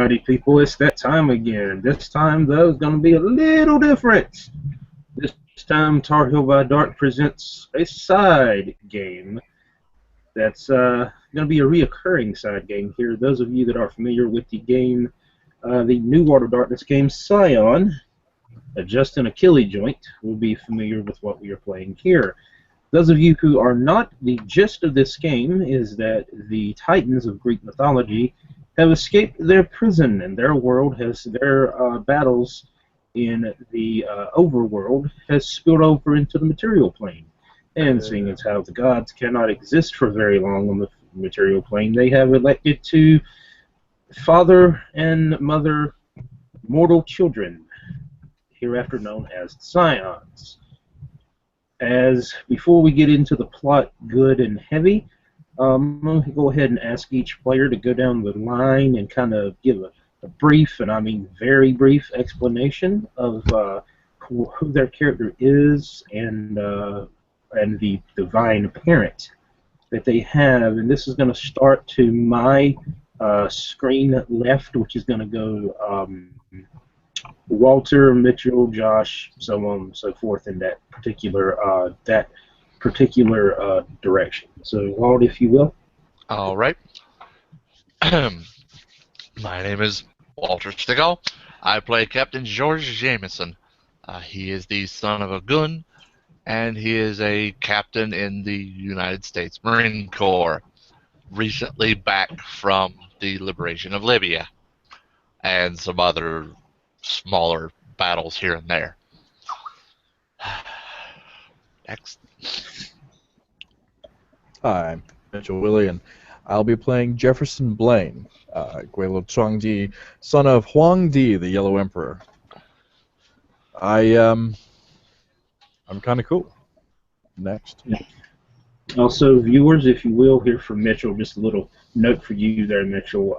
Howdy, people. It's that time again. This time, though, is going to be a little different. This time, Tarheel by Dark presents a side game that's going to be a reoccurring side game here. Those of you that are familiar with the game, the New World of Darkness game, Scion, Justin Achilles Joint, will be familiar with what we are playing here. Those of you who are not, the gist of this game is that the Titans of Greek mythology have escaped their prison, and their world has their battles in the overworld has spilled over into the material plane. And seeing as how the gods cannot exist for very long on the material plane, they have elected to father and mother mortal children, hereafter known as Scions. As before we get into the plot good and heavy, I'm going to go ahead and ask each player to go down the line and kind of give a brief, and I mean very brief, explanation of who their character is and the divine parent that they have. And this is going to start to my screen left, which is going to go Walter, Mitchell, Josh, so on and so forth in that particular direction. So, Walt, if you will. All right. My name is Walter Stigall. I play Captain George Jameson. He is the son of a gun, and he is a captain in the United States Marine Corps, recently back from the liberation of Libya, and some other smaller battles here and there. Next. Hi, I'm Mitchell Willie, and I'll be playing Jefferson Blaine, Guelo Chongdi, son of Huang Di, the Yellow Emperor. I'm kind of cool. Next. Yeah. Also, viewers, if you will, hear from Mitchell, just a little note for you there, Mitchell.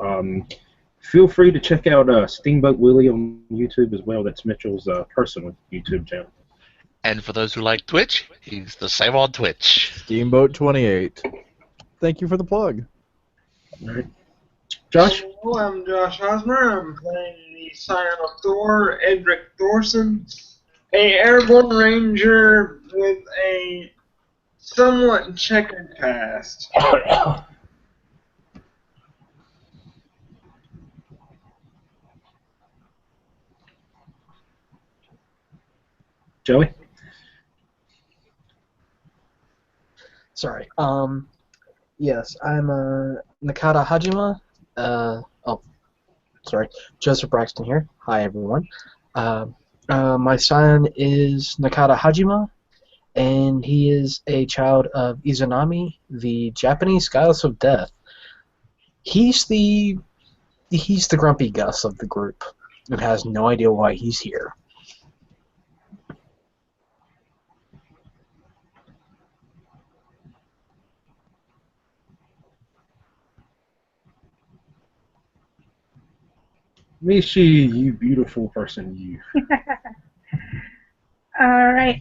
Feel free to check out Steamboat Willie on YouTube as well. That's Mitchell's personal YouTube channel. And for those who like Twitch, he's the same on Twitch. Steamboat 28. Thank you for the plug. All right. Josh? Hello, I'm Josh Hosmer. I'm playing the Scion of Thor, Edric Thorson, a airborne ranger with a somewhat checkered past. Joey? Sorry. Yes, I'm Nakata Hajima. Joseph Braxton here. Hi, everyone. My son is Nakata Hajima, and he is a child of Izanami, the Japanese goddess of death. He's the grumpy Gus of the group, and has no idea why he's here. Mishi, you beautiful person, you. Alright.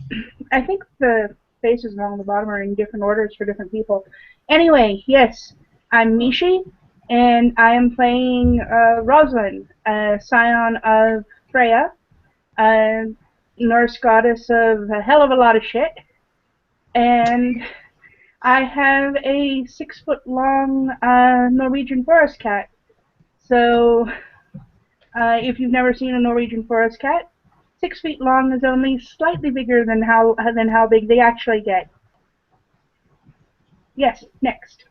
I think the faces along the bottom are in different orders for different people. Anyway, yes, I'm Mishi, and I am playing Rosalind, a scion of Freya, a Norse goddess of a hell of a lot of shit. And I have a 6-foot-long Norwegian forest cat. So, if you've never seen a Norwegian forest cat, 6 feet long is only slightly bigger than how big they actually get. Yes, next.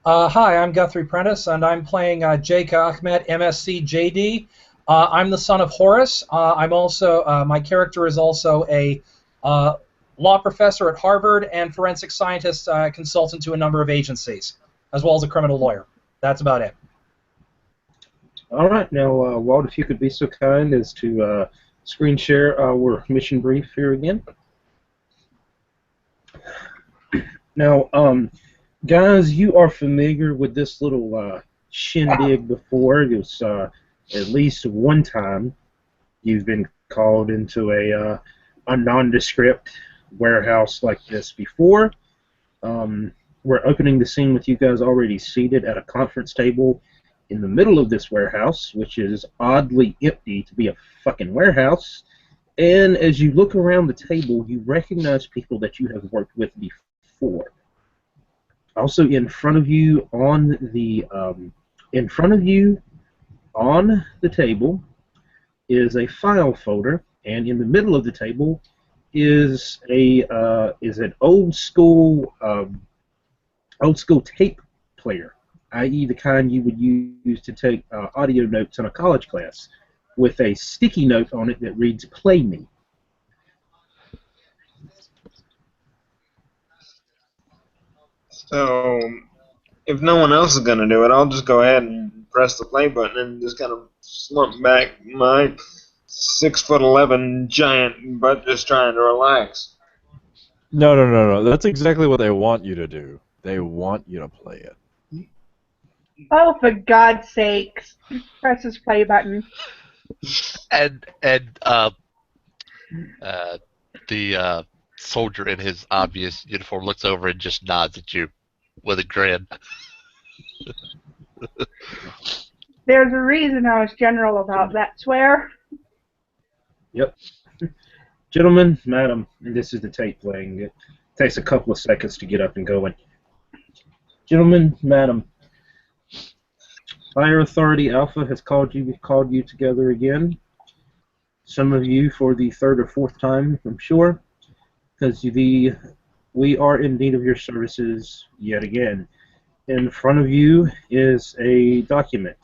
Hi, I'm Guthrie Prentice, and I'm playing Jake Ahmed, MSc JD. I'm the son of Horus. I'm also my character is also a law professor at Harvard and forensic scientist consultant to a number of agencies, as well as a criminal lawyer. That's about it. All right, now, Walt, if you could be so kind as to screen share our mission brief here again. Now, guys, you are familiar with this little shindig before. It was at least one time you've been called into a nondescript warehouse like this before. We're opening the scene with you guys already seated at a conference table In the middle of this warehouse, which is oddly empty to be a fucking warehouse, and as you look around the table, you recognize people that you have worked with before. Also, in front of you on the table is a file folder, and in the middle of the table is an old school tape player, i.e. the kind you would use to take audio notes in a college class, with a sticky note on it that reads "Play Me." So, if no one else is going to do it, I'll just go ahead and press the play button and just kind of slump back my 6'11" giant butt just trying to relax. No. That's exactly what they want you to do. They want you to play it. Oh, for God's sakes. Press this play button. And the soldier in his obvious uniform looks over and just nods at you with a grin. There's a reason I was general about that, swear. Yep. Gentlemen, madam, and this is the tape playing. It takes a couple of seconds to get up and going. Gentlemen, madam, Higher Authority Alpha has called you together again. Some of you for the third or fourth time, I'm sure, because we are in need of your services yet again. In front of you is a document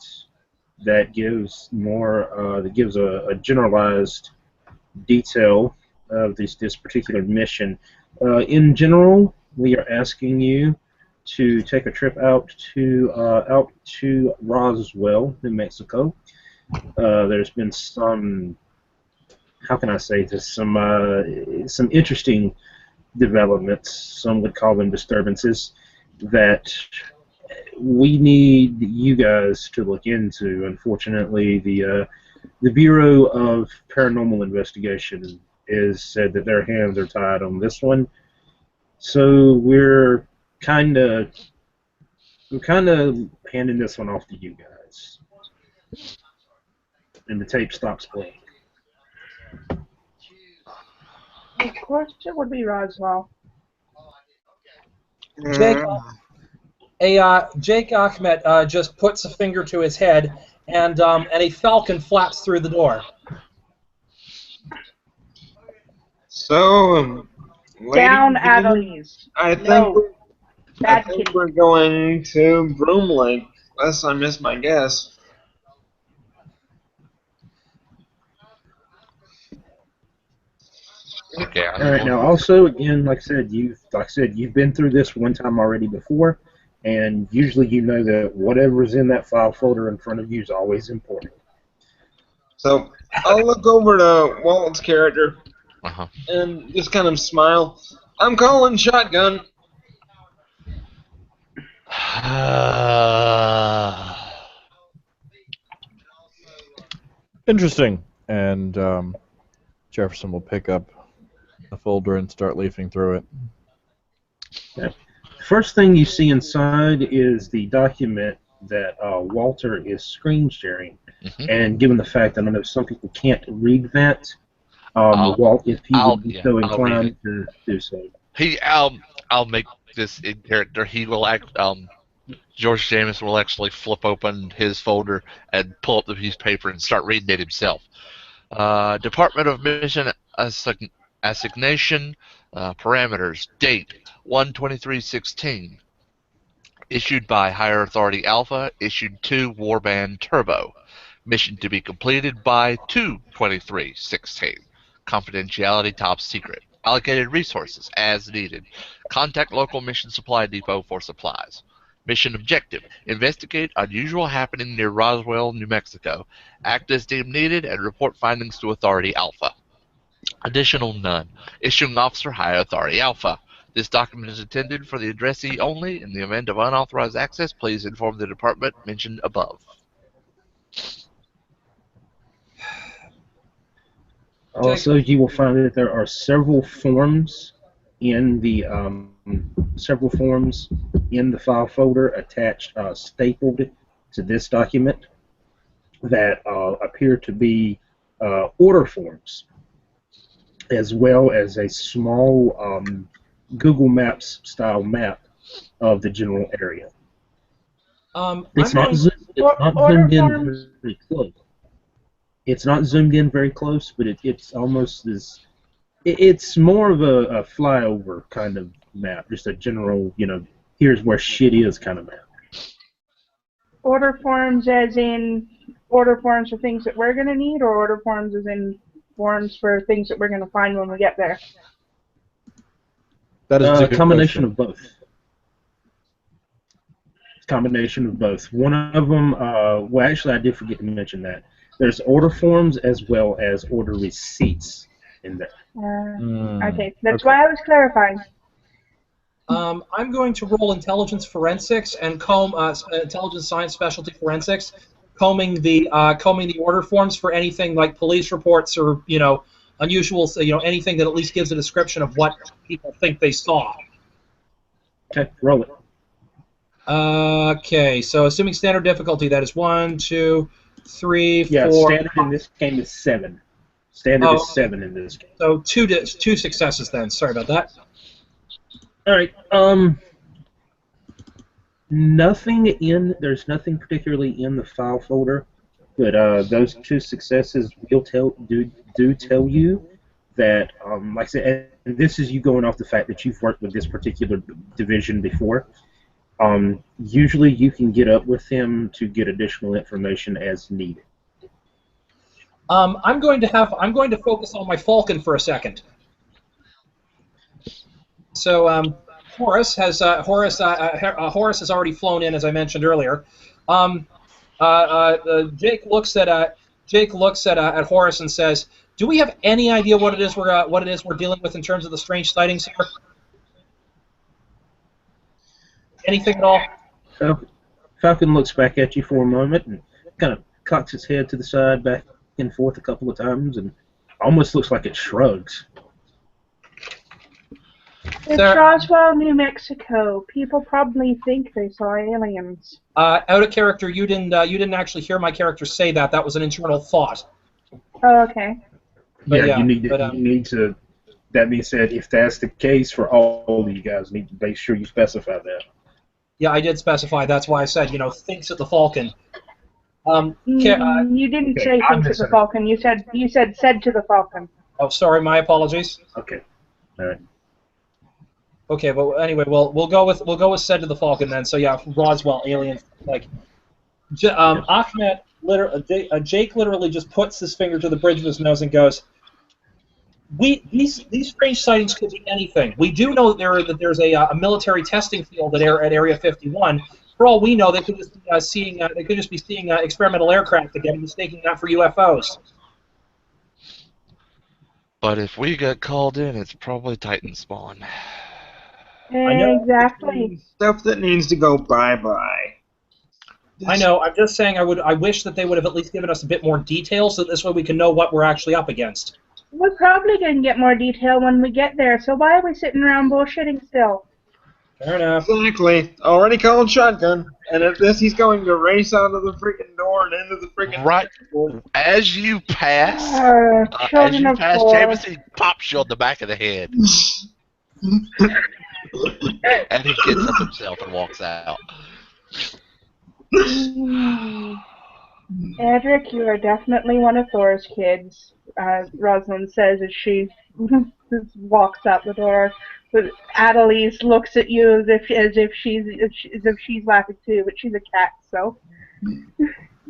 that gives a generalized detail of this particular mission. In general, we are asking you to take a trip out to Roswell, New Mexico. There's been some, how can I say this, some interesting developments. Some would call them disturbances that we need you guys to look into. Unfortunately, the Bureau of Paranormal Investigation is said that their hands are tied on this one, so we're kind of handing this one off to you guys. And the tape stops playing. Of course it would be Roswell. Jake, Jake Ahmed just puts a finger to his head, and a falcon flaps through the door. So, Down, ladies and gentlemen, Adelise. I think No. Bad kitty. we're going to Broom Lake, unless I miss my guess. Okay. All right. Now, also, again, like I said, you've been through this one time already before, and usually you know that whatever's in that file folder in front of you is always important. So, I'll look over to Walt's character Uh-huh. and just kind of smile. I'm calling shotgun. Interesting. And Jefferson will pick up the folder and start leafing through it. Okay. First thing you see inside is the document that Walter is screen sharing. Mhm. And given the fact that I know some people can't read that, Walt, if you would be so I'll read inclined to do so. I'll make this in character. He will George Jameson will actually flip open his folder and pull up the piece of paper and start reading it himself. Department of Mission Assignation, parameters, date 1/23/16. Issued by Higher Authority Alpha, issued to Warband Turbo. Mission to be completed by 2/23/16. Confidentiality top secret. Allocated resources as needed. Contact local mission supply depot for supplies. Mission objective: investigate unusual happening near Roswell, New Mexico. Act as deemed needed and report findings to Authority Alpha. Additional none. Issuing officer Higher Authority Alpha. This document is intended for the addressee only. In the event of unauthorized access, please inform the department mentioned above. Also, you will find that there are several forms in the file folder attached, stapled to this document that appear to be order forms, as well as a small Google Maps style map of the general area. It's not Order zoomed in forms. very close. It's not zoomed in very close, but it's almost as it's more of a flyover kind of map, just a general, here's where shit is kind of map. Order forms as in order forms for things that we're going to need, or order forms as in forms for things that we're going to find when we get there? That is A combination of both. Combination of both. One of them, well, actually, I did forget to mention that. There's order forms as well as order receipts in there. Okay, that's why I was clarifying. I'm going to roll intelligence forensics and comb intelligence science specialty forensics, combing the order forms for anything like police reports or unusual, anything that at least gives a description of what people think they saw. Okay, roll it. Okay, so assuming standard difficulty, that is 1, 2, 3, 4. Yeah, standard in this game is 7. Standard is 7 in this game. So two successes then. Sorry about that. All right. There's nothing particularly in the file folder, but those 2 successes will do tell you that, like I said, and this is you going off the fact that you've worked with this particular division before. Usually you can get up with him to get additional information as needed. I'm going to focus on my Falcon for a second. So Horace has already flown in, as I mentioned earlier. Jake looks at Horace and says, "Do we have any idea what it is we're dealing with in terms of the strange sightings here? Anything at all?" Falcon looks back at you for a moment and kind of cocks its head to the side, back and forth a couple of times, and almost looks like it shrugs. It's Roswell, New Mexico. People probably think they saw aliens. Out of character, you didn't actually hear my character say that. That was an internal thought. Oh, okay. You need to. That being said, if that's the case for all of you guys, need to make sure you specify that. Yeah, I did specify. That's why I said, thinks at the Falcon. You didn't say thinks at the Falcon. You said to the Falcon. Oh, sorry. My apologies. Okay. All right. Okay, but anyway, we'll go with said to the Falcon then. So yeah, Roswell, aliens, like Ahmed, Jake literally just puts his finger to the bridge of his nose and goes, These strange sightings could be anything. We do know that there's a military testing field at Area 51. For all we know, they could just be seeing experimental aircraft again and mistaking that for UFOs. But if we get called in, it's probably Titan spawn. Exactly. Stuff that needs to go bye-bye. I know. I'm just saying. I wish that they would have at least given us a bit more detail, so this way we can know what we're actually up against. We're probably going to get more detail when we get there, so why are we sitting around bullshitting still? Fair enough. Exactly. Already called shotgun. And at this, he's going to race out of the freaking door and into the freaking... Right. As you pass, Four. Jameson pops you on the back of the head. And he gets up himself and walks out. Edric, you are definitely one of Thor's kids, Rosalind says as she walks out the door. But Adelise looks at you as if she's laughing too, but she's a cat, so.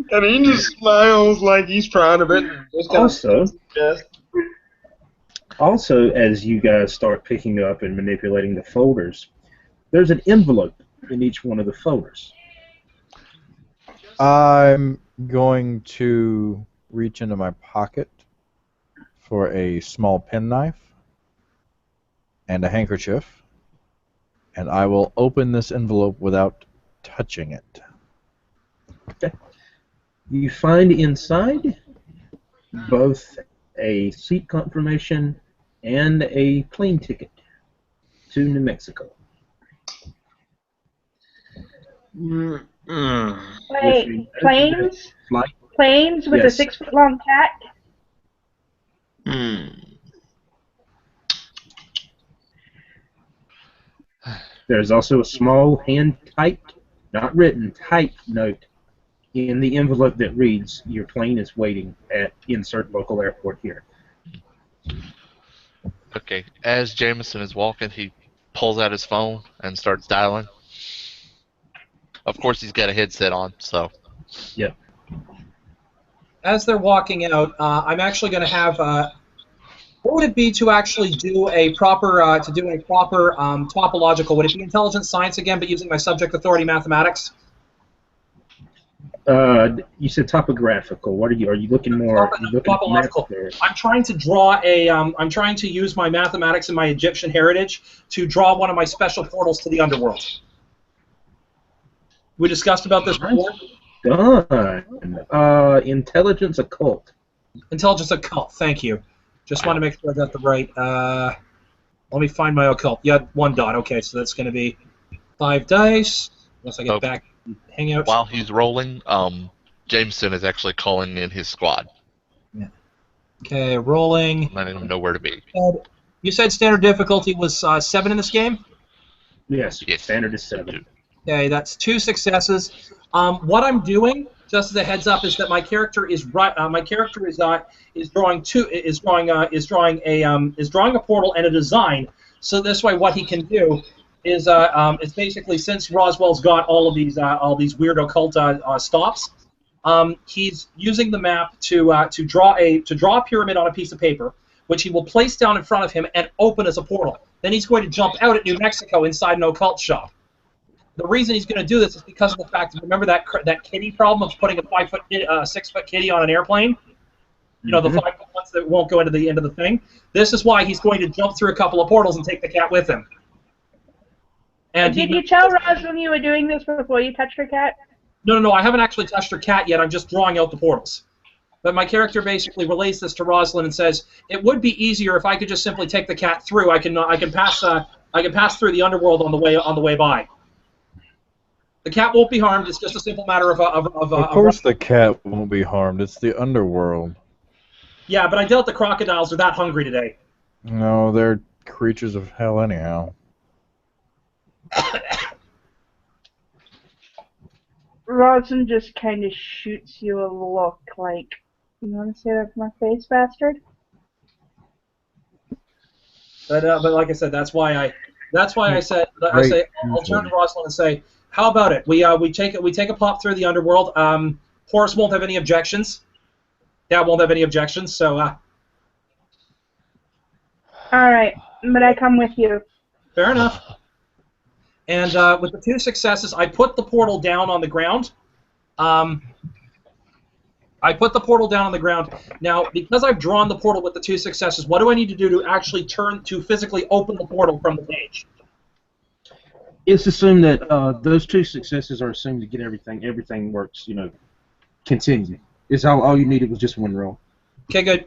And he just smiles like he's proud of it. Also, as you guys start picking up and manipulating the folders, there's an envelope in each one of the folders. I'm going to reach into my pocket for a small penknife and a handkerchief, and I will open this envelope without touching it. Okay. You find inside both a seat confirmation and a plane ticket to New Mexico. Well, Wait, planes? Flight. Planes with a Yes. 6 foot long cat? There's also a small hand-typed, not written, typed note in the envelope that reads, "Your plane is waiting at insert local airport here." Okay. As Jameson is walking, he pulls out his phone and starts dialing. Of course, he's got a headset on, so. Yep. As they're walking out, I'm actually going to have. What would it be to actually do a proper topological? Would it be intelligence science again, but using my subject authority mathematics? You said topographical. What are you? Are you looking more? Are you looking at maps Topological. there? I'm trying to draw a. I'm trying to use my mathematics and my Egyptian heritage to draw one of my special portals to the underworld. We discussed about this before. Done. Intelligence occult. Intelligence occult. Thank you. Just want to make sure I got the right. Let me find my occult. Yeah, 1 dot. Okay, so that's going to be 5 dice. Once I get back, hang out. While he's rolling, Jameson is actually calling in his squad. Yeah. Okay, rolling. Letting them know where to be. You said standard difficulty was 7 in this game? Yes. Yes. Standard is 7. Okay, that's 2 successes. What I'm doing, just as a heads up, is that my character is drawing a portal and a design. So this way, what he can do is basically, since Roswell's got all these weird occult stops, he's using the map to draw a pyramid on a piece of paper, which he will place down in front of him and open as a portal. Then he's going to jump out at New Mexico inside an occult shop. The reason he's going to do this is because of the fact that, remember that kitty problem of putting a 6-foot kitty on an airplane? You know, the 5-foot ones that won't go into the end of the thing? This is why he's going to jump through a couple of portals and take the cat with him. And Did you tell Rosalind you were doing this before you touched her cat? No, I haven't actually touched her cat yet. I'm just drawing out the portals. But my character basically relays this to Rosalind and says, it would be easier if I could just simply take the cat through. I can pass through the underworld on the way by. The cat won't be harmed. It's just a simple matter of course the cat won't be harmed. It's the underworld. Yeah, but I doubt the crocodiles are that hungry today. No, they're creatures of hell anyhow. Rosalind just kind of shoots you a look like, you want to say that to my face, bastard? But like I said, that's why I said I'll turn to Rosalind and say, how about it? We take a pop through the underworld. Horace won't have any objections. Dad won't have any objections. So. All right, but I come with you. Fair enough. And with the 2 successes, I put the portal down on the ground. Now, because I've drawn the portal with the 2 successes, what do I need to do to actually physically open the portal from the page? It's assumed that those 2 successes are assumed to get everything. Everything works, continue. It's all you needed was just 1 roll. Okay, good.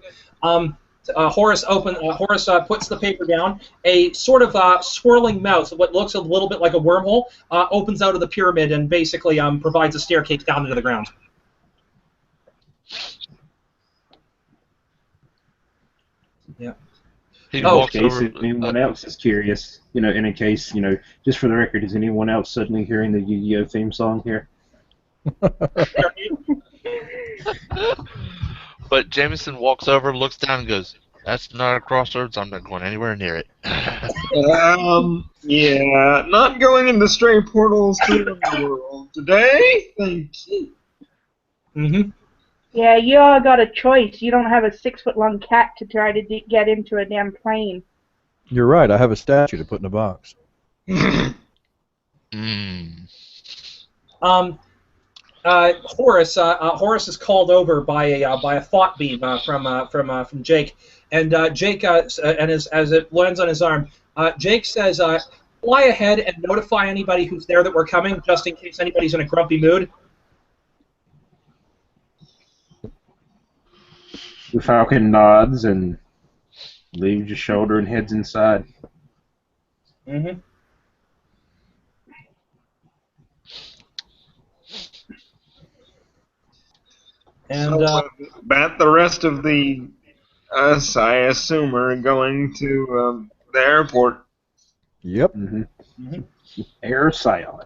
Horace puts the paper down. A sort of swirling mouth, what looks a little bit like a wormhole, opens out of the pyramid and basically provides a staircase down into the ground. Yeah. In case anyone else is curious, and in case, just for the record, is anyone else suddenly hearing the Yu-Gi-Oh theme song here? But Jameson walks over, looks down, and goes, "That's not a crossroads. I'm not going anywhere near it." Yeah, not going into stray portals to the world today. Thank you. Mm-hmm. Yeah, you all got a choice. You don't have a 6-foot-long cat to try to get into a damn plane. You're right. I have a statue to put in a box. Horace is called over by a thought beam from Jake, and Jake as it lands on his arm, Jake says, "Fly ahead and notify anybody who's there that we're coming, just in case anybody's in a grumpy mood." The Falcon nods and leaves your shoulder and heads inside. And about the rest of us, I assume, are going to the airport. Yep. Air Scion.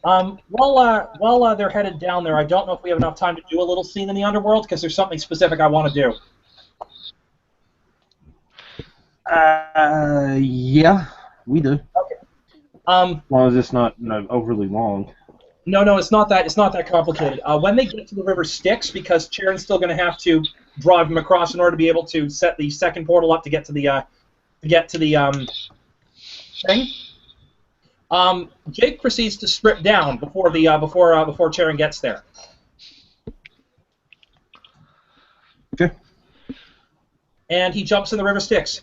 while they're headed down there, I don't know if we have enough time to do a little scene in the underworld because there's something specific I want to do. Yeah, we do. As Um, long as it's not overly long. no, it's not that. It's not that complicated. When they get to the river Styx, because Charon's still going to have to drive them across in order to be able to set the second portal up to get to the thing. Jake proceeds to strip down before Charon gets there. Okay. And he jumps in the river Styx.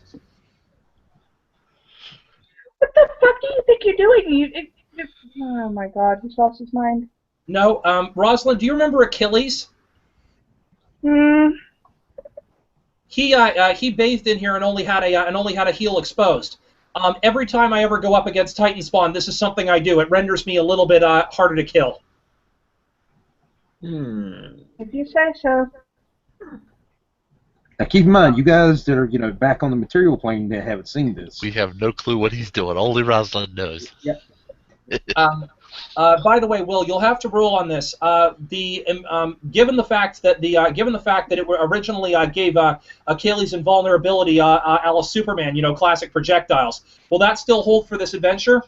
What the fuck do you think you're doing? Oh my god, he's lost his mind. No, Rosalind, do you remember Achilles? He bathed in here and only had a heel exposed. Every time I ever go up against Titan Spawn, this is something I do. It renders me a little bit harder to kill. If you say so. Now keep in mind, you guys that are back on the material plane that haven't seen this. We have no clue what he's doing. Only Rosalind knows. Yep. By the way, Will, you'll have to rule on this. Given the fact that it originally gave Achilles invulnerability, a la Superman, classic projectiles, will that still hold for this adventure?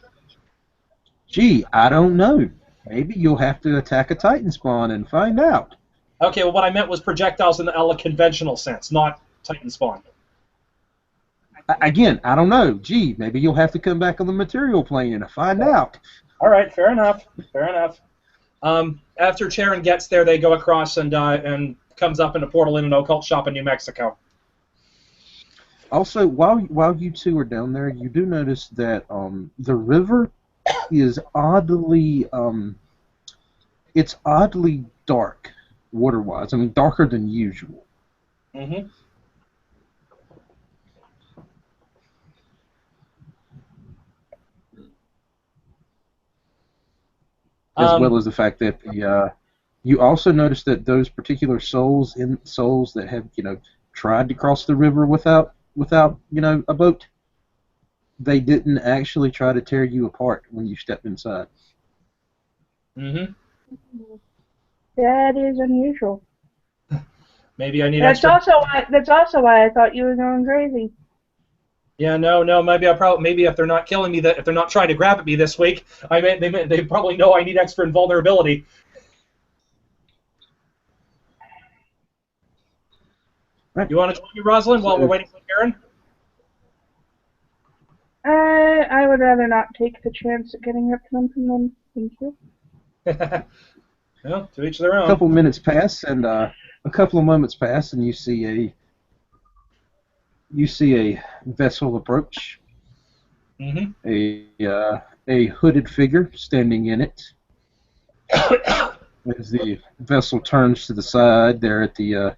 Gee, I don't know. Maybe you'll have to attack a Titan spawn and find out. Okay, well, what I meant was projectiles in the conventional sense, not Titan Spawn. Again, I don't know. Gee, maybe you'll have to come back on the material plane and find out. All right, fair enough. After Charon gets there, they go across and comes up in a portal in an occult shop in New Mexico. Also, while you two are down there, you do notice that the river is oddly dark water-wise. I mean, darker than usual. Mm-hmm. As well as the fact that you also notice that those particular souls that have tried to cross the river without a boat, they didn't actually try to tear you apart when you stepped inside. Mm-hmm. That is unusual. Maybe I need That's extra... That's also why I thought you were going crazy. Yeah, no. Maybe if they're not killing me, if they're not trying to grab at me this week, they probably know I need extra invulnerability. Right. You want to join me, Rosalind, while we're waiting for Karen? I would rather not take the chance at getting up to them from them. Thank you. Well, to each their own. A couple minutes pass, and a couple of moments pass, and you see a vessel approach. Mm-hmm. A hooded figure standing in it. As the vessel turns to the side there at the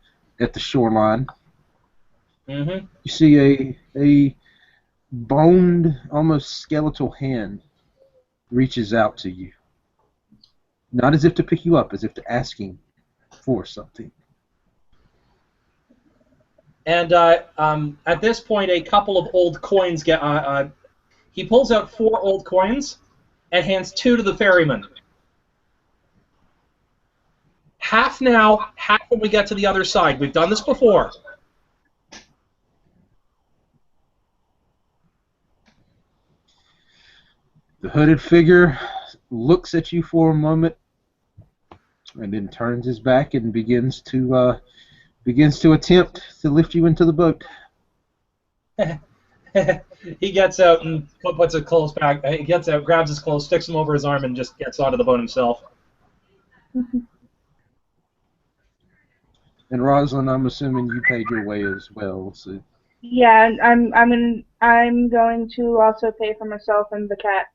shoreline. Mm-hmm. You see a boned, almost skeletal hand reaches out to you. Not as if to pick you up, as if to asking for something. And at this point, a couple of old coins get. He pulls out 4 old coins and hands 2 to the ferryman. Half now, half when we get to the other side. We've done this before. The hooded figure looks at you for a moment, and then turns his back and begins to attempt to lift you into the boat. He gets out and puts his clothes back. He gets out, grabs his clothes, sticks them over his arm, and just gets onto the boat himself. And Rosalind, I'm assuming you paid your way as well. So. Yeah, I'm going to also pay for myself and the cat.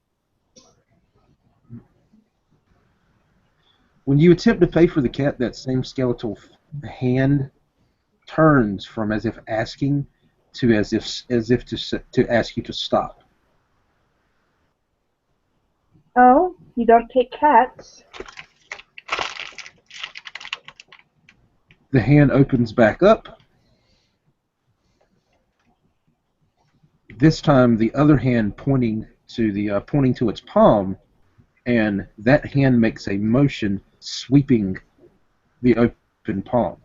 When you attempt to pay for the cat, that same skeletal hand turns from as if asking to as if to ask you to stop. Oh, you don't take cats? The hand opens back up. This time, the other hand pointing to its palm, and that hand makes a motion sweeping the open palm.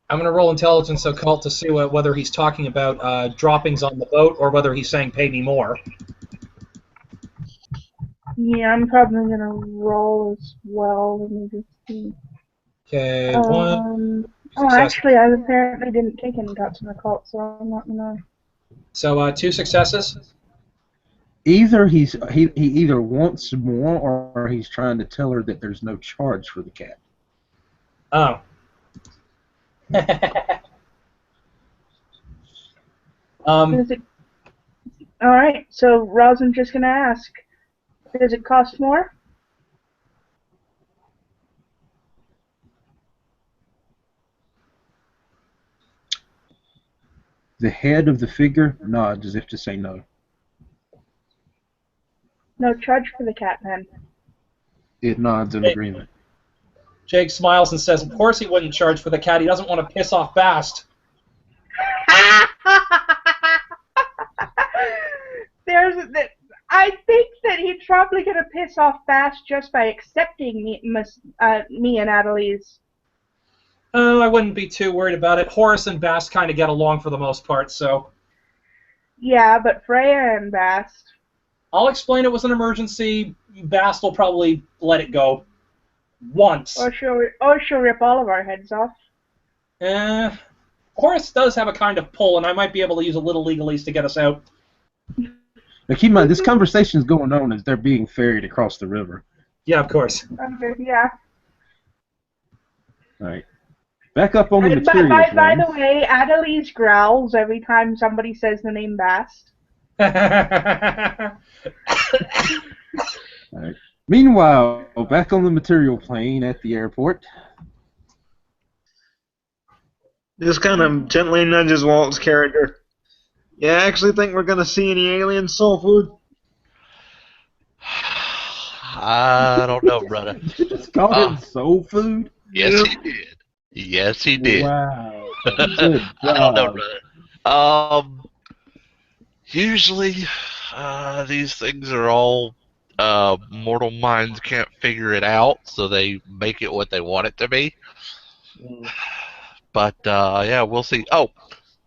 I'm going to roll intelligence occult to see whether he's talking about droppings on the boat or whether he's saying pay me more. Yeah, I'm probably gonna roll as well. Let me just see. Okay, one. Oh, Success. actually, I apparently didn't take any dots in the cult, so I'm not gonna. So 2 successes. Either he either wants more, or he's trying to tell her that there's no charge for the cat. Oh. Does it... All right, so Rosalind's just gonna ask. Does it cost more? The head of the figure nods as if to say no. No charge for the cat, then. It nods in agreement. Jake smiles and says, of course he wouldn't charge for the cat. He doesn't want to piss off Bast. I think that he's probably going to piss off Bast just by accepting me and Adelise. Oh, I wouldn't be too worried about it. Horace and Bast kind of get along for the most part, so... Yeah, but Freya and Bast... I'll explain it was an emergency. Bast will probably let it go. Once. Or she'll rip all of our heads off. Horace does have a kind of pull, and I might be able to use a little legalese to get us out. Now keep in mind, this conversation is going on as they're being ferried across the river. Yeah, of course. Okay, yeah. All right. Back up on the material By plane. the way, Adelise growls every time somebody says the name Bast. All right. Meanwhile, back on the material plane at the airport. Just kind of gently nudges Walt's character. Yeah, I actually think we're gonna see any alien soul food. I don't know, brother. Just call him soul food? Yes, he did. Yes, he did. Wow. Good I don't know, job. brother. Usually, these things are all mortal minds can't figure it out, so they make it what they want it to be. But yeah, we'll see. Oh,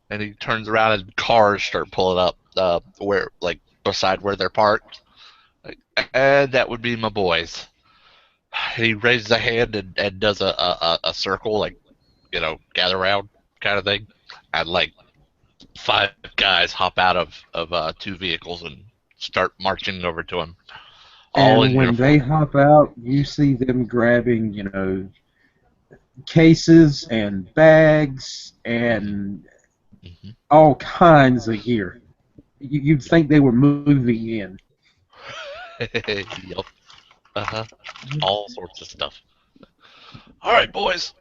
and he turns around and cars start pulling up where, like, beside where they're parked. And that would be my boys. He raises a hand and does a circle, like, you know, gather around kind of thing. And, like, 5 guys hop out of 2 vehicles and start marching over to him. All And in when uniform. they hop out, you see them grabbing, you know, cases and bags and all kinds of gear. You'd think they were moving in. Yup. Uh-huh. All sorts of stuff. All right, boys.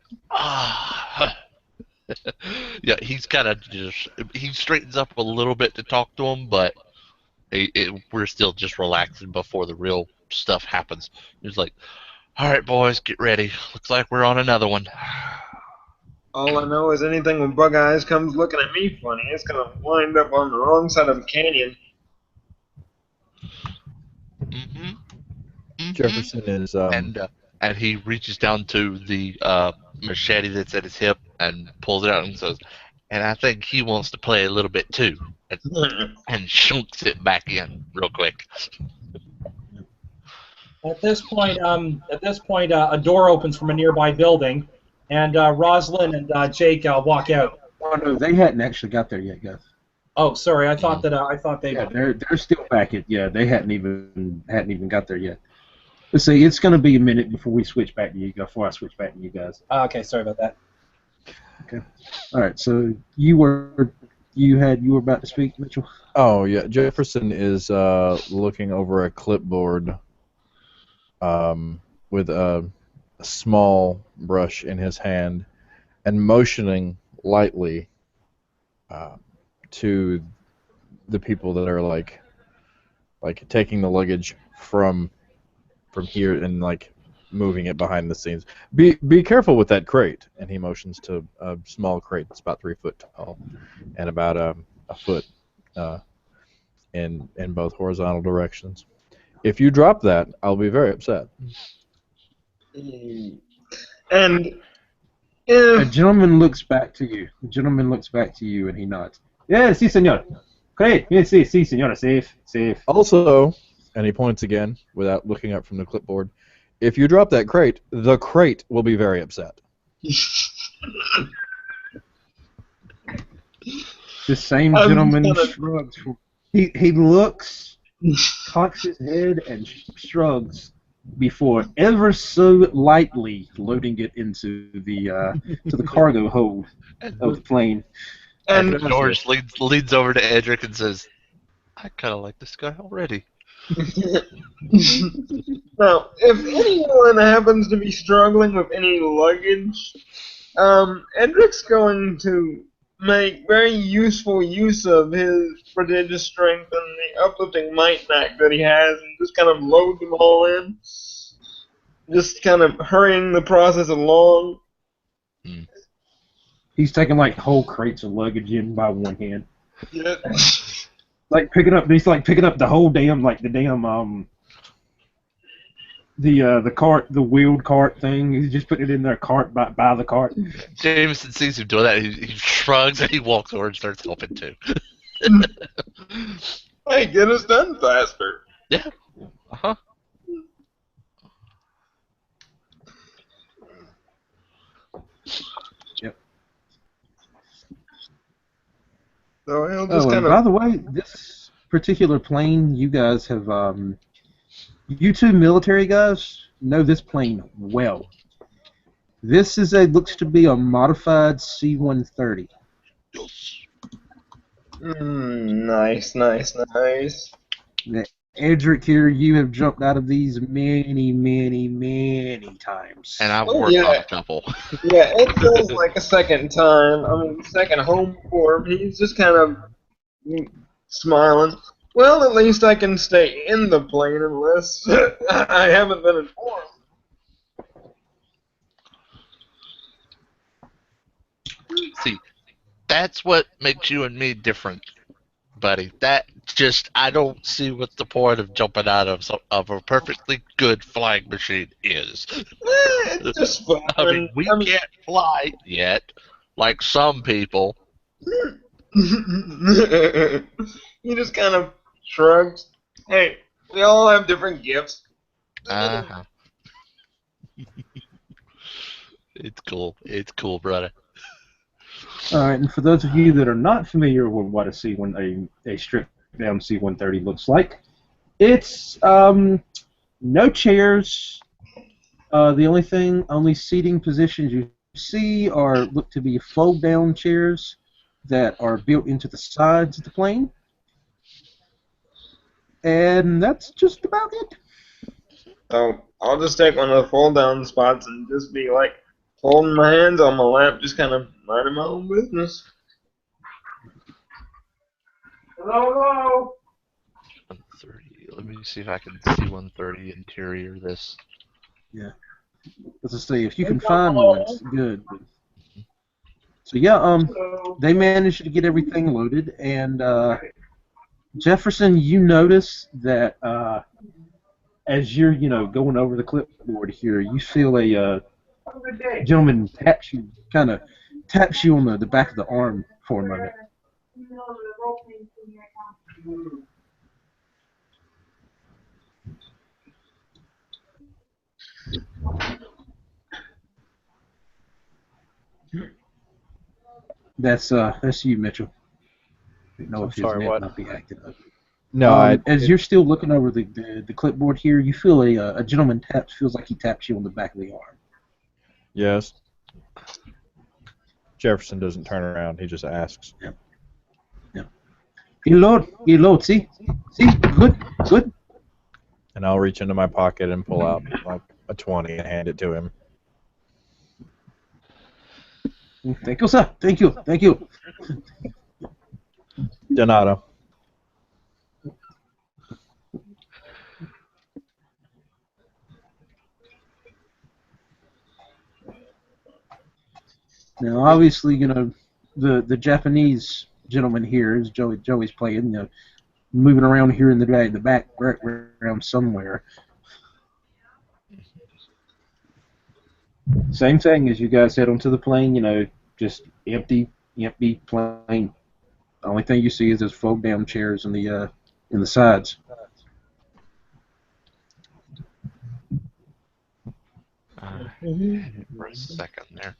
Yeah, he's kind of just... He straightens up a little bit to talk to him, but we're still just relaxing before the real stuff happens. He's like, all right, boys, get ready. Looks like we're on another one. All I know is anything when Bug Eyes comes looking at me funny, it's gonna wind up on the wrong side of the canyon. Jefferson is And he reaches down to the machete that's at his hip and pulls it out and says, and I think he wants to play a little bit too, and shunks it back in real quick. At this point, a door opens from a nearby building, and Rosalind and Jake walk out. Oh no, they hadn't actually got there yet, guys. Oh, sorry, I thought they. Yeah, they're still back at. Yeah, they hadn't even got there yet. Let's see, it's going to be a minute before we switch back to you. Before I switch back to you guys. Okay, sorry about that. Okay. All right. So you were about to speak, Mitchell. Oh yeah, Jefferson is looking over a clipboard with a small brush in his hand and motioning lightly to the people that are like taking the luggage from from here and like moving it behind the scenes. Be careful with that crate. And he motions to a small crate that's about 3 foot tall and about a foot in both horizontal directions. If you drop that, I'll be very upset. And A if gentleman looks back to you. The gentleman looks back to you and he nods. Yeah, sí, señor. Great. Yes, sí, sí, señora. Safe, safe. Also, and he points again without looking up from the clipboard, if you drop that crate, the crate will be very upset. The same I'm gentleman gonna- shrugs. He looks, cocks his head, and shrugs before ever so lightly loading it into the cargo hold of the plane. and And George leans over to Edric and says, I kind of like this guy already. now, if anyone happens to be struggling with any luggage, Edric's going to make very useful use of his prodigious strength and the uplifting might knack that he has and just kind of load them all in. Just kind of hurrying the process along. He's taking like whole crates of luggage in by one hand. Yeah. He's like picking up the whole damn the cart, the wheeled cart thing. He's just putting it in their cart by the cart. Jameson sees him doing that. He shrugs and he walks over and starts helping too. Hey, get us done faster. Yeah. Uh-huh. So he'll Oh, just and kind by of. the way, this particular plane, you guys have, you two military guys know this plane well. This looks to be a modified C-130. Nice. Edric here, you have jumped out of these many, many, many times. And I've Oh, worked on yeah. a couple. Yeah, it feels like a second time. I mean, second home for him. He's just kind of smiling. Well, at least I can stay in the plane unless I haven't been informed. See, that's what makes you and me different, buddy. I don't see what the point of jumping out of a perfectly good flying machine is. It's just fun. I mean, we can't fly yet, like some people. He just kind of shrugs. Hey, we all have different gifts. Uh-huh. It's cool, brother. All right, and for those of you that are not familiar with what a stripped down C-130 looks like, it's no chairs. The only seating positions you see look to be fold-down chairs that are built into the sides of the plane, and that's just about it. So I'll just take one of the fold-down spots and just be like folding my hands on my lap, just kind of minding my own business. Hello. 130. Let me see if I can see 130 interior this. Yeah. As I say, if you can find one, it's good. So yeah, they managed to get everything loaded, and Jefferson, you notice that as you're going over the clipboard here, you feel a gentleman kind of taps you on the back of the arm for a moment. That's you, Mitchell. I don't know if his sorry, net what? might be acting up. No, As you're still looking over the clipboard here, you feel a gentleman feels like he taps you on the back of the arm. yes. Jefferson doesn't turn around. He just asks. Yeah. Reload. See, good. And I'll reach into my pocket and pull out like a 20 and hand it to him. Thank you, sir. Thank you. Donato. Now, obviously, the Japanese gentleman here is Joey's playing, moving around here in the background somewhere. Same thing as you guys head onto the plane, just empty plane. The only thing you see is those fold down chairs in the sides. For a second there.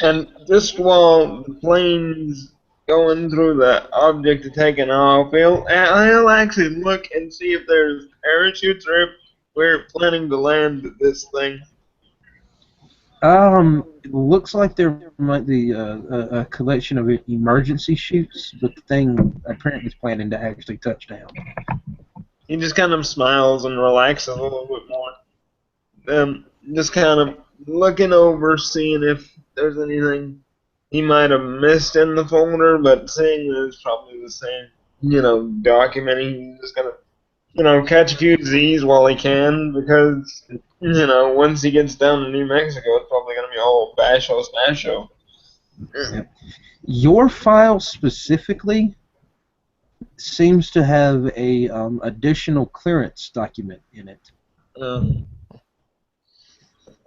And just while the plane's going through the object of taking off, I'll actually look and see if there's parachutes or if we're planning to land this thing. It looks like there might be a collection of emergency chutes, but the thing apparently is planning to actually touch down. He just kind of smiles and relaxes a little bit more. Just kind of looking over, seeing if there's anything he might have missed in the folder, but seeing that it's probably the same, documenting, he's just gonna, catch a few Z's while he can, because, once he gets down to New Mexico, it's probably gonna be all basho smasho. Yep. Your file specifically seems to have a additional clearance document in it.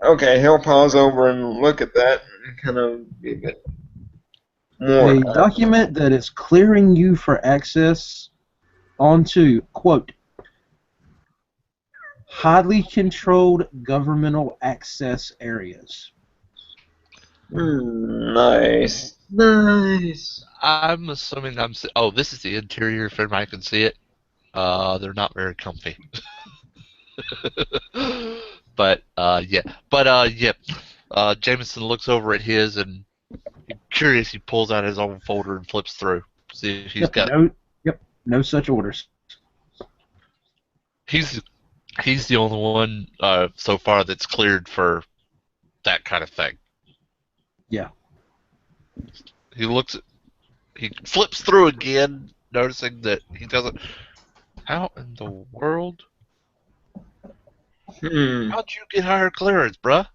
Okay, he'll pause over and look at that and kind of be a bit more. A document that is clearing you for access onto, quote, highly controlled governmental access areas. Nice. I'm assuming oh, this is the interior if anybody can see it. They're not very comfy. But yeah. Jameson looks over at his and curious, he pulls out his own folder and flips through. See if he's got no such orders. He's the only one so far that's cleared for that kind of thing. Yeah. He flips through again, noticing that he doesn't. How in the world? How'd you get higher clearance, bruh?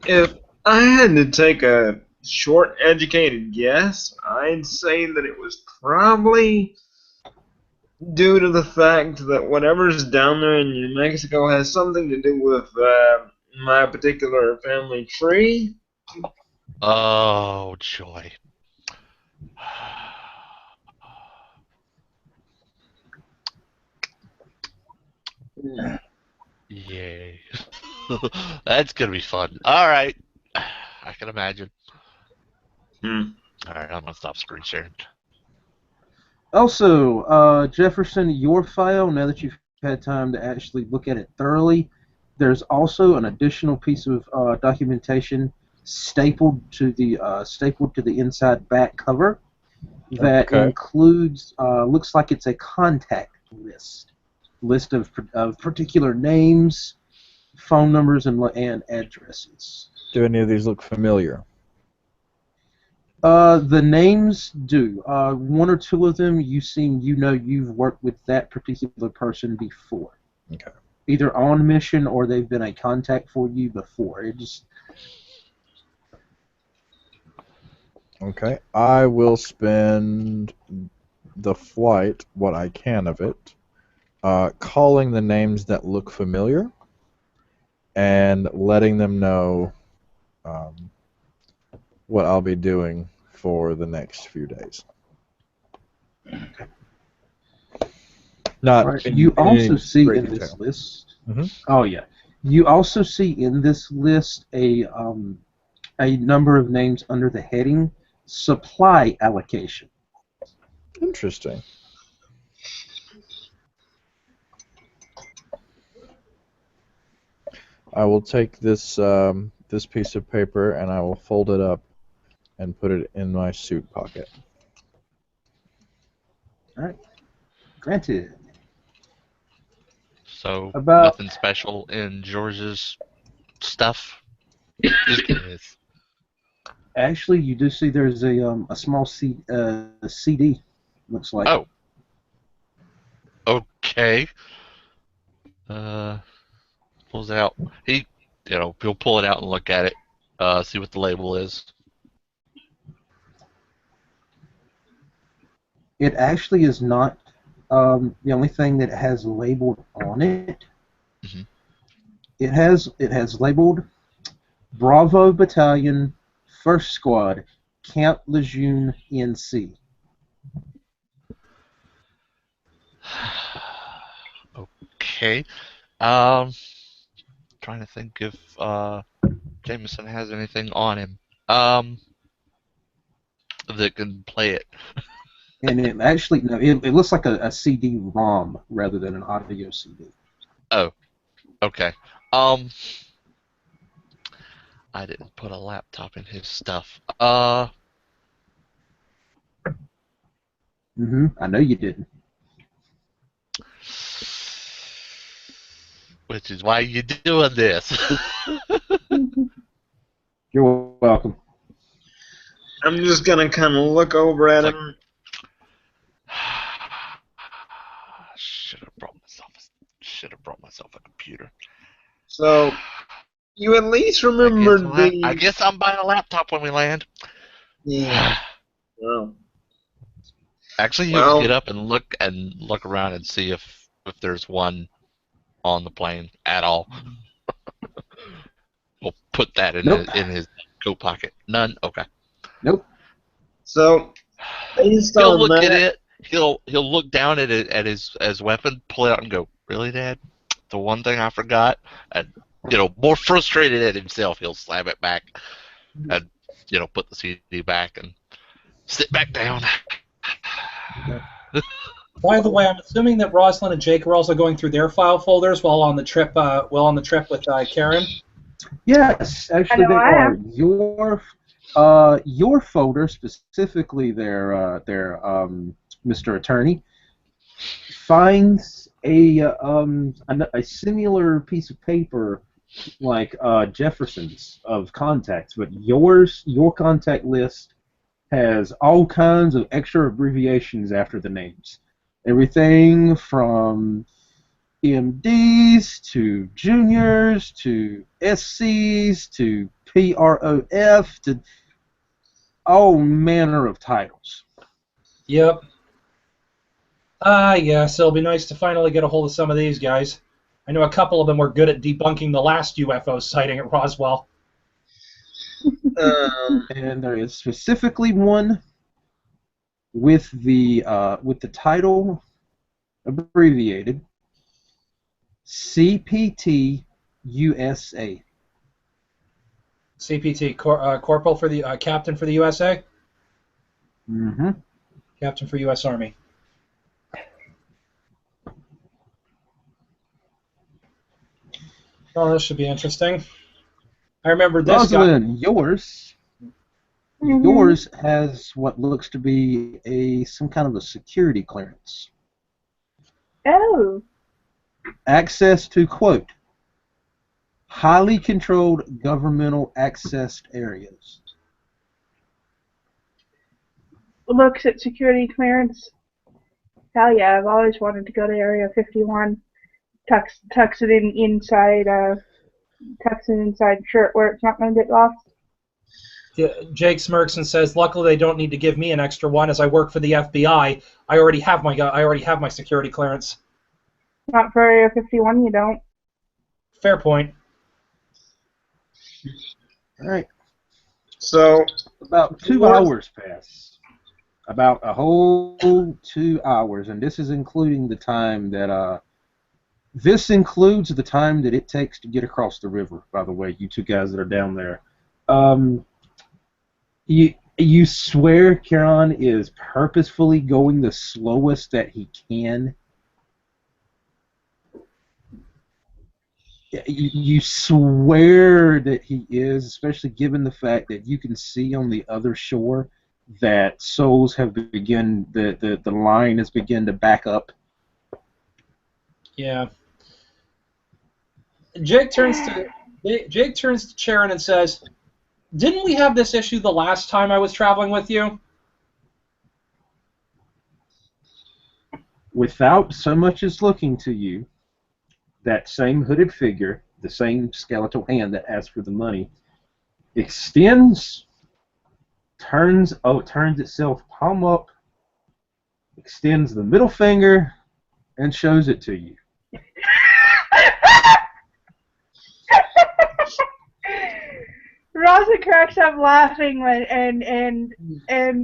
If I had to take a short, educated guess, I'd say that it was probably due to the fact that whatever's down there in New Mexico has something to do with my particular family tree. Oh, joy. Yay. That's going to be fun. All right. I can imagine. All right, I'm going to stop screen sharing. Also, Jefferson, your file, now that you've had time to actually look at it thoroughly, there's also an additional piece of documentation stapled to the inside back cover that includes, looks like it's a contact list of particular names, phone numbers, and addresses. Do any of these look familiar? The names do. One or two of them, you've worked with that particular person before. Okay. Either on mission or they've been a contact for you before. Okay. I will spend the flight, what I can of it, calling the names that look familiar and letting them know what I'll be doing for the next few days. Not right. You also see in this list. Mm-hmm. Oh yeah. You also see in this list a number of names under the heading supply allocation. Interesting. I will take this this piece of paper and I will fold it up and put it in my suit pocket. All right. Granted. So nothing special in George's stuff. Just curious. Actually, you do see there's a small CD. Looks like. Oh. Okay. Pulls out. He he'll pull it out and look at it, see what the label is. It actually is not the only thing that it has labeled on it. Mm-hmm. It has labeled Bravo Battalion, 1st Squad, Camp Lejeune, NC. Okay. Trying to think if Jameson has anything on him that can play it. And it actually, no, it looks like a CD-ROM rather than an audio CD. Oh, okay. I didn't put a laptop in his stuff. I know you didn't. Which is why you're doing this. You're welcome. I'm just gonna kind of look over at It's like- him. Should have brought myself a computer. So, you at least remembered I guess I'm buying a laptop when we land. Yeah. Well, Actually, you Well- can get up and look around and see if there's one on the plane at all. We'll put that in Nope. his coat pocket. None. Okay. Nope. so based He'll on look that, at it. He'll look down at it, at his weapon, pull it out, and go, "Really, Dad? The one thing I forgot." And more frustrated at himself, he'll slam it back, and put the CD back and sit back down. By the way, I'm assuming that Rosalind and Jake are also going through their file folders while on the trip. With Karen. Yes, actually I know they I are. am. Your folder, specifically their Mr. Attorney, finds a similar piece of paper like Jefferson's of contacts, but your contact list has all kinds of extra abbreviations after the names. Everything from MDs to juniors to SCs to PROF to all manner of titles. Yep. Yes, it'll be nice to finally get a hold of some of these guys. I know a couple of them were good at debunking the last UFO sighting at Roswell. And there is specifically one with the title abbreviated CPT USA. CPT, Corporal for the Captain for the USA, Mm-hmm. Captain for U.S. Army. Oh, this should be interesting. I remember this Rosalind, yours has what looks to be some kind of a security clearance. Oh. Access to, quote, highly controlled governmental accessed areas. Looks at security clearance. Hell yeah, I've always wanted to go to Area 51. Tucks it inside shirt where it's not going to get lost. Jake smirks and says, "Luckily, they don't need to give me an extra one, as I work for the FBI. I already have my security clearance." Not for Area 51, you don't. Fair point. All right. so About 2 hours pass. About a whole 2 hours, and this is including the time that this includes the time that it takes to get across the river. By the way, you two guys that are down there, you swear Kieran is purposefully going the slowest that he can. You swear that he is, especially given the fact that you can see on the other shore that souls have begun, the line has begun to back up. Yeah. Jake turns to Sharon and says, "Didn't we have this issue the last time I was traveling with you?" Without so much as looking to you, that same hooded figure the same skeletal hand that asked for the money, extends, turns itself palm up, extends the middle finger, and shows it to you. Rosa cracks up laughing, and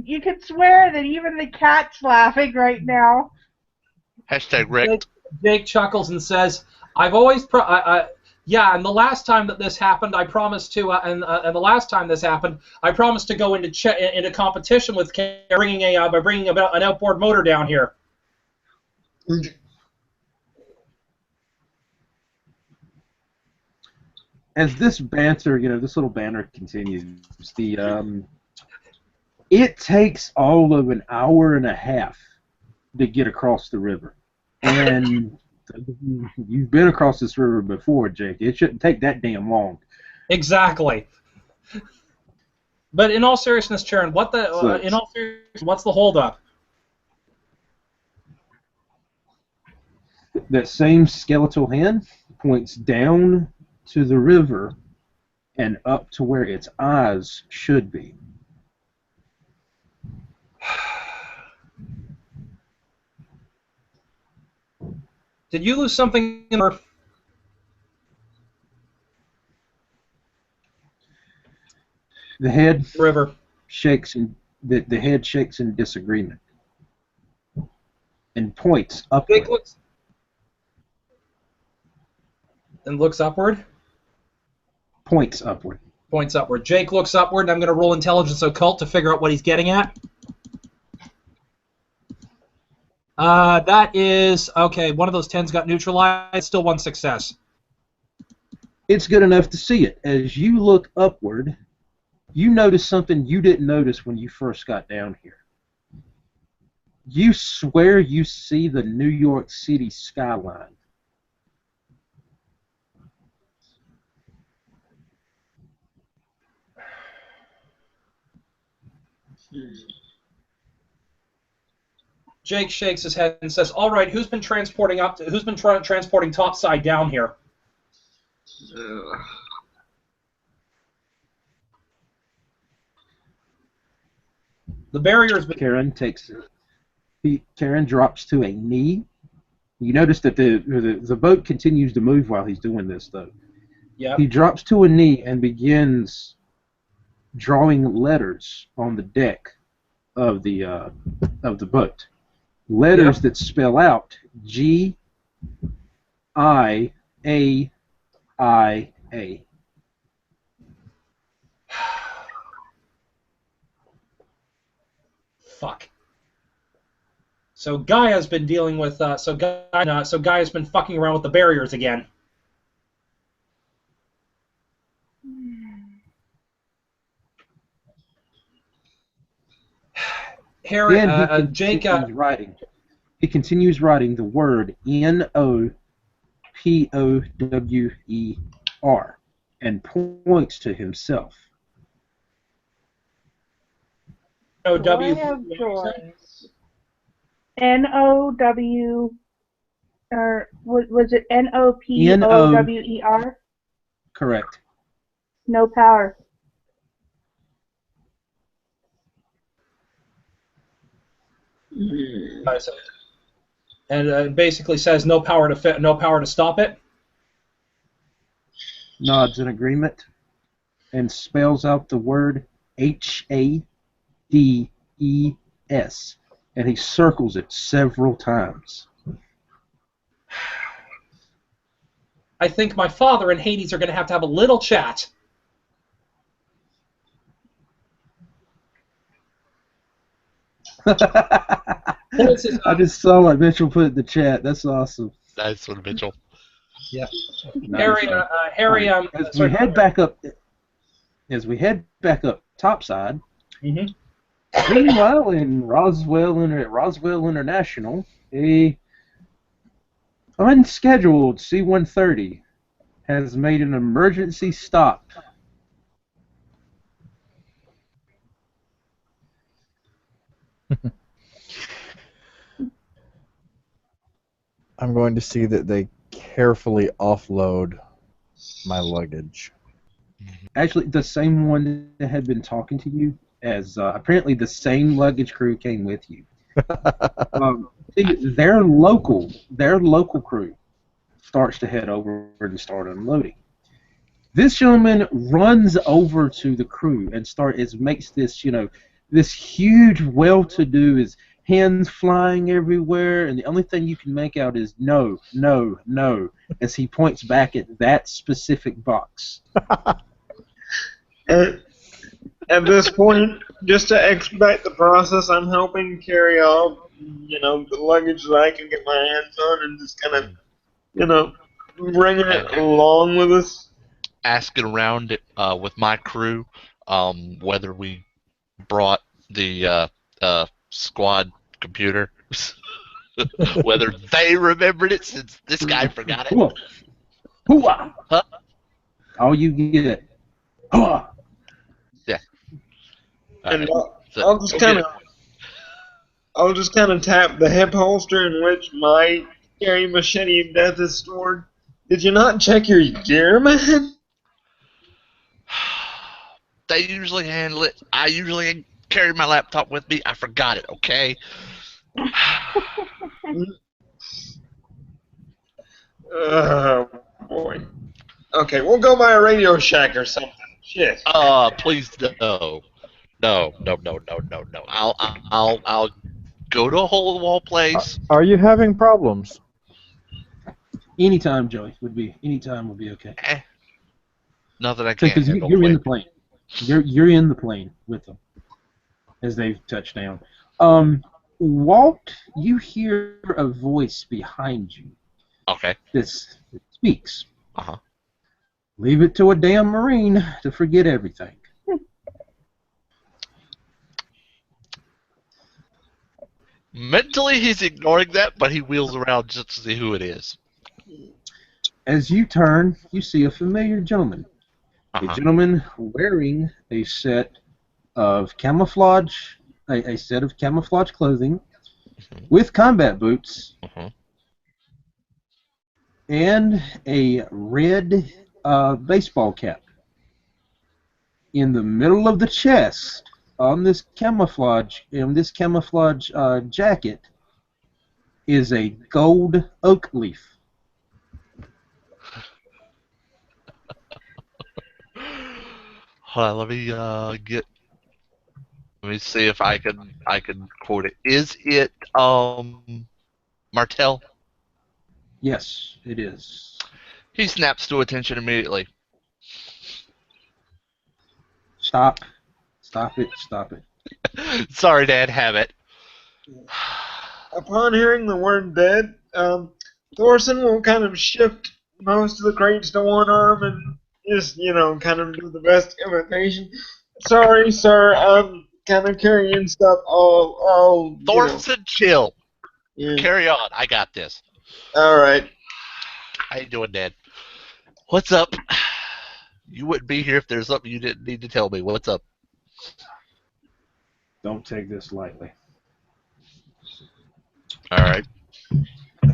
you could swear that even the cat's laughing right now. Hashtag wrecked. Jake chuckles and says, "I've always yeah, and the last time that this happened, I promised to, and the last time this happened, I promised to go into competition with by bringing about an outboard motor down here." As this banter, this little banter continues, it takes all of an hour and a half to get across the river. And you've been across this river before, Jake. It shouldn't take that damn long. Exactly. But in all seriousness, Charon, what's the holdup? That same skeletal hand points down to the river and up to where its eyes should be. Did you lose something in the The head river? shakes in the head shakes in disagreement and points upward. Looks upward. Points upward. Points upward. Jake looks upward, and I'm going to roll intelligence occult to figure out what he's getting at. That is okay. One of those 10s got neutralized. Still one success. It's good enough to see it. As you look upward, you notice something you didn't notice when you first got down here. You swear you see the New York City skyline. Jake shakes his head and says, "All right, who's been transporting transporting topside down here?" The barrier's been... Karen drops to a knee. You notice that the boat continues to move while he's doing this, though. Yep. He drops to a knee and begins drawing letters on the deck of the boat. Letters that spell out G-I-A-I-A. Fuck. So Gaia's been dealing with Gaia's been fucking around with the barriers again. Harry, Jake. He continues writing the word N-O-P-O-W-E-R and points to himself. O-W. N-O-W, or was it N-O-P-O-W-E-R? Correct. No power. And basically says no power to stop it. Nods in agreement and spells out the word H-A-D-E-S, and he circles it several times. I think my father and Hades are going to have a little chat. I just saw what Mitchell put in the chat. That's awesome. Nice one, Mitchell. Yeah. Nice. Harry, as we head back up topside. Mm-hmm. Meanwhile, in Roswell International, a unscheduled C-130 has made an emergency stop. I'm going to see that they carefully offload my luggage. Actually, the same one that had been talking to you, as apparently the same luggage crew came with you. See, their local crew starts to head over and start unloading. This gentleman runs over to the crew and makes this, this huge well-to-do, his hands flying everywhere, and the only thing you can make out is no, no, no, as he points back at that specific box. At this point, just to expedite the process, I'm helping carry off, the luggage that I can get my hands on, and just kind of, bringing it along with us. Asking around with my crew whether we brought the squad computer, whether they remembered it since this guy forgot it. Hooah! Huh? All you get. Hooah! Yeah. And So, I'll just kind of tap the hip holster in which my scary machete of death is stored. Did you not check your gear, man? they usually handle it. I usually carry my laptop with me. I forgot it, okay? Oh, boy. Okay, we'll go by a Radio Shack or something. Shit. Please no. No. I'll go to a hole-in-the-wall place. Are you having problems? Anytime, Joey, anytime would be okay. Nothing I can't Because handle. you're in the plane. You're in the plane with them as they've touched down. Walt, you hear a voice behind you. Okay. This speaks. Uh-huh. Leave it to a damn Marine to forget everything. Mentally, he's ignoring that, but he wheels around just to see who it is. As you turn, you see a familiar gentleman. Uh-huh. A gentleman wearing a set of camouflage, a set of camouflage clothing, with combat boots, and a red baseball cap. In the middle of the chest, on this camouflage jacket, is a gold oak leaf. Hold on, let me see if I can quote it. Is it Martel? Yes, it is. He snaps to attention immediately. Stop it. Sorry, Dad, have it. Upon hearing the word dead, Thorson will kind of shift most of the crates to one arm and just, kind of do the best imitation. Sorry, sir, I'm kind of carrying stuff all Thorson, chill. Yeah. Carry on. I got this. All right. How you doing, Dad? What's up? You wouldn't be here if there's something you didn't need to tell me. What's up? Don't take this lightly. All right.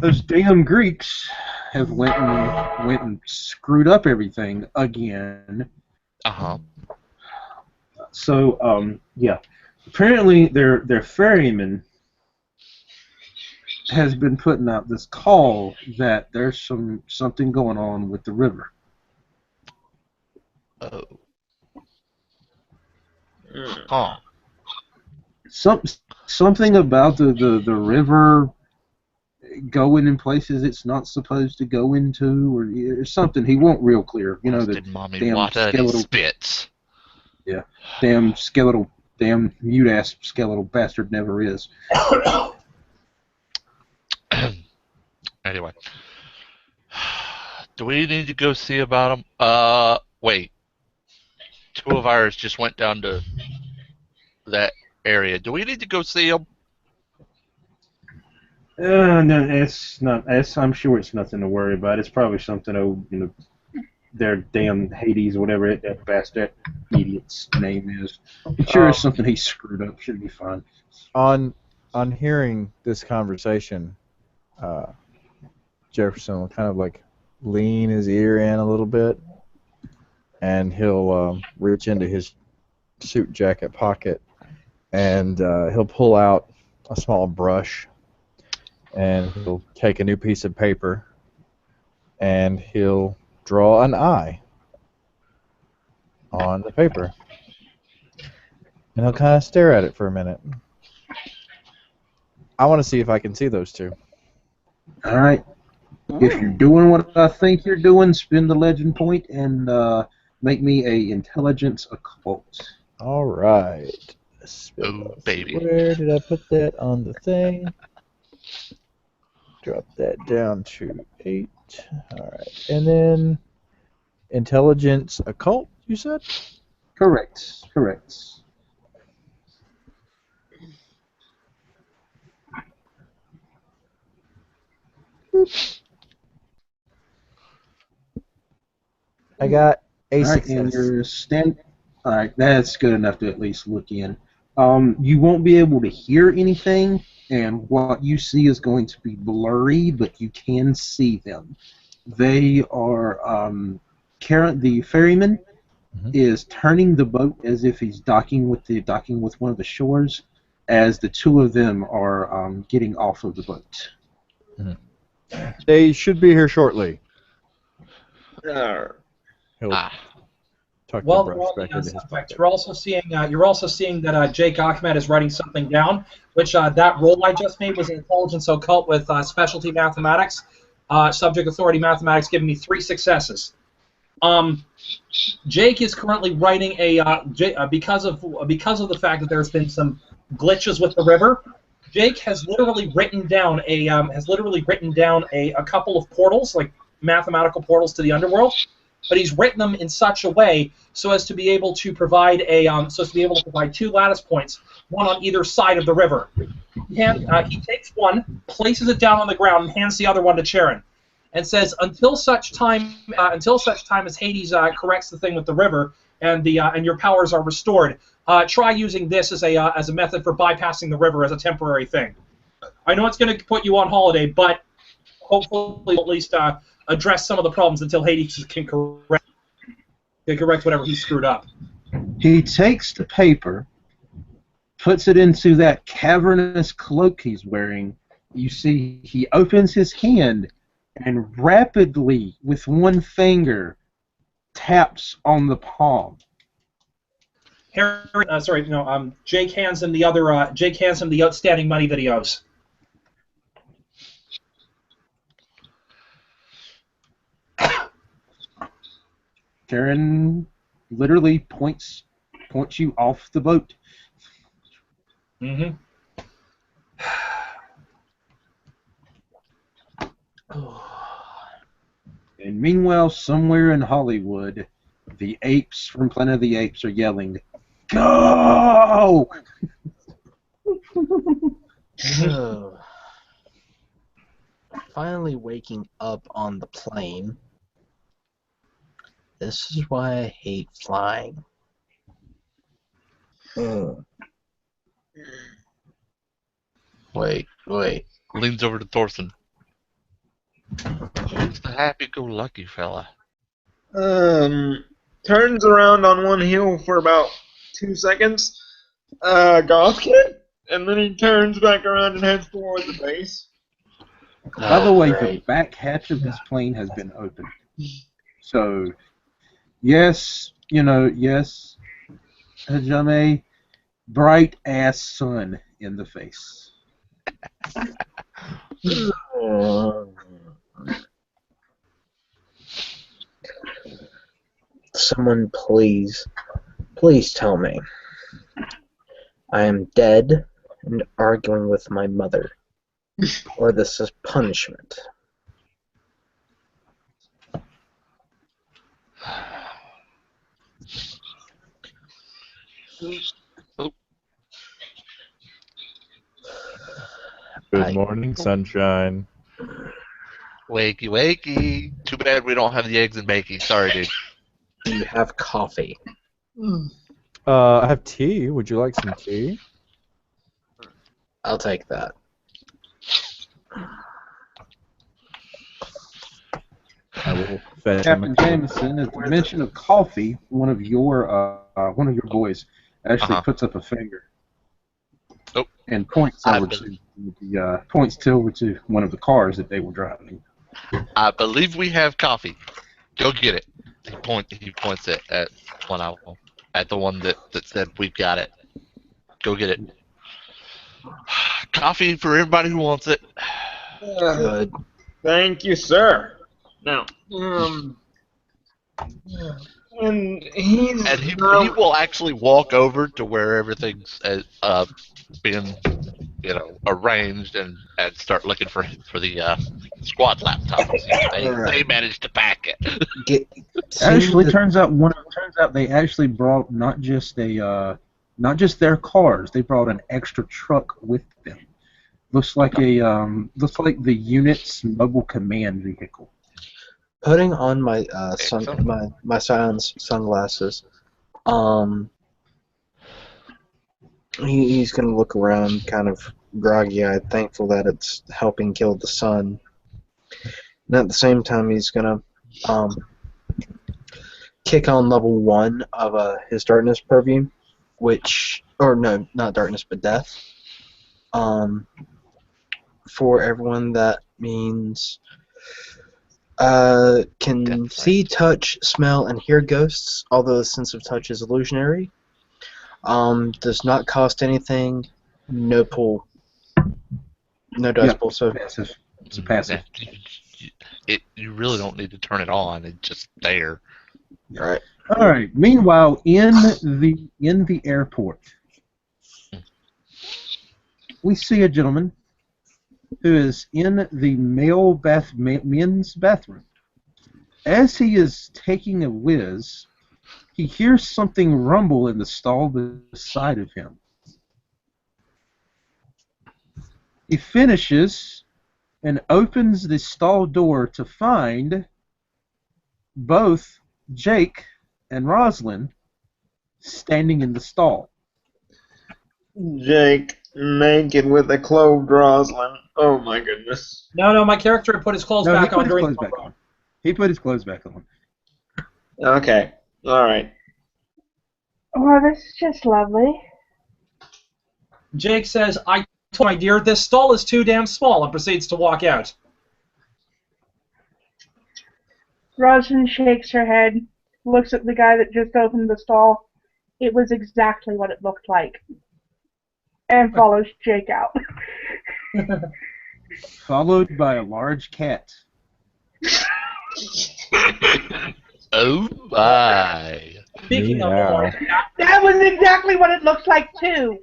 Those damn Greeks have went and screwed up everything again. Uh-huh. So, yeah. Apparently, their ferryman has been putting out this call that there's something going on with the river. Oh. Huh. Something about the river going in places it's not supposed to go into, or something. He won't real clear. The Mommy damn Wata skeletal spits. Yeah, damn mute-ass skeletal bastard never is. Anyway. Do we need to go see about him? Wait. Two of ours just went down to that area. Do we need to go see him? No, it's not. I'm sure it's nothing to worry about. It's probably something their damn Hades, whatever that bastard idiot's name is. I'm sure it's something he screwed up. Should be fine. On hearing this conversation, Jefferson will kind of like lean his ear in a little bit and he'll reach into his suit jacket pocket, and he'll pull out a small brush, and he'll take a new piece of paper, and he'll draw an eye on the paper. And he'll kind of stare at it for a minute. I want to see if I can see those two. All right. If you're doing what I think you're doing, spend the legend point and make me a intelligence occult. All right. Oh, baby. Where did I put that on the thing? Drop that down to 8. All right. And then intelligence occult, you said? Correct. Correct. I got a All right, success. and your All right, that's good enough to at least look in. You won't be able to hear anything, and what you see is going to be blurry, but you can see them. They are the ferryman is turning the boat as if he's docking with one of the shores, as the two of them are getting off of the boat. They should be here shortly. He'll tuck the brush back into his pocket. You're also seeing that Jake Ahmed is writing something down, which that roll I just made was an intelligence occult with specialty mathematics, subject authority mathematics, giving me 3 successes. Jake is currently writing because of the fact that there's been some glitches with the river. Jake has literally written down a couple of portals, like mathematical portals to the underworld, but he's written them in such a way so as to be able to provide 2 lattice points, one on either side of the river. He takes one, places it down on the ground, and hands the other one to Charon, and says, until such time as Hades corrects the thing with the river and your powers are restored, try using this as a method for bypassing the river as a temporary thing. I know it's going to put you on holiday, but hopefully at least address some of the problems until Hades can correct whatever he screwed up. He takes the paper, puts it into that cavernous cloak he's wearing. You see, he opens his hand and rapidly, with one finger, taps on the palm. Jake hands him the other. Jake hands him the outstanding money that he owes. Karen literally points you off the boat. Mm-hmm. And meanwhile, somewhere in Hollywood, the apes from Planet of the Apes are yelling, "Go!" Finally waking up on the plane. This is why I hate flying. Wait. Leans over to Thorson. Who's the happy-go-lucky fella? Turns around on one heel for about 2 seconds. Goth kid? And then he turns back around and heads towards the base. By the way, the back hatch of this plane has been opened. So, yes, Hajime, bright ass sun in the face. Someone please tell me I am dead and arguing with my mother, or this is punishment. Good morning, sunshine. Wakey, wakey. Too bad we don't have the eggs and bacon. Sorry, dude. Do you have coffee? I have tea. Would you like some tea? I'll take that. I will Fetching Captain the Jameson, at the mention of coffee, one of your boys actually Uh-huh. puts up a finger Oh, and points I over to one of the cars that they were driving. I believe we have coffee. Go get it. He points it at at the one that said we've got it. Go get it. Coffee for everybody who wants it. Good. Thank you, sir. Now, and he's And he will actually walk over to where everything's being arranged and start looking for the squad laptops. They Alright. managed to pack it. Actually, turns out they actually brought not just their cars. They brought an extra truck with them. Looks like the unit's mobile command vehicle. Putting on my Excellent. my Scion's sunglasses, he's gonna look around, kind of groggy-eyed, thankful that it's helping kill the sun. And at the same time, he's gonna kick on level 1 of his darkness purview, no, not darkness, but death. For everyone, that means can Death see, range. touch, smell, and hear ghosts, although the sense of touch is illusionary. Does not cost anything. No pull. No dice pull. So Passive. It's a passive. You really don't need to turn it on. It's just there. all right. All right. Meanwhile, in the airport, we see a gentleman who is in the men's bathroom. As he is taking a whiz, he hears something rumble in the stall beside of him. He finishes and opens the stall door to find both Jake and Roslyn standing in the stall. Jake naked with a clothed Roslyn. Oh my goodness. No, my character put his clothes No, back he put on his during clothes back on. He put his clothes back on. Okay. Alright. Oh, this is just lovely. Jake says, "I told my dear, this stall is too damn small," and proceeds to walk out. Rosalind shakes her head, looks at the guy that just opened the stall. It was exactly what it looked like. And follows Jake out. Followed by a large cat. Oh my! Speaking of Meow. a large cat, That was exactly what it looked like, too.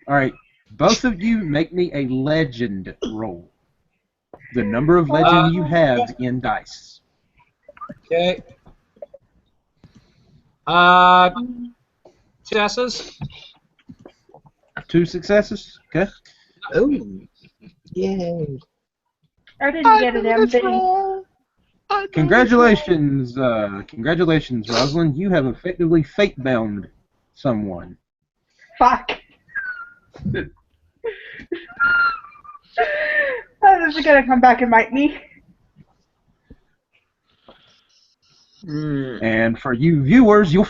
All right, both of you make me a legend roll. The number of legend you have in dice. okay. Successes. 2 successes. Okay. Oh, yay! I didn't get it, MB. Congratulations, Rosalind. You have effectively fate-bound someone. Fuck. Oh, this is gonna come back and bite me. And for you viewers, you might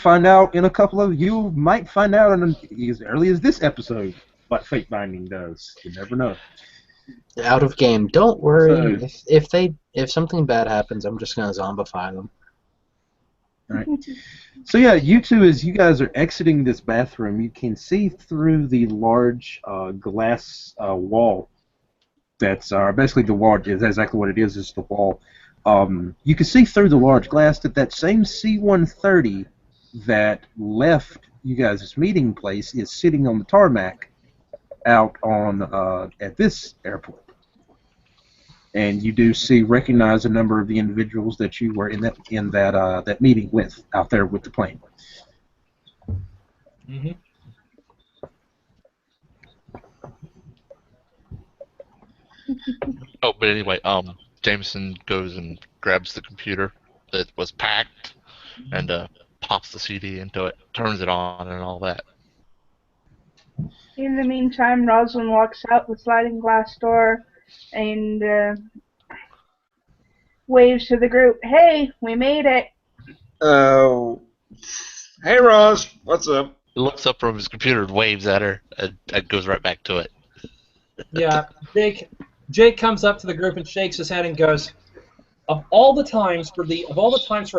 find out as early as this episode what fate binding does. You never know. Out of game. Don't worry. So- If something bad happens, I'm just gonna zombify them. All right. So yeah, you two, as you guys are exiting this bathroom, you can see through the large glass wall. That's basically the wall. Is exactly what it is. Is the wall. You can see through the large glass that same C-130 that left you guys' meeting place is sitting on the tarmac out on at this airport. And you do recognize a number of the individuals that you were in that meeting with out there with the plane. Mm-hmm. Oh, but anyway, Jameson goes and grabs the computer that was packed and pops the CD into it, turns it on, and all that. In the meantime, Rosalind walks out the sliding glass door and waves to the group. Hey, we made it. Oh. Hey, Ross. What's up? He looks up from his computer and waves at her, and goes right back to it. Yeah, Jake comes up to the group and shakes his head and goes, Of all the times for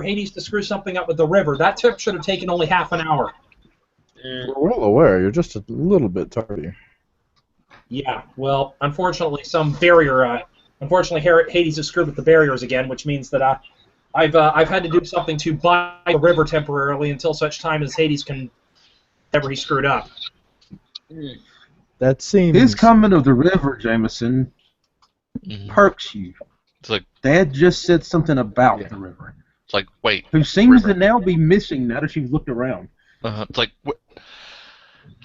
Hades to screw something up with the river, that trip should have taken only half an hour. We're well aware. You're just a little bit tardy. Yeah, well, unfortunately, Hades has screwed with the barriers again, which means that I've had to do something to buy the river temporarily until such time as Hades can whatever he screwed up. That seems... His comment of the river, Jameson, Mhm. perks you. It's like, Dad just said something about Yeah. the river, it's like, wait. who seems River. to now be missing now that you've looked around. It's like,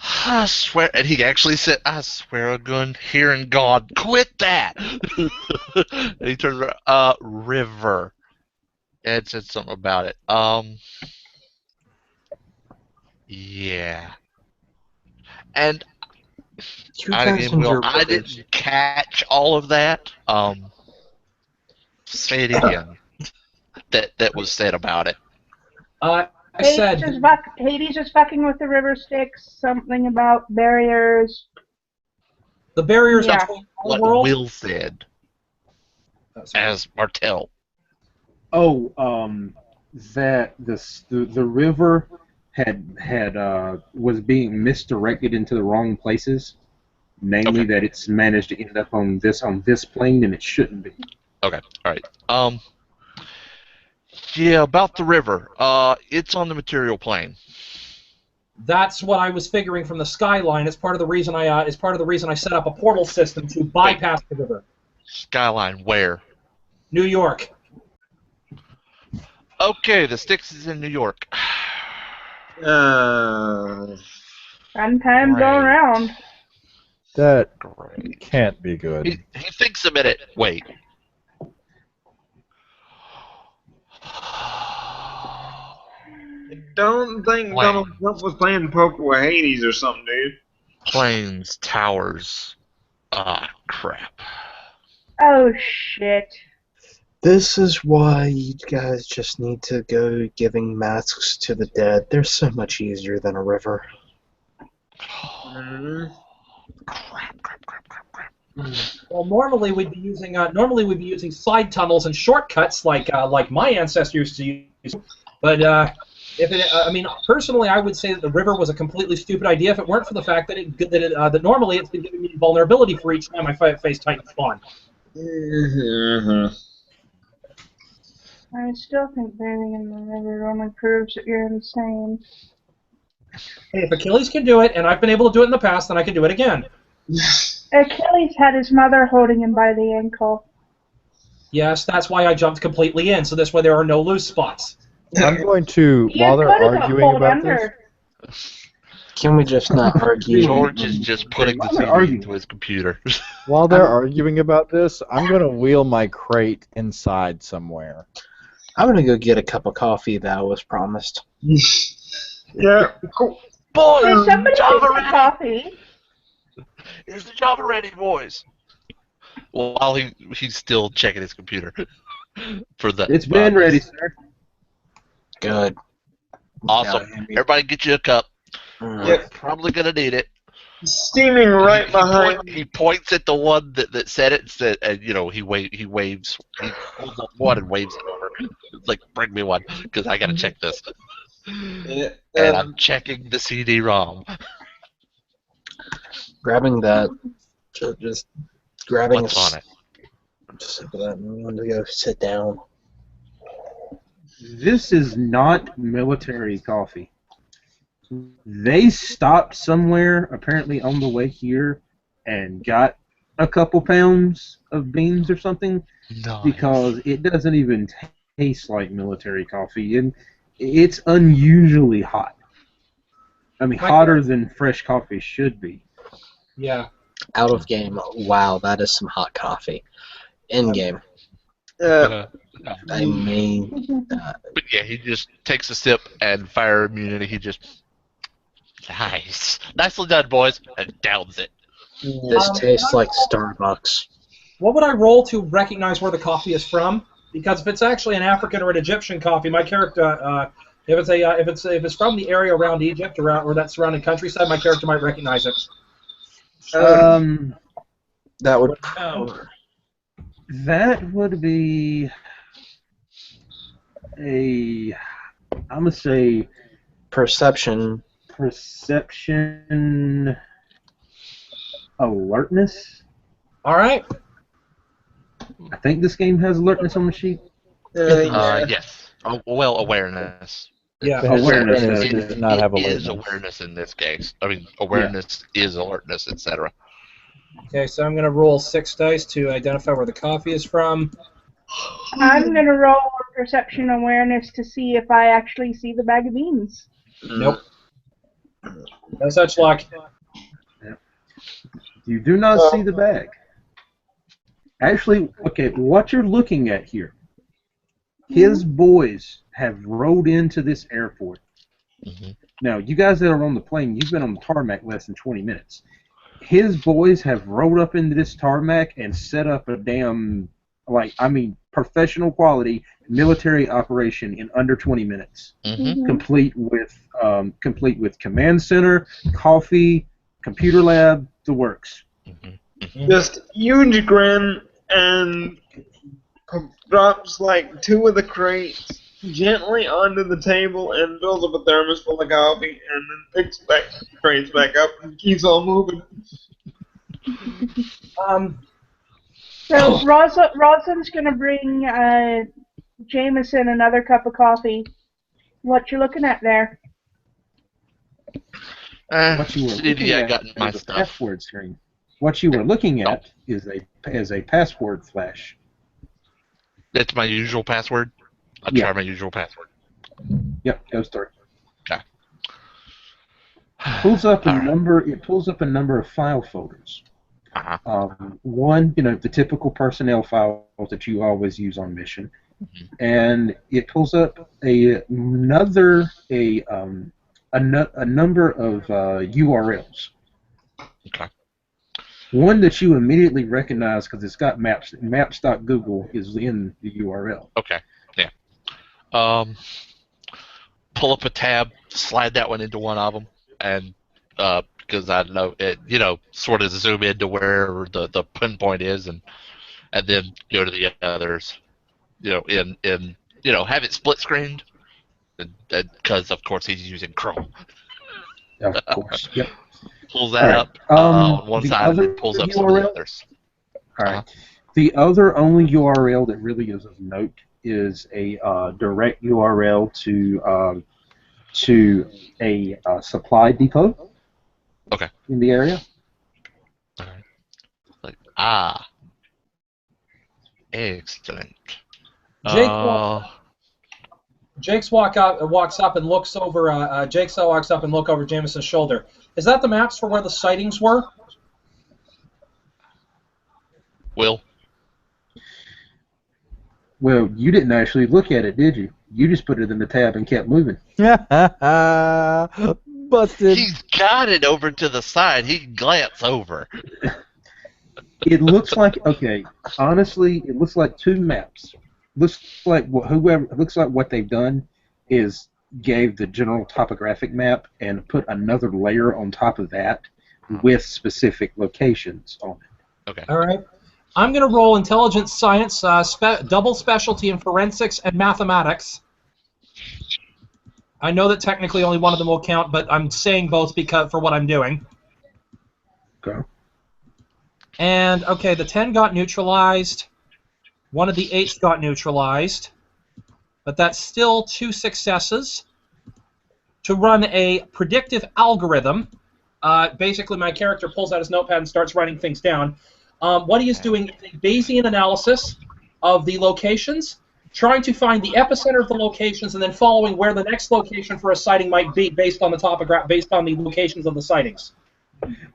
I swear, and he actually said, I swear a gun, hearing God, quit that! And he turns around, river. Ed said something about it. Yeah. And You guys and your I rivers. didn't catch all of that. Say it again. That was said about it. I said Hades is fucking with the river Styx. Something about barriers. the barriers Yeah. between our What world. Will said as Martell. Oh, that the river was being misdirected into the wrong places. Namely, Okay. that it's managed to end up on this plane, and it shouldn't be. Okay, all right. Yeah, about the river. It's on the material plane. That's what I was figuring from the skyline. It's part of the reason I set up a portal system to bypass the river. Skyline, where? New York. Okay, the Styx is in New York. Fun times Right. all around. That Great. can't be good. He thinks a minute. Wait. I don't think Wait. Donald Trump was playing poker with Hades or something, dude. Planes, towers. Ah, crap. Oh shit. This is why you guys just need to go giving masks to the dead. They're so much easier than a river. Mm. Well, normally we'd be using side tunnels and shortcuts like my ancestors used to use. But personally, I would say that the river was a completely stupid idea if it weren't for the fact that normally it's been giving me vulnerability for each time I face Titan spawn. Mm-hmm. I still think bathing in the river only proves that you're insane. Hey, if Achilles can do it, and I've been able to do it in the past, then I can do it again. Achilles had his mother holding him by the ankle. Yes, that's why I jumped completely in, so this way there are no loose spots. I'm going to, You while they're could have got arguing pulled about this, under. Can we just not argue? George is just putting the Why are they CD arguing? into his computer. while they're arguing about this, I'm going to wheel my crate inside somewhere. I'm gonna go get a cup of coffee that I was promised. Yeah, cool. Boys, Did somebody Java make the ready. coffee? Here's the Java ready, boys. While he's still checking his computer for the. It's been ready, sir. Good. Awesome. Everybody, get you a cup. Mm. Yep. Probably gonna need it. Steaming right behind. He points at the one that said it, and he waves. He holds up one and waves it over. It's like, bring me one, because I gotta check this. Yeah, And I'm checking the CD-ROM. Grabbing that, just grabbing What's on it? Just look at that. I'm going to go sit down. This is not military coffee. They stopped somewhere, apparently on the way here, and got a couple pounds of beans or something, Nice. because it doesn't even taste like military coffee, and it's unusually hot. I mean, hotter than fresh coffee should be. Yeah. Out of game. Wow, that is some hot coffee. In game. I mean, But yeah, he just takes a sip, and fire immunity, he just... Nice. Nicely done, boys. And downs it. this tastes like Starbucks. What would I roll to recognize where the coffee is from? Because if it's actually an African or an Egyptian coffee, my character, if it's from the area around Egypt or that surrounding countryside, my character might recognize it. That would. That would be I'm gonna say Perception. alertness. All right. I think this game has alertness on the sheet. Yes. Oh, well, awareness. Yeah. Awareness Awareness does. does not have It is alertness. awareness in this case. I mean, awareness is alertness, etc. Okay, so I'm going to roll 6 dice to identify where the coffee is from. I'm gonna roll a perception awareness to see if I actually see the bag of beans. Nope. No such luck. You do not see the bag. Actually, okay, what you're looking at here, his boys have rode into this airport. Mm-hmm. Now, you guys that are on the plane, you've been on the tarmac less than 20 minutes. His boys have rode up into this tarmac and set up a damn, professional quality military operation in under 20 minutes. Mm-hmm. Complete with command center, coffee, computer lab, the works. Mm-hmm. Just huge grin and drops like 2 of the crates gently onto the table and fills up a thermos full of coffee and then picks back the crates back up and keeps on moving. So Rosalind's gonna bring Jameson another cup of coffee. What you looking at there? What you were looking I at got my is a stuff. password screen. What you were looking at is a password flash. That's my usual password. I'll Yeah. try my usual password. Yep, goes through. Okay. Pulls up a All right. number. It pulls up a number of file folders. Uh-huh. One, the typical personnel files that you always use on mission, and it pulls up a number of URLs. Okay. One that you immediately recognize because it's got maps. Maps.google is in the URL. Okay. Yeah. Pull up a tab, slide that one into one of them, and because I know it, sort of zoom into where the pinpoint is, and then go to the others. In have it split screened, because of course he's using Chrome. Of course. Yep. Pulls that All up right. on one The side and other then pulls up some of the URL? others. All right. The other only URL that really is of note is a direct URL to a supply depot. Okay. In the area. All right. Excellent. Jake's walks up and looks over. Jake walks up and look over Jameson's shoulder. Is that the maps for where the sightings were? Will. Well, you didn't actually look at it, did you? You just put it in the tab and kept moving. Busted. He's got it over to the side. He can glance over. It looks like honestly, it looks like 2 maps. Looks like what they've done is gave the general topographic map and put another layer on top of that with specific locations on it. Okay. All right. I'm going to roll intelligence science, double specialty in forensics and mathematics. I know that technically only one of them will count, but I'm saying both for what I'm doing. Okay. And, okay, the 10 got neutralized. One of the 8s got neutralized. But that's still 2 successes. To run a predictive algorithm, basically my character pulls out his notepad and starts writing things down. What he is doing is a Bayesian analysis of the locations, trying to find the epicenter of the locations, and then following where the next location for a sighting might be based on the locations of the sightings.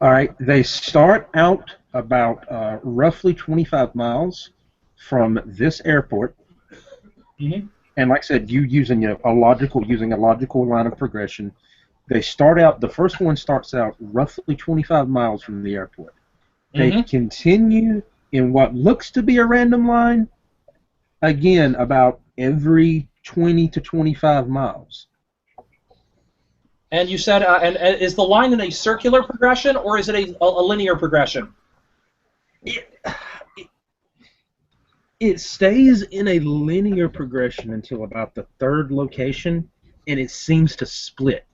All right. They start out about roughly 25 miles from this airport. Mm-hmm. And like I said, using a logical line of progression. The first one starts out roughly 25 miles from the airport. They continue in what looks to be a random line, Again, about every 20 to 25 miles. And you said, and is the line in a circular progression, or is it a linear progression? It stays in a linear progression until about the third location, and it seems to split.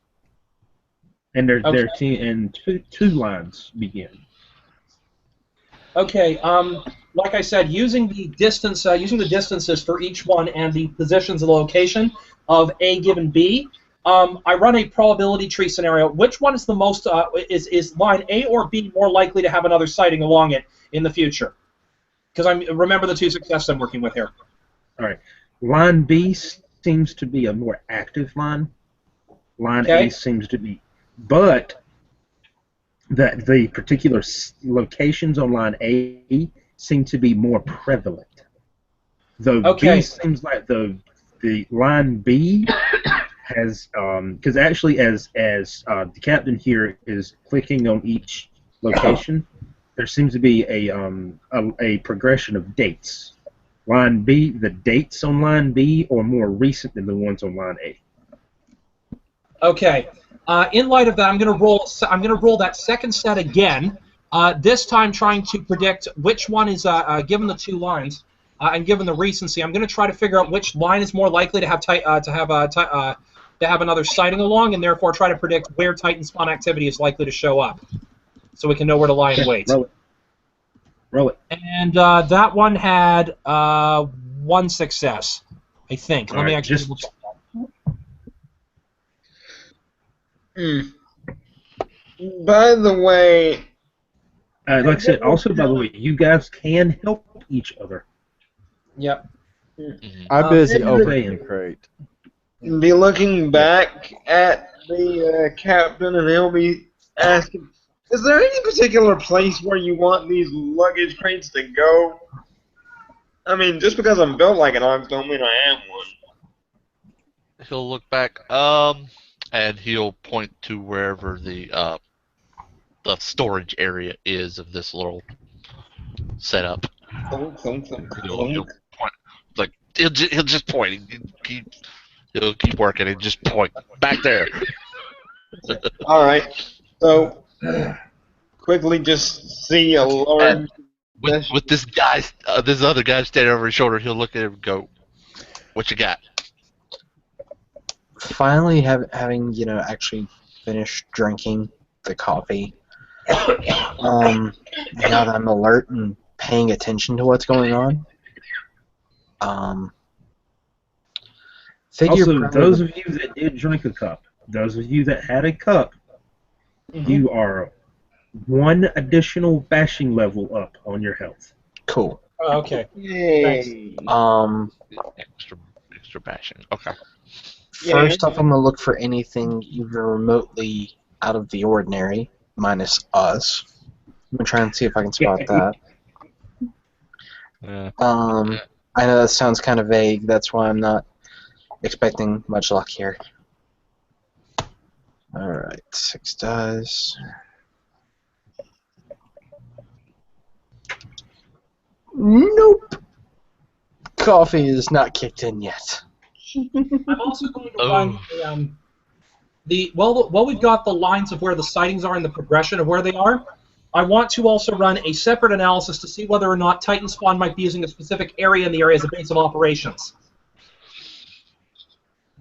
And two lines begin. Okay. Like I said, using the distances for each one and the positions of the location of A given B, I run a probability tree scenario. Which one is the most? Is line A or B more likely to have another sighting along it in the future? Because remember the two successes I'm working with here. All right. Line B seems to be a more active line. Line Okay. A seems to be, but that the particular locations on line A seem to be more prevalent. Though Okay. B seems like the line B has because actually as the captain here is clicking on each location, there seems to be a progression of dates. Line B, the dates on line B are more recent than the ones on line A. Okay. In light of that, I'm going to roll that second set again. This time, trying to predict which one is given the two lines and given the recency. I'm going to try to figure out which line is more likely to have another sighting along, and therefore try to predict where Titan spawn activity is likely to show up, so we can know where to lie in wait. Roll it. And that one had one success, I think. Let me actually double check that. By the way, like I said, also by the way, you guys can help each other. Yep. I'm busy Maybe opening the crate. be looking back at the captain, and he'll be asking, is there any particular place where you want these luggage crates to go? I mean, just because I'm built like an ox don't mean I am one. He'll look back, and he'll point to wherever the storage area is of this little setup. He'll point, like he'll just point. He'll keep working and just point back there. All right. So, quickly just see a large... With this guy, this other guy standing over his shoulder, he'll look at him and go, "What you got?" Finally, having actually finished drinking the coffee, now that I'm alert and paying attention to what's going on, Also, those of you that did drink a cup, those of you that had a cup, you are one additional bashing level up on your health. Cool. Oh, okay. Yay. Extra bashing. Okay. First off, I'm gonna look for anything even remotely out of the ordinary, minus us. I'm gonna try and see if I can spot that. Yeah. I know that sounds kind of vague. That's why I'm not expecting much luck here. All right, 6 dice. Nope. Coffee is not kicked in yet. I'm also going to run while we've got the lines of where the sightings are and the progression of where they are, I want to also run a separate analysis to see whether or not Titan spawn might be using a specific area in the area as a base of operations.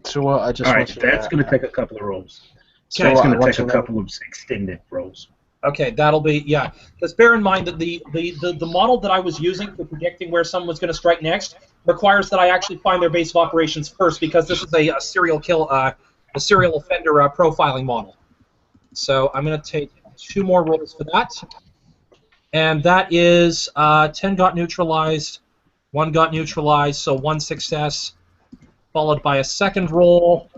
So I just All want right, you that's going to take a couple of rolls. So That's I going to want take a to know- couple of extended rolls. Okay, that'll be, yeah. Because bear in mind that the model that I was using for predicting where someone was going to strike next requires that I actually find their base of operations first, because this is a serial offender profiling model. So I'm going to take 2 more rolls for that. And that is 10 got neutralized, 1 got neutralized, so 1 success, followed by a second roll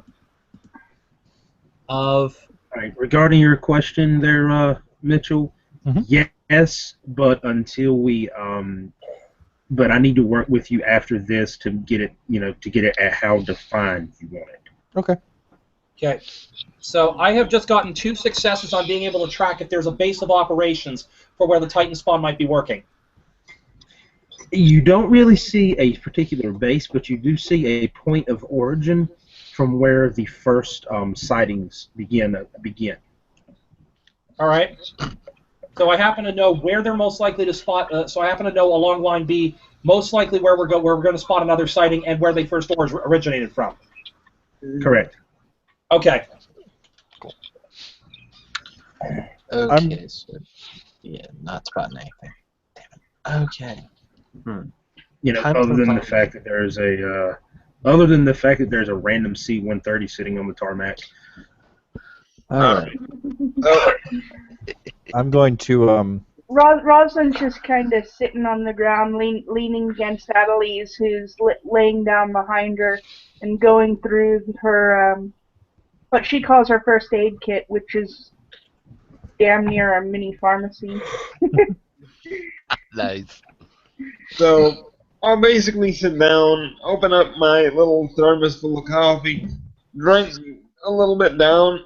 of... All right, regarding your question there, Mitchell, yes, but until we, but I need to work with you after this to get it, to get it at how defined you want it. Okay. Okay, so I have just gotten 2 successes on being able to track if there's a base of operations for where the Titan spawn might be working. You don't really see a particular base, but you do see a point of origin from where the first sightings begin. All right. So I happen to know where they're most likely to spot. So I happen to know along line B most likely where we're going to spot another sighting and where they first originated from. Correct. Okay. Cool. Okay, so yeah, not spotting anything. Damn it. Okay. You know, Time other for than the planning. fact that there's a random C-130 sitting on the tarmac. All right. Oh, I'm going to Rosalind's just kind of sitting on the ground, leaning against Adelise, who's laying down behind her and going through her what she calls her first aid kit, which is damn near a mini pharmacy. Nice. so I'll basically sit down, open up my little thermos full of coffee, drink a little bit down.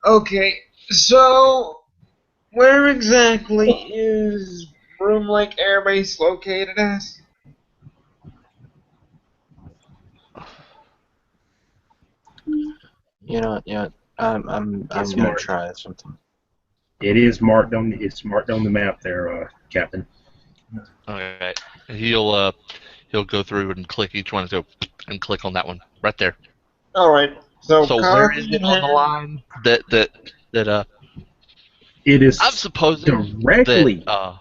Okay, so where exactly is Broom Lake Air Base located at? You know what? I'm It's gonna marked. try something. It is marked on. It's marked on the map there, Captain. Okay. He'll go through and click each one and click on that one right there. Alright, so So where coffee is it on the line that It is I'm supposing directly. that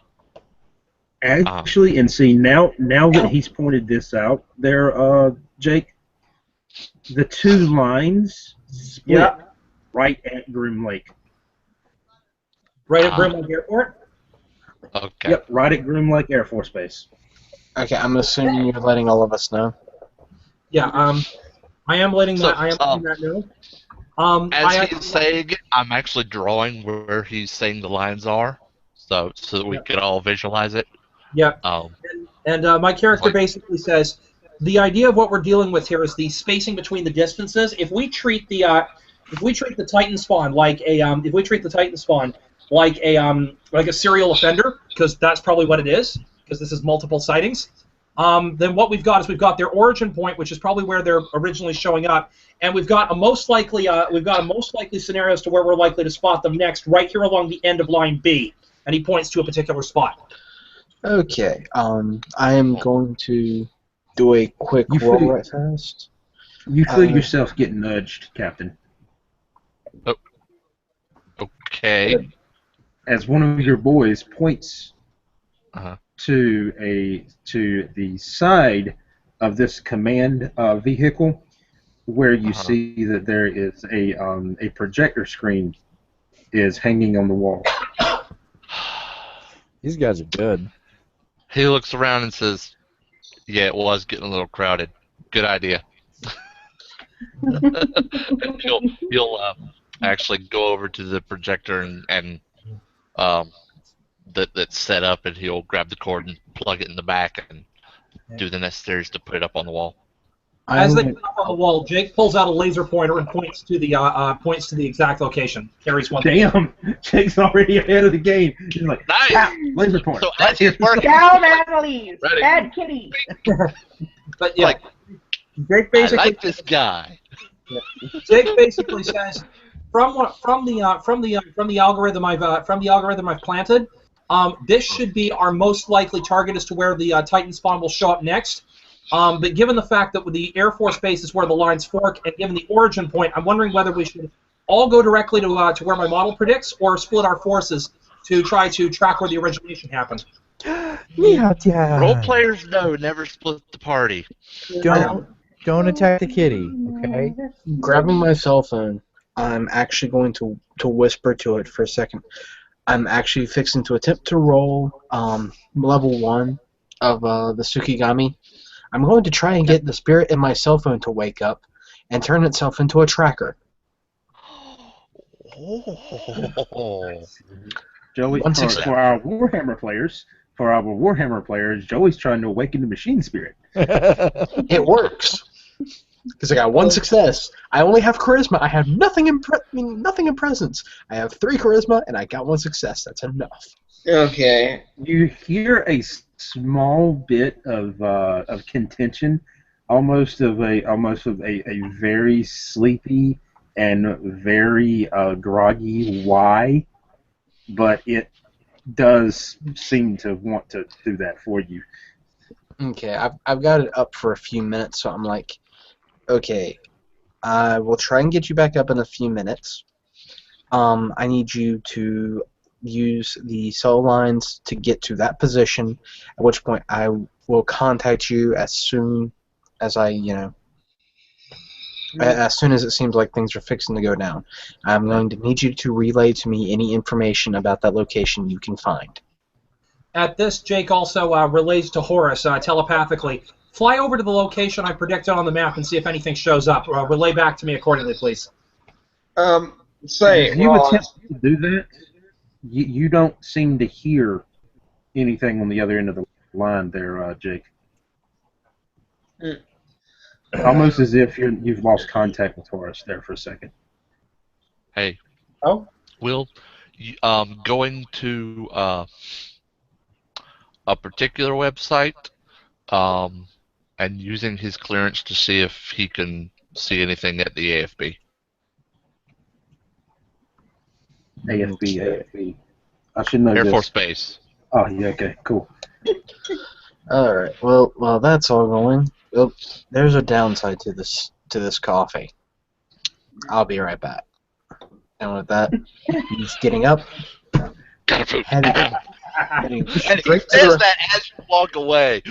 Actually, and see now that he's pointed this out, there, Jake, the two lines split Yeah. right at Groom Lake. Right at Brimley Airport. okay. Yep, right at Groom Lake Air Force Base. Okay, I'm assuming you're letting all of us know. Yeah. I am letting So, that. I am letting that know. As he's saying it, I'm actually drawing where he's saying the lines are, so that we can all visualize it. Yeah. Um, And my character basically says the idea of what we're dealing with here is the spacing between the distances. If we treat the Titan spawn like a serial offender, because that's probably what it is, because this is multiple sightings, then what we've got is their origin point, which is probably where they're originally showing up, and we've got a most likely scenario as to where we're likely to spot them next, right here along the end of line B, and he points to a particular spot. Okay, I am going to do a quick You roll feel- right fast. You feel yourself getting nudged, Captain, okay. as one of your boys points Uh-huh. to the side of this command vehicle, where you see that there is a projector screen is hanging on the wall. These guys are good. He looks around and says, "Yeah, it was getting a little crowded. Good idea." He'll actually go over to the projector and that's set up, and he'll grab the cord and plug it in the back and do the necessaries to put it up on the wall. As they come up on the wall, Jake pulls out a laser pointer and points to the exact location. Carries one. Damn, Jake's already ahead of the game. He's like, Nice. "Ah, laser pointer. So Right as he's here." working, Down, Adelise! Ready. Bad kitty! But yeah, Like, Jake I basically like this guy. Jake basically says from the algorithm I've planted, this should be our most likely target as to where the Titan spawn will show up next. But given the fact that with the Air Force Base is where the lines fork, and given the origin point, I'm wondering whether we should all go directly to where my model predicts, or split our forces to try to track where the origination happened. Role players know, never split the party. Don't attack the kitty, okay? Grabbing my cell phone, I'm actually going to whisper to it for a second. I'm actually fixing to attempt to roll level 1 of the Tsukigami. I'm going to try and get the spirit in my cell phone to wake up and turn itself into a tracker. Oh. Joey, One success. for our Warhammer players, Joey's trying to awaken the machine spirit. It works. Because I got one success. I only have charisma. I have nothing in presence. I have 3 charisma, and I got 1 success. That's enough. Okay. You hear a small bit of contention, almost of a very sleepy and very groggy why, but it does seem to want to do that for you. Okay, I've got it up for a few minutes, so I'm like, okay, I will try and get you back up in a few minutes. I need you to use the cell lines to get to that position, at which point I will contact you as soon as as soon as it seems like things are fixing to go down. I'm going to need you to relay to me any information about that location you can find. At this, Jake also relays to Horace telepathically. Fly over to the location I predicted on the map and see if anything shows up. Relay back to me accordingly, please. Say, As you attempt Ross. to do that, you don't seem to hear anything on the other end of the line there, Jake. Mm. Almost as if you've lost contact with Horace there for a second. Hey, Oh? Will, going to a particular website and using his clearance to see if he can see anything at the AFB. AFB. I should know Air this. Force Base. Oh, yeah, okay, cool. All right. Well, that's all going. Well, there's a downside to this coffee. I'll be right back. And with that, he's getting up, Gotta poop. heading And he straight to says the. that as you walk away.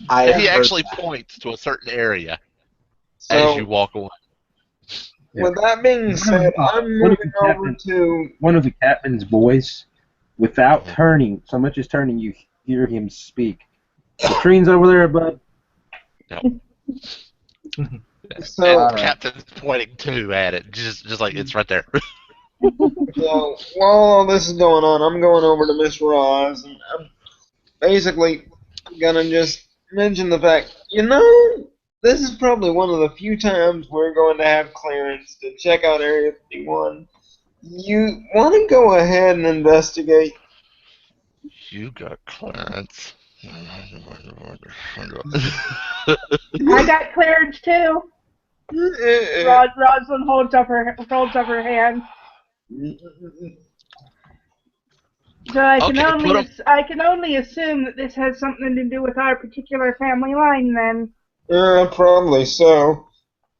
I He heard actually that. points to a certain area So, as you walk away. with that being said, I'm moving over to. One of the captain's boys, without turning, so much as turning, you hear him speak. Latrine's over there, bud. So, All right. Captain's pointing too at it, just like it's right there. so while all this is going on, I'm going over to Miss Ross, and I'm basically gonna just mention the fact, this is probably one of the few times we're going to have clearance to check out Area 51. You want to go ahead and investigate? You got clearance. I got clearance too. Rosalind holds up her hand. So I can only assume that this has something to do with our particular family line then. Probably so.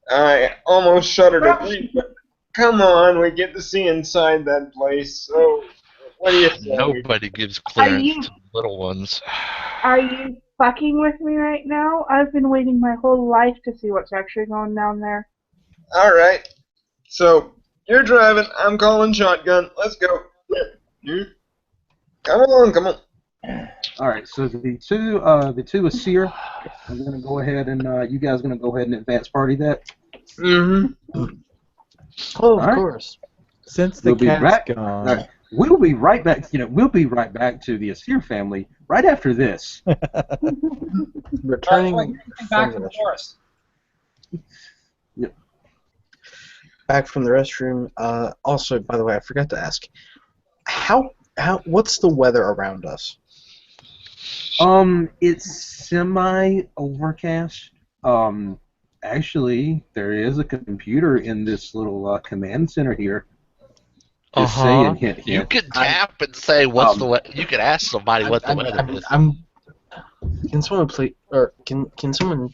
I almost shudder to think, but come on, we get to see inside that place, so what do you say? Nobody gives clearance to little ones. Are you fucking with me right now? I've been waiting my whole life to see what's actually going down there. Alright, so you're driving, I'm calling shotgun, let's go. Come on. All right, so the two Asir are going to go ahead and you guys going to go ahead and advance party that. Mm-hmm. Oh, of course. Since the We'll be cat's back. gone. All right, we'll be right back. We'll be right back to the Asir family right after this. Returning Back from to the the forest. back from the restroom. Also, by the way, I forgot to ask, what's the weather around us? It's semi-overcast. Actually, there is a computer in this little command center here. Just saying, hint. You could tap and say what's the weather. You could ask somebody what the weather is. Can someone please, or can someone?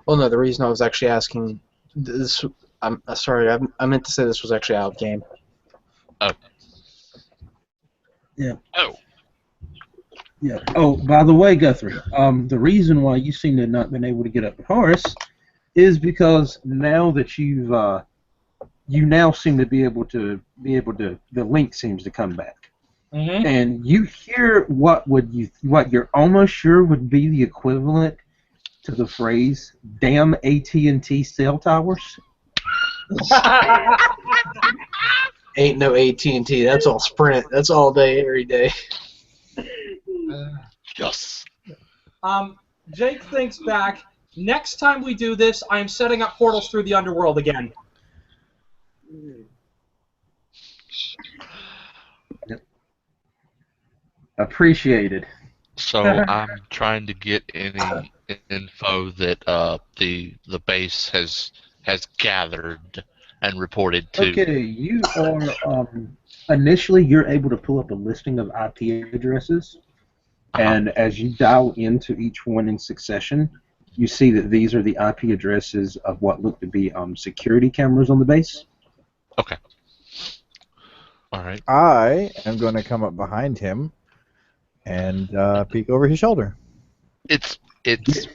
Well, no. The reason I was actually asking this, I'm sorry. I meant to say this was actually out of game. Oh. Yeah. Oh. Yeah. Oh, by the way, Guthrie, the reason why you seem to have not been able to get up with Horace is because now that you now seem to be able to the link seems to come back. Mm-hmm. And you hear what you're almost sure would be the equivalent to the phrase "damn AT&T cell towers." Ain't no AT&T. That's all Sprint. That's all day, every day. Yes. Jake thinks back. Next time we do this, I am setting up portals through the underworld again. Appreciated. So I'm trying to get any info that the base has gathered and reported to. Okay, you are initially you're able to pull up a listing of IP addresses, Uh-huh. and as you dial into each one in succession, you see that these are the IP addresses of what look to be security cameras on the base. Okay. All right. I am going to come up behind him and peek over his shoulder. It's he's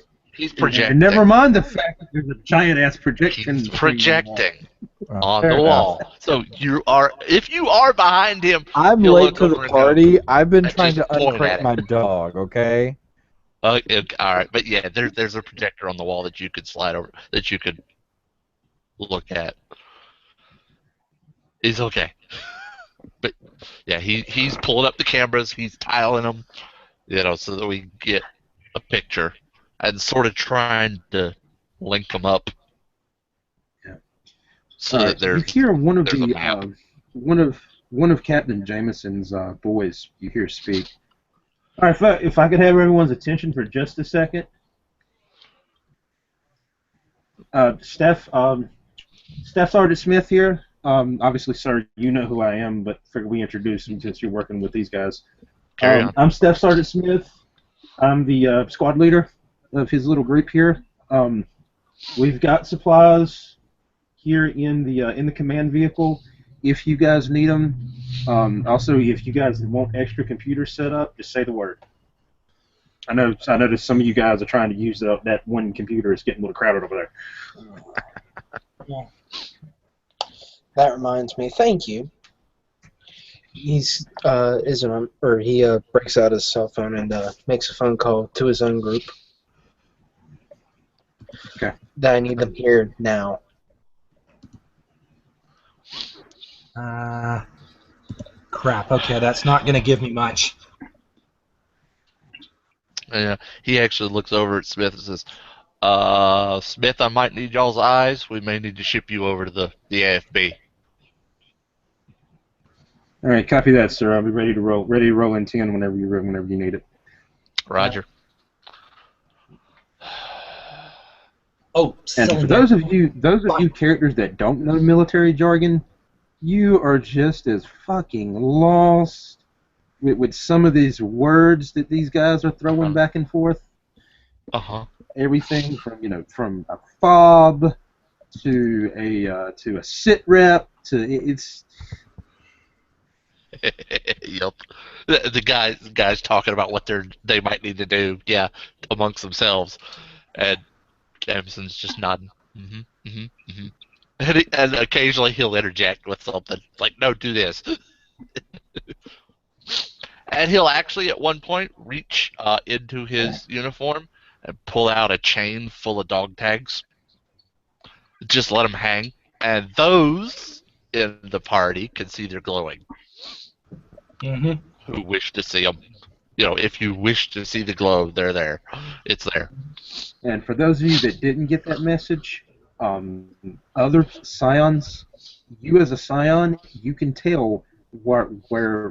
And projecting. never mind the fact that there's a giant ass projection. He's between them all. projecting Oh, on fair the enough. wall. So if you are behind him, I'm he'll late look to the over and party. I've been and trying just to point at uncrate it. my dog, okay? All right, but yeah, there's a projector on the wall that you could slide over, that you could look at. He's okay, but yeah, he's pulling up the cameras, he's tiling them, so that we get a picture, and sort of trying to link them up, Yeah. so All that right, you there's hear one of a the map. one of Captain Jameson's boys. You hear speak. All right, if I could have everyone's attention for just a second. Staff Sergeant Smith here. Obviously, sir, you know who I am, but figure we introduce him since you're working with these guys. Carry on. I'm Staff Sergeant Smith. I'm the squad leader of his little group here. We've got supplies here in the command vehicle. If you guys need them, also if you guys want extra computers set up, just say the word. I noticed some of you guys are trying to use that one computer. It's getting a little crowded over there. That reminds me. Thank you. He breaks out his cell phone and makes a phone call to his own group. Okay. That I need them here now. Crap. Okay, that's not going to give me much. Yeah, he actually looks over at Smith and says, Smith, I might need y'all's eyes. We may need to ship you over to the AFB. All right, copy that, sir. I'll be ready to roll. Ready to roll in 10 whenever you need it. Roger. Oh, And for those of you characters that don't know military jargon, you are just as fucking lost with some of these words that these guys are throwing back and forth. Uh-huh. Everything from a fob to a sit rep to it's. Yep. The guys talking about what they might need to do, yeah, amongst themselves, and Jameson's just nodding. And occasionally he'll interject with something like, "No, do this." And he'll actually at one point reach into his uniform and pull out a chain full of dog tags. Just let them hang, and those in the party can see they're glowing. Who wish to see them? If you wish to see the glow, they're there. It's there. And for those of you that didn't get that message, other Scions, you as a Scion, you can tell where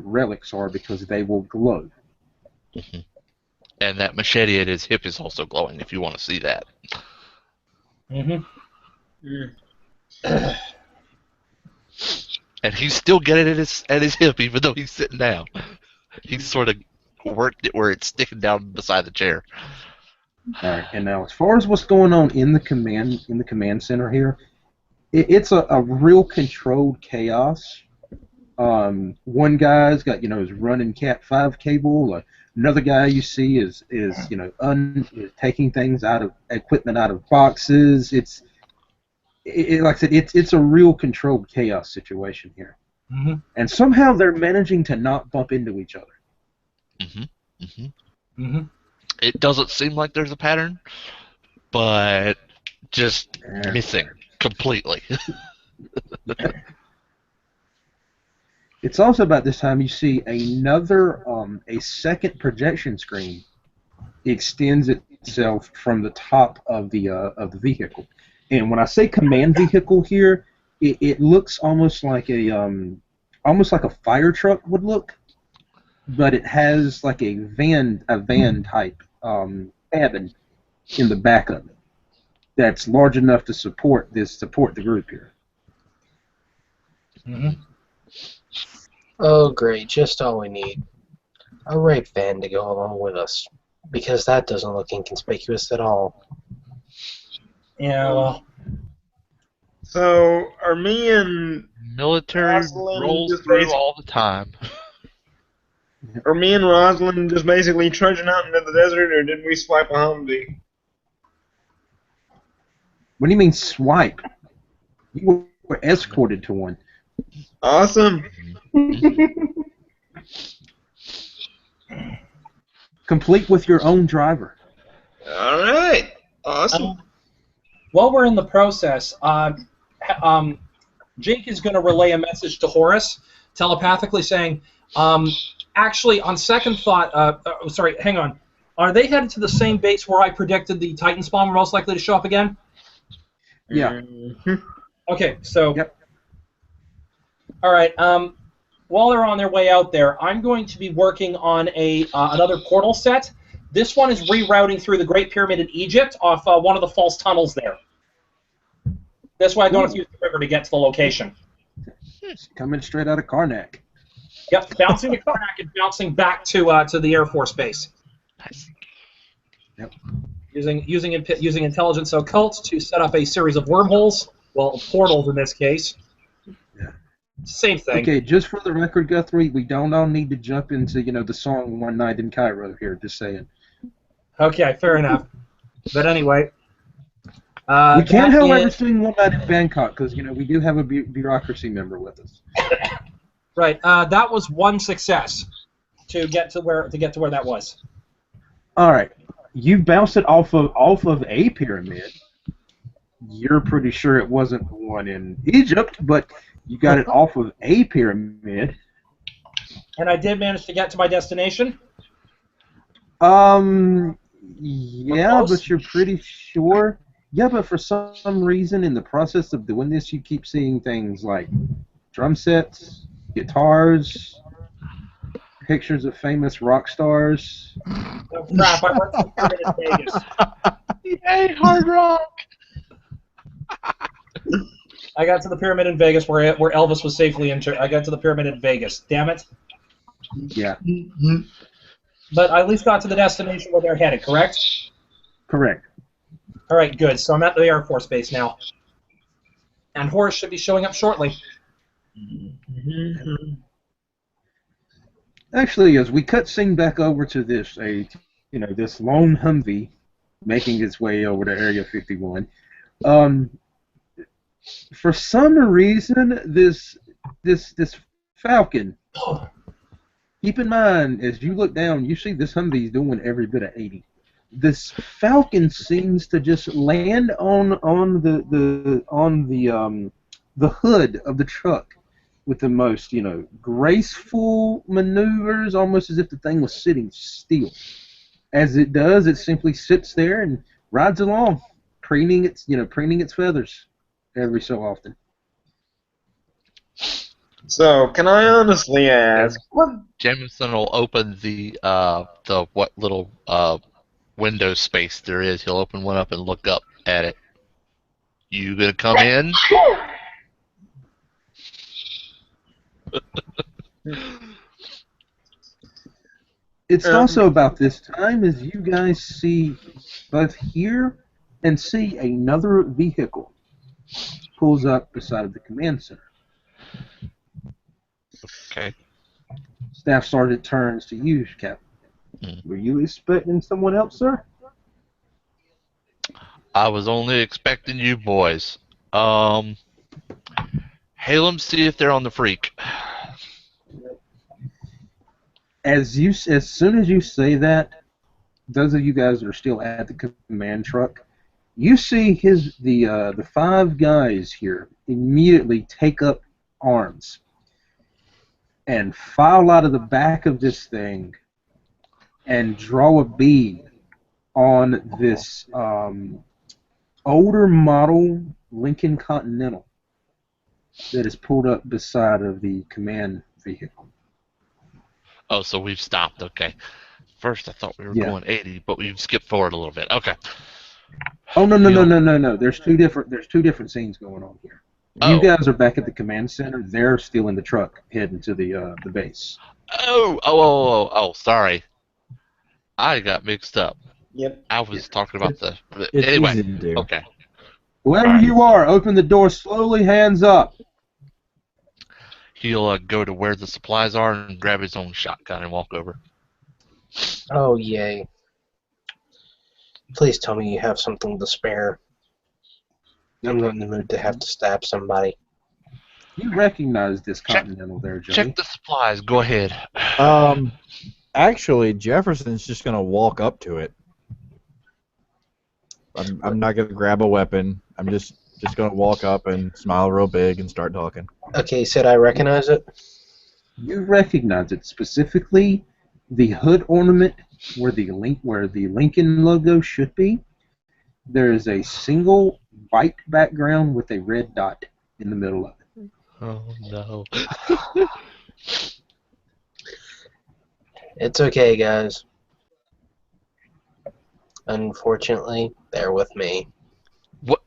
relics are because they will glow. And that machete at his hip is also glowing. If you want to see that. And he's still getting it at his hip, even though he's sitting down. He's sort of worked it where it's sticking down beside the chair. All right, and now as far as what's going on in the command center here, it's a real controlled chaos. One guy's got his running Cat5 cable. Another guy you see is taking things equipment out of boxes. Like I said, it's a real controlled chaos situation here. And somehow they're managing to not bump into each other. It doesn't seem like there's a pattern, but just missing completely. It's also about this time you see a second projection screen extends itself from the top of the vehicle. And when I say command vehicle here, it looks almost like a fire truck would look. but it has like a van type cabin in the back of it that's large enough to support the group here. Mm-hmm. Oh, great. Just all we need. A rape van to go along with us. Because that doesn't look inconspicuous at all. Yeah, well, So, are me and Military Rosalind rolls just through basic- all the time. Are me and Rosalind just basically trudging out into the desert, or did we swipe a Humvee? What do you mean swipe? You were escorted to one. Awesome. Complete with your own driver. All right. Awesome. while we're in the process, Jake is going to relay a message to Horace, telepathically saying, actually, on second thought, sorry, hang on. Are they headed to the same base where I predicted the Titan spawn were most likely to show up again? Yeah. Mhm. Okay, so... Yep. All right, while they're on their way out there, I'm going to be working on another portal set. This one is rerouting through the Great Pyramid in Egypt off one of the false tunnels there. That's why I don't have to use the river to get to the location. It's coming straight out of Karnak. Yep, bouncing to Karnak and bouncing back to the Air Force Base. Nice. Yep. Using intelligence occult to set up a series of wormholes, well, portals in this case. Yeah. Same thing. Okay, just for the record, Guthrie, we don't all need to jump into, the song One Night in Cairo here, just saying. Okay, fair enough. But anyway. We can, that however, is- sing One Night in Bangkok, because, we do have a bureaucracy member with us. Right, that was one success to get to where that was. All right. You bounced it off of a pyramid. You're pretty sure it wasn't the one in Egypt, but you got it off of a pyramid. And I did manage to get to my destination. Yeah, close? but you're pretty sure. Yeah, but for some reason, in the process of doing this, you keep seeing things like drum sets, guitars, pictures of famous rock stars. Oh, crap, I went to the pyramid in Vegas. Yay, hard rock! I got to the pyramid in Vegas where Elvis was safely injured. I got to the pyramid in Vegas. Damn it. Yeah, But I at least got to the destination where they're headed, correct? correct. All right, good. So I'm at the Air Force Base now. And Horace should be showing up shortly. Actually, as we cut scene back over to this this lone Humvee making its way over to Area 51, for some reason this Falcon. Keep in mind, as you look down, you see this Humvee's doing every bit of 80. This Falcon seems to just land on the hood of the truck with the most, graceful maneuvers, almost as if the thing was sitting still. As it does, it simply sits there and rides along, preening its feathers every so often. So, can I honestly ask, what? Jameson will open the what little window space there is. He'll open one up and look up at it. You gonna come in? It's also about this time as you guys see both hear and see another vehicle pulls up beside the command center. Okay. Staff Sergeant turns to you, Captain. Were you expecting someone else, sir? I was only expecting you boys. Hail them, see if they're on the freak. As soon as you say that, those of you guys that are still at the command truck, you see the five guys here immediately take up arms and file out of the back of this thing and draw a bead on this older model Lincoln Continental that is pulled up beside of the command vehicle. Oh, so we've stopped. Okay. First, I thought we were Yeah. going 80, but we've skipped forward a little bit. Okay. Oh no. He'll- There's two different scenes going on here. You Oh. guys are back at the command center. They're still in the truck heading to the base. Oh, sorry. I got mixed up. Yep. I was talking about the It's anyway. easy to do. Okay. Whoever Alright. you are, open the door slowly, hands up. He'll go to where the supplies are and grab his own shotgun and walk over. Oh, yay. Please tell me you have something to spare. I'm not in the mood to have to stab somebody. You recognize this Continental there, Joey. Check the supplies. Go ahead. Actually, Jefferson's just gonna walk up to it. I'm not gonna grab a weapon. I'm just gonna walk up and smile real big and start talking. Okay, said I recognize it? You recognize it, specifically the hood ornament where the Lincoln logo should be. There is a single white background with a red dot in the middle of it. Oh no. It's okay, guys. Unfortunately, they're with me. What?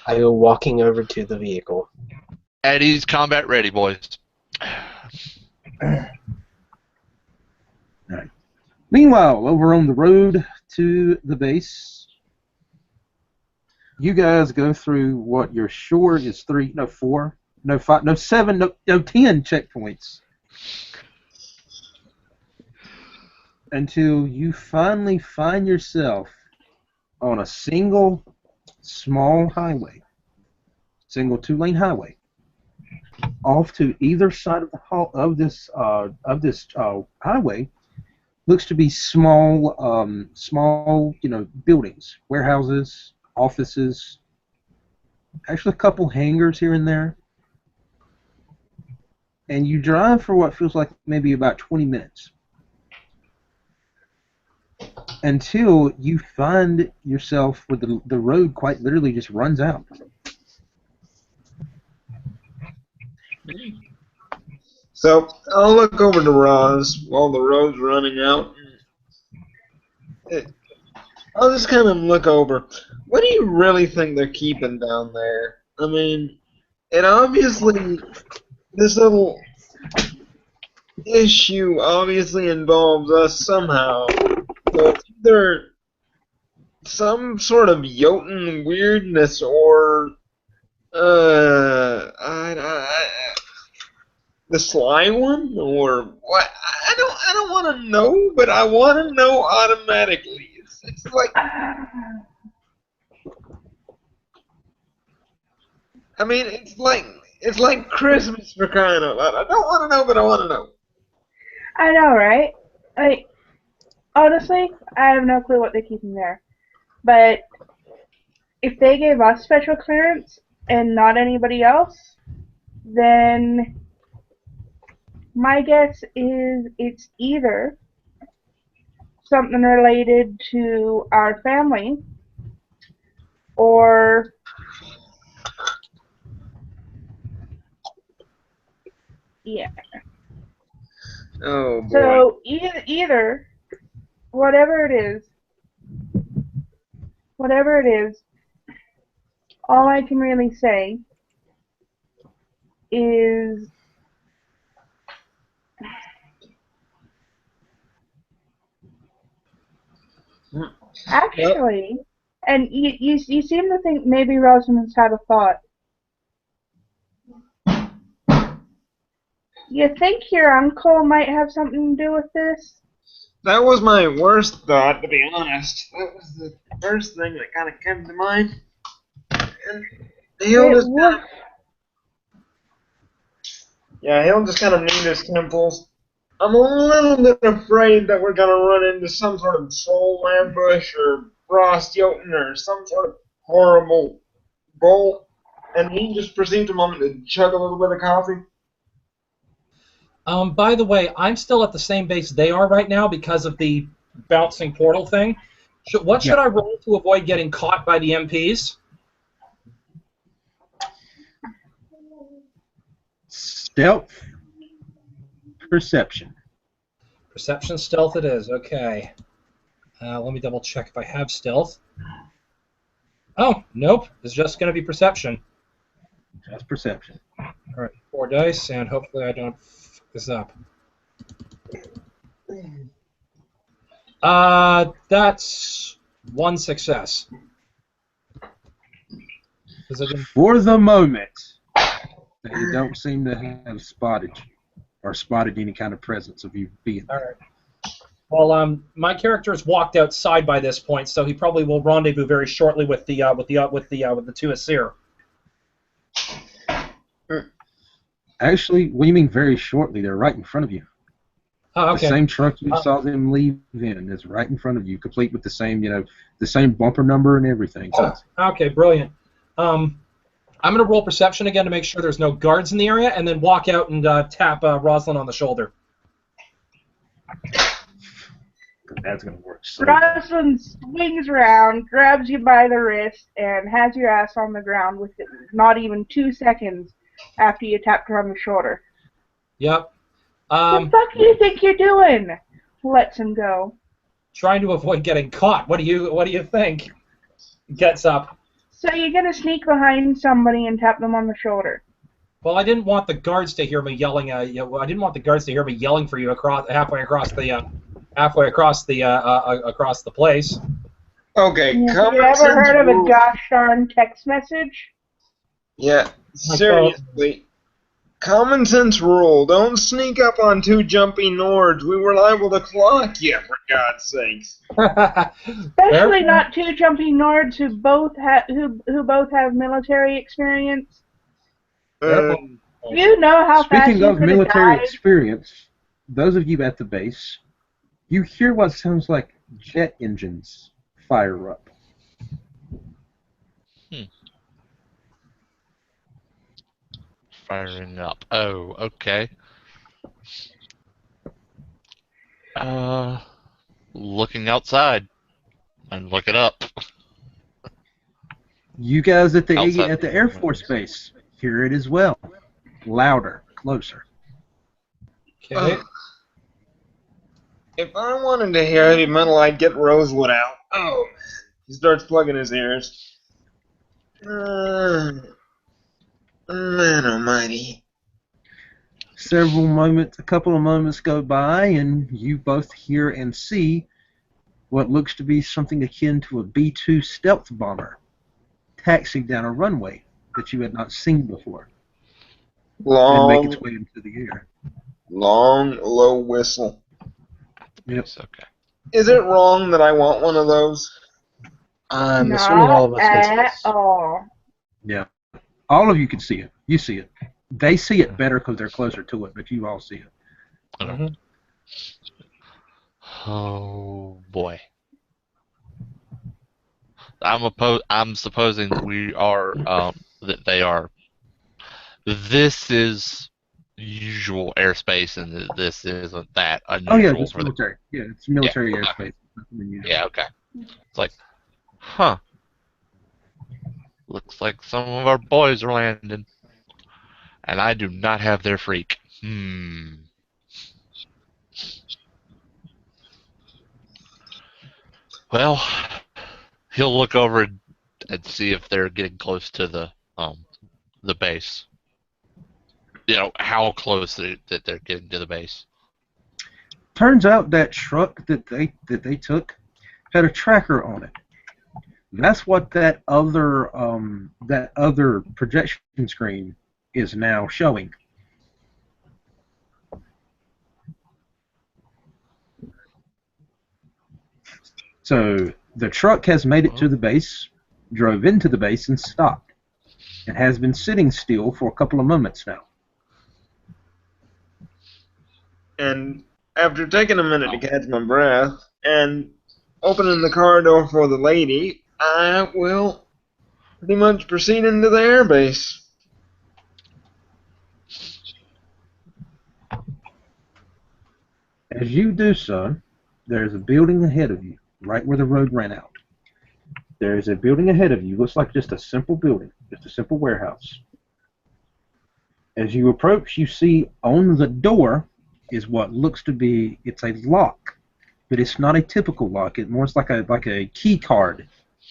I go walking over to the vehicle. Eddie's combat ready, boys. Meanwhile, over on the road to the base, you guys go through what you're sure is 3, no 4, no 5, no 7, no 10 checkpoints until you finally find yourself on a single small highway, single 2-lane highway, off to either side of this highway. Looks to be small, buildings, warehouses, offices, actually a couple hangars here and there. And you drive for what feels like maybe about 20 minutes until you find yourself where the road quite literally just runs out. So I'll look over to Roz while the road's running out. I'll just kind of look over. What do you really think they're keeping down there? I mean, it obviously, this little issue obviously involves us somehow. So it's either some sort of Jotun weirdness or the sly one, or what? I don't want to know, but I want to know automatically. It's like, I mean, it's like Christmas for crying out loud. I don't want to know, but I want to know. I know, right? Like, honestly, I have no clue what they're keeping there. But if they gave us special clearance and not anybody else, then my guess is it's either something related to our family or yeah. Oh boy. So either whatever it is, all I can really say is actually, and you seem to think maybe Rosamund's had a thought. You think your uncle might have something to do with this? That was my worst thought, to be honest. That was the first thing that kind of came to mind. And he'll just kind of knead his temples. I'm a little bit afraid that we're gonna run into some sort of troll ambush or frost Jotun or some sort of horrible bull, and he just proceeds a moment to chug a little bit of coffee. By the way, I'm still at the same base they are right now because of the bouncing portal thing. What should I roll to avoid getting caught by the MPs? Stealth perception. Perception stealth it is. Okay. Let me double check if I have stealth. Oh, nope. It's just going to be perception. Just perception. All right, 4 dice, and hopefully I don't f this up. That's 1 success. 'Cause I didn't- For the moment, they don't seem to have spotted you or spotted any kind of presence of you being All there. right. Well, my character has walked outside by this point, so he probably will rendezvous very shortly with the two Asir. Actually, what do you mean very shortly? They're right in front of you. Oh, okay. The same truck you saw them leave in is right in front of you, complete with the same, the same bumper number and everything. So Okay, brilliant. I'm going to roll perception again to make sure there's no guards in the area, and then walk out and tap Rosalind on the shoulder. that's going to work. So Rosalind swings around, grabs you by the wrist, and has your ass on the ground with not even 2 seconds after you tapped her on the shoulder. Yep. What the fuck do you think you're doing? Lets him go. Trying to avoid getting caught. What do you think? Gets up. So you're gonna sneak behind somebody and tap them on the shoulder. Well, I didn't want the guards to hear me yelling. I didn't want the guards to hear me yelling for you halfway across the place. Okay, Have you common ever sense heard of a rule. gosh darn text message? Yeah, seriously. Common sense rule. Don't sneak up on 2 jumpy Nords. We were liable to clock you, for God's sakes. Especially not 2 jumpy Nords who both have military experience. You know how fast speaking you of could have military died. experience, those of you at the base, you hear what sounds like jet engines fire up. Firing up. Oh, okay. Looking outside and looking up. You guys at the Outside. Air Force Base hear it as well, louder, closer. Okay. If I wanted to hear heavy metal, I'd get Rosewood out. Oh, man. He starts plugging his ears. Man almighty. A couple of moments go by, and you both hear and see what looks to be something akin to a B-2 stealth bomber taxiing down a runway that you had not seen before and make its way into the air. Long, low whistle. Yep. Okay. Is it wrong that I want one of those? I'm assuming all of us get Not at space. all. Yeah. All of you can see it. You see it. They see it better because they're closer to it, but you all see it. Mhm. Oh boy. I'm supposing we are that they are. This is usual airspace, and this isn't that unusual. Oh yeah, it's for the. military. Yeah, it's military Yeah. airspace. Nothing unusual. Yeah. Okay. It's like, huh. Looks like some of our boys are landing, and I do not have their freak. Well, he'll look over and see if they're getting close to the base. You know how close that they're getting to the base. Turns out that truck that they took had a tracker on it. That's what that other projection screen is now showing. So the truck has made it to the base, drove into the base, and stopped. It has been sitting still for a couple of moments now. And after taking a minute to catch my breath and opening the car door for the lady, I will pretty much proceed into the airbase. As you do so, there's a building ahead of you, right where the road ran out. There is a building ahead of you. Looks like just a simple building, just a simple warehouse. As you approach, you see on the door is what looks to be, it's a lock, but it's not a typical lock. It's more like a key card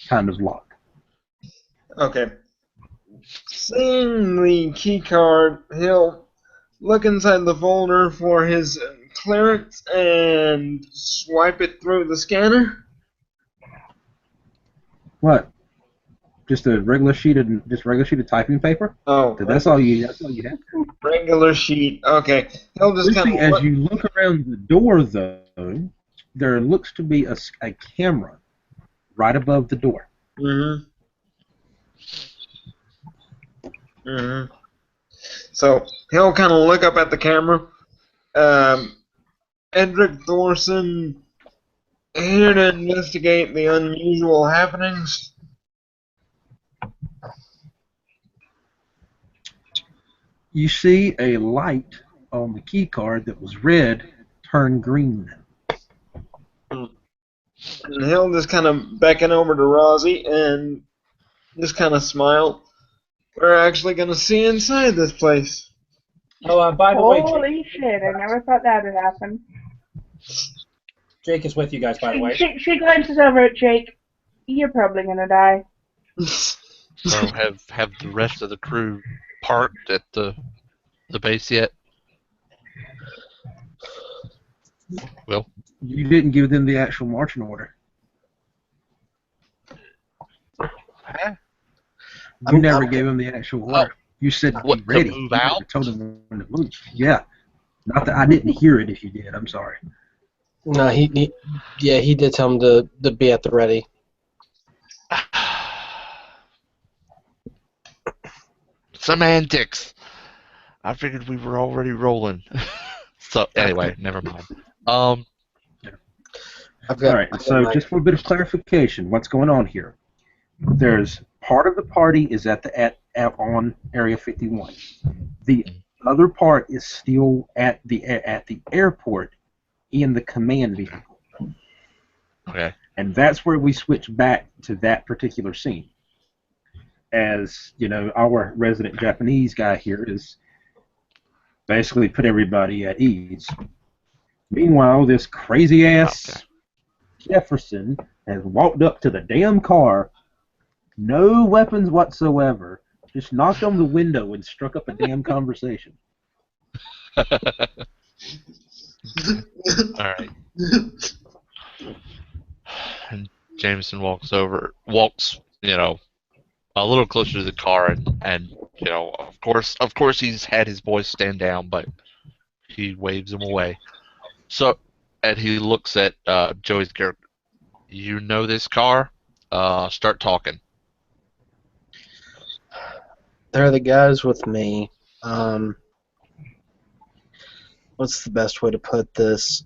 kind of lock. Okay. Seeing the key card, he'll look inside the folder for his clearance and swipe it through the scanner. What? Just a regular sheet of typing paper? Oh, That's all you have? regular sheet. Okay. He'll just kind See, of as you look around the door, though, there looks to be a camera right above the door. So he'll kind of look up at the camera. Edric Thorson, here to investigate the unusual happenings. You see a light on the key card that was red turn green. And he'll just kind of beckon over to Rosie and just kind of smile. We're actually going to see inside this place. Oh, by the way, Holy shit, I never thought that would happen. Jake is with you guys, by the way. She glances over at Jake. You're probably gonna die. So have the rest of the crew parked at the base yet? Will? You didn't give them the actual marching order. Huh? You never gave them the actual order. You said to What, be ready. to move You never out? told them when to move. Yeah. Not that I didn't hear it. If you did, I'm sorry. No, he did tell him to be at the ready. Semantics. I figured we were already rolling. So anyway, never mind. I've got. All right. So just for a bit of clarification, what's going on here? There's part of the party is on Area 51. The other part is still at the airport in the command vehicle. Okay. And that's where we switch back to that particular scene. As you know, our resident Japanese guy here is basically put everybody at ease. Meanwhile, this crazy ass Jefferson has walked up to the damn car, no weapons whatsoever, just knocked on the window and struck up a damn conversation. All right. And Jameson walks, a little closer to the car, and of course he's had his boys stand down, but he waves them away. So, and he looks at Joey's character. You know this car? Start talking. They're the guys with me. What's the best way to put this?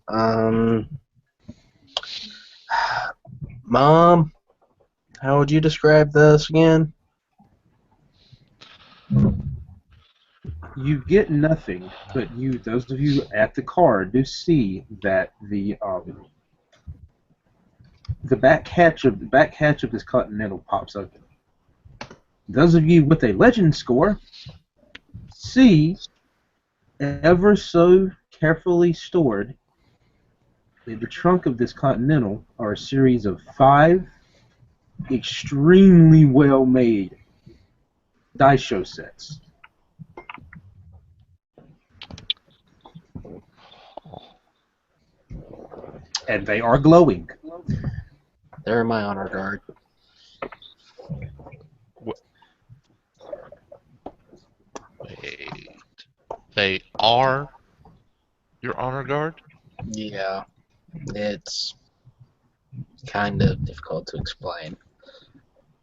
Mom, how would you describe this again? You get nothing, but those of you at the car do see that the back hatch of this Continental pops open. Those of you with a legend score see ever so carefully stored in the trunk of this Continental are a series of 5 extremely well made dice show sets. And they are glowing. They're in my honor guard. Wait. They are your honor guard? Yeah, it's kind of difficult to explain.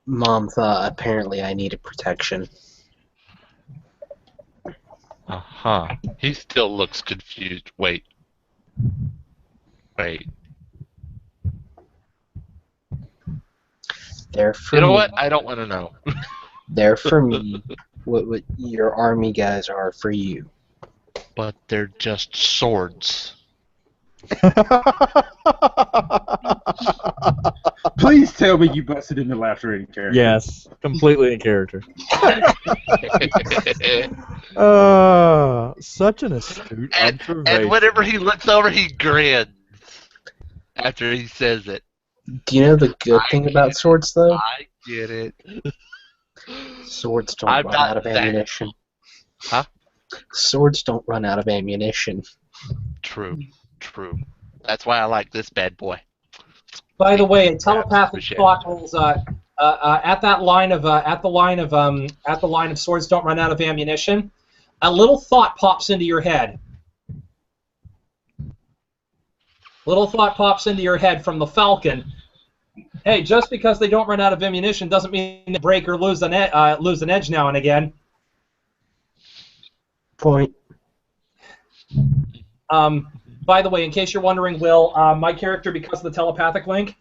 Mom thought apparently I needed protection. Uh-huh. He still looks confused. Wait. They're for You know me. what? I don't want to know. They're for me. What your army guys are for you. But they're just swords. Please tell me you busted into laughter in character. Yes, completely in character. Such an astute observation. And whenever he looks over, he grins after he says it. Do you know the good thing about swords, though? I get it. Swords don't I'm run not out of that- ammunition. Huh? Swords don't run out of ammunition. True. That's why I like this bad boy. By the way, telepathic Appreciate thought rules. At the line of swords don't run out of ammunition. A little thought pops into your head. Little thought pops into your head from the Falcon. Hey, just because they don't run out of ammunition doesn't mean they break or lose an edge now and again. Point. By the way, in case you're wondering, Will, my character, because of the telepathic link,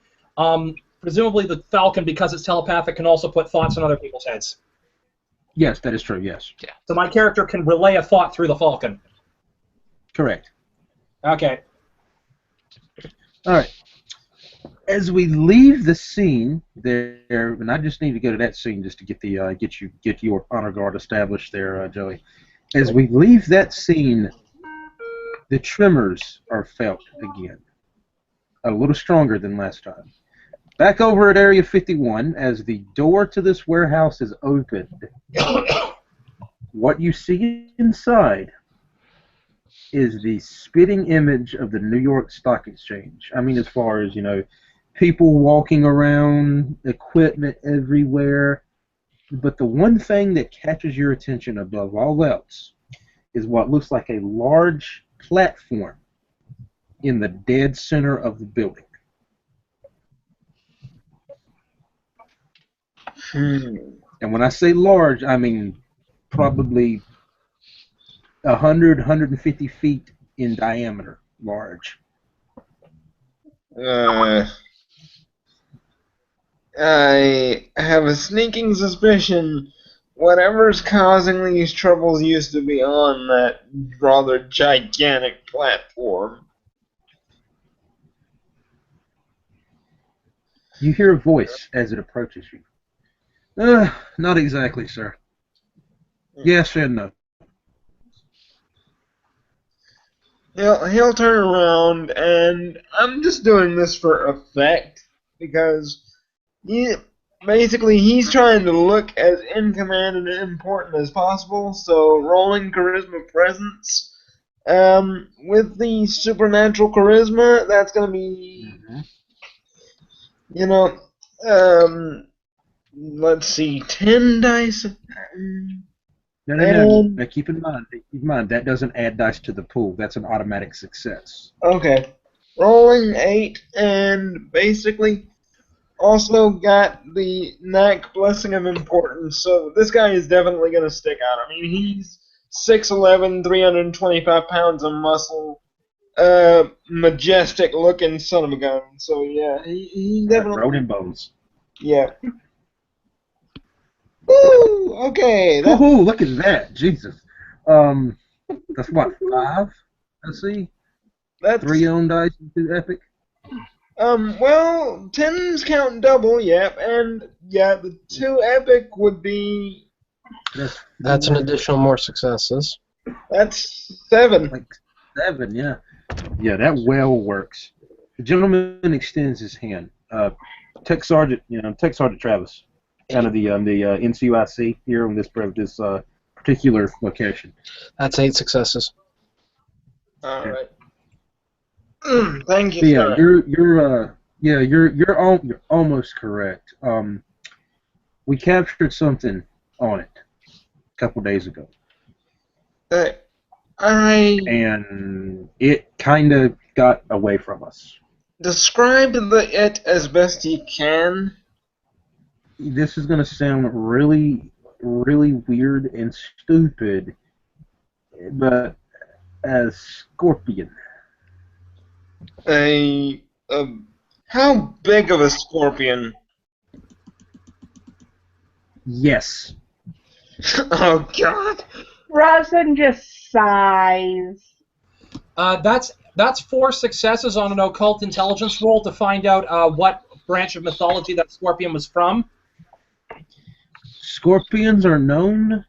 presumably the Falcon, because it's telepathic, can also put thoughts in other people's heads. Yes, that is true, yes. So my character can relay a thought through the Falcon. Correct. Okay. All right. As we leave the scene there, and I just need to go to that scene just to get the get your honor guard established there, Joey. As we leave that scene, the tremors are felt again, a little stronger than last time. Back over at Area 51, as the door to this warehouse is opened, what you see inside is the spitting image of the New York Stock Exchange. I mean, as far as, people walking around, equipment everywhere. But the one thing that catches your attention above all else is what looks like a large platform in the dead center of the building. And when I say large, I mean probably 100, 150 feet in diameter large. I have a sneaking suspicion whatever's causing these troubles used to be on that rather gigantic platform. You hear a voice as it approaches you. Not exactly, sir. Yes and no. He'll turn around, and I'm just doing this for effect, because basically he's trying to look as in command and important as possible, so rolling charisma presence. With the supernatural charisma, that's going to be, let's see, 10 dice. No. Now keep in mind that doesn't add dice to the pool. That's an automatic success. Okay. Rolling 8, and basically also got the knack blessing of importance, so this guy is definitely going to stick out. I mean, he's 6'11", 325 pounds of muscle, majestic looking son of a gun. So yeah, he definitely. Road and bones. Yeah. Woo! Okay. Woohoo! Look at that, Jesus. That's what, 5? Let's see. That's 3 on dice and 2 epic. Well, 10s count double, yep, and yeah, the 2 epic would be. That's an additional more successes. That's 7. Like 7, yeah. Yeah, that well works. The gentleman extends his hand. Tech Sergeant Travis, kind of the NCUIC here on this particular location. That's 8 successes. All right. Thank you. Yeah, you're almost correct. We captured something on it a couple days ago. And it kind of got away from us. Describe it as best you can. This is going to sound really, really weird and stupid, but as Scorpion. How big of a scorpion? Yes. Oh God. Rosin just sighs. That's 4 successes on an occult intelligence roll to find out what branch of mythology that scorpion was from. Scorpions are known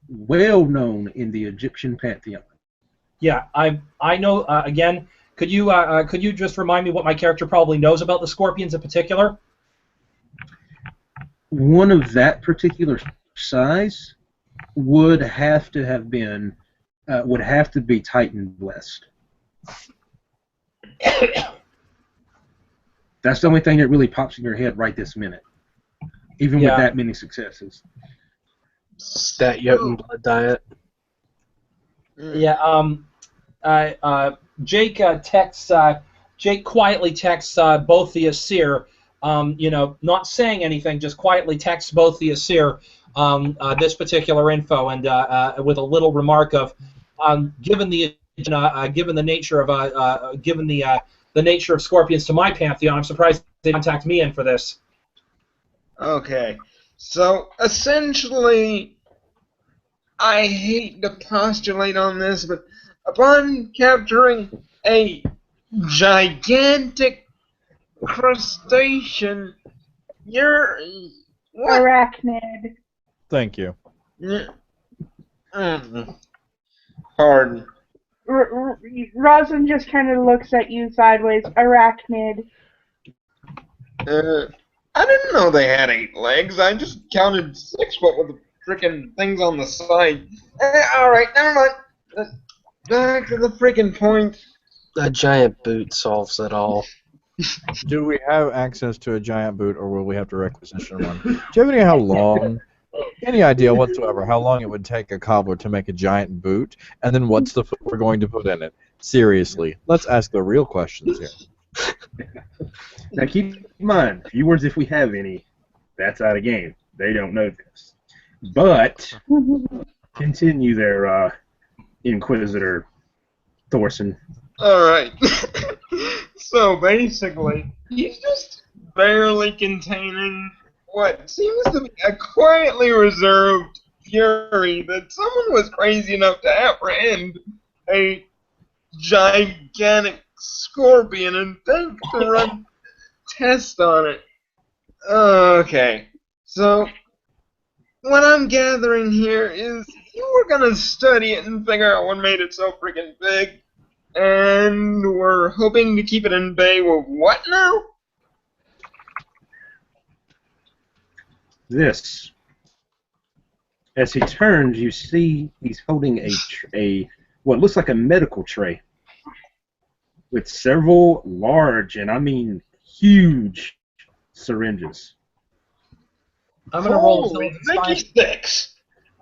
well known in the Egyptian pantheon. Yeah, I know. Again, could you just remind me what my character probably knows about the scorpions in particular? One of that particular size would have to have been would have to be Titan blessed. That's the only thing that really pops in your head right this minute, even with that many successes. That Jotun blood diet. Yeah. Jake texts. Jake quietly texts both the Asir. Not saying anything, just quietly texts both the Asir this particular info, and with a little remark of, given the nature of the nature of scorpions to my pantheon, I'm surprised they contact me in for this. Okay, so essentially, I hate to postulate on this, but upon capturing a gigantic crustacean, you're... what? Arachnid. Thank you. Pardon. Rosin just kind of looks at you sideways. Arachnid. I didn't know they had 8 legs. I just counted 6, but with the frickin' things on the side. Alright, never mind. Back to the frickin' point. A giant boot solves it all. Do we have access to a giant boot, or will we have to requisition one? Do you have any idea whatsoever how long it would take a cobbler to make a giant boot, and then what's the foot we're going to put in it? Seriously, let's ask the real questions here. Now keep in mind, few words if we have any, that's out of game. They don't know this. But continue there, Inquisitor Thorson. Alright. So basically, he's just barely containing what seems to be a quietly reserved fury that someone was crazy enough to apprehend a gigantic scorpion and think to run tests on it. Okay, so what I'm gathering here is you were gonna study it and figure out what made it so freaking big, and we're hoping to keep it in bay with what now? This. As he turns, you see he's holding a what looks like a medical tray with several large, and I mean huge, syringes. I'm gonna roll Holy intelligence Mickey science. sticks!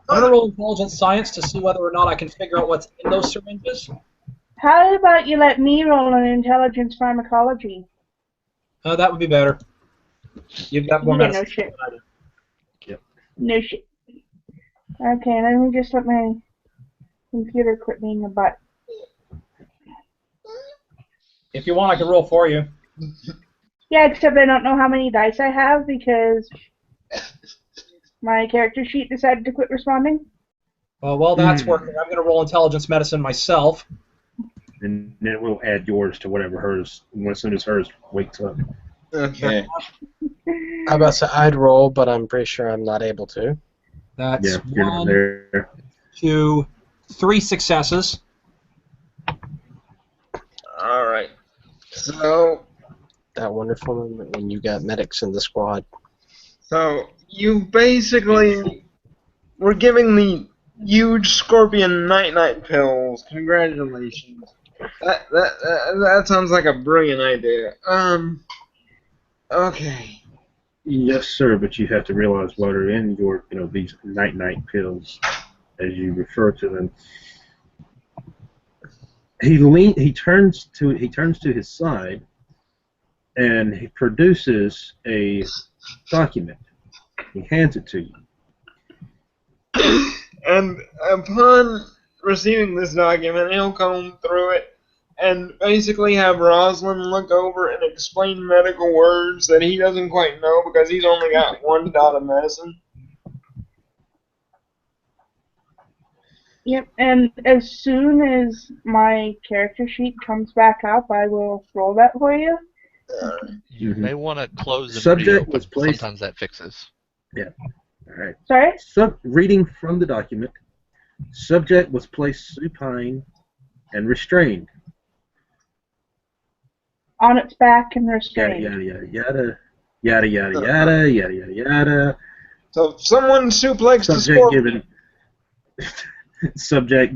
I'm gonna roll intelligence science to see whether or not I can figure out what's in those syringes. How about you let me roll an intelligence pharmacology? That would be better. You've got more Yeah, medicine. no shit. than I do. No shit. Okay, let me just let my computer quit being a butt. If you want, I can roll for you. Yeah, except I don't know how many dice I have because my character sheet decided to quit responding. Well, while that's working, I'm gonna roll intelligence medicine myself. And then we'll add yours to whatever hers, as soon as hers wakes up. Okay. I about to say I'd roll, but I'm pretty sure I'm not able to. That's Yeah, you're not 1, there. 2, 3 successes. Alright. So, That wonderful moment when you got medics in the squad. you basically were giving the huge scorpion night-night pills. Congratulations. That sounds like a brilliant idea. Okay. Yes, sir, but you have to realize what are in your, these night-night pills, as you refer to them. He turns to his side, and he produces a document. He hands it to you. And upon receiving this document, he'll comb through it and basically have Rosalind look over and explain medical words that he doesn't quite know because he's only got 1 dot of medicine. Yep, and as soon as my character sheet comes back up, I will roll that for you. You Mhm. may want to close and Subject reopen. was placed- Sometimes that fixes. All right. Sorry? Reading from the document, Subject was placed supine and restrained. On its back and Yada restrained. yada yada yada. Yada yada yada yada yada yada. So if someone suplexed the Subject scorpion.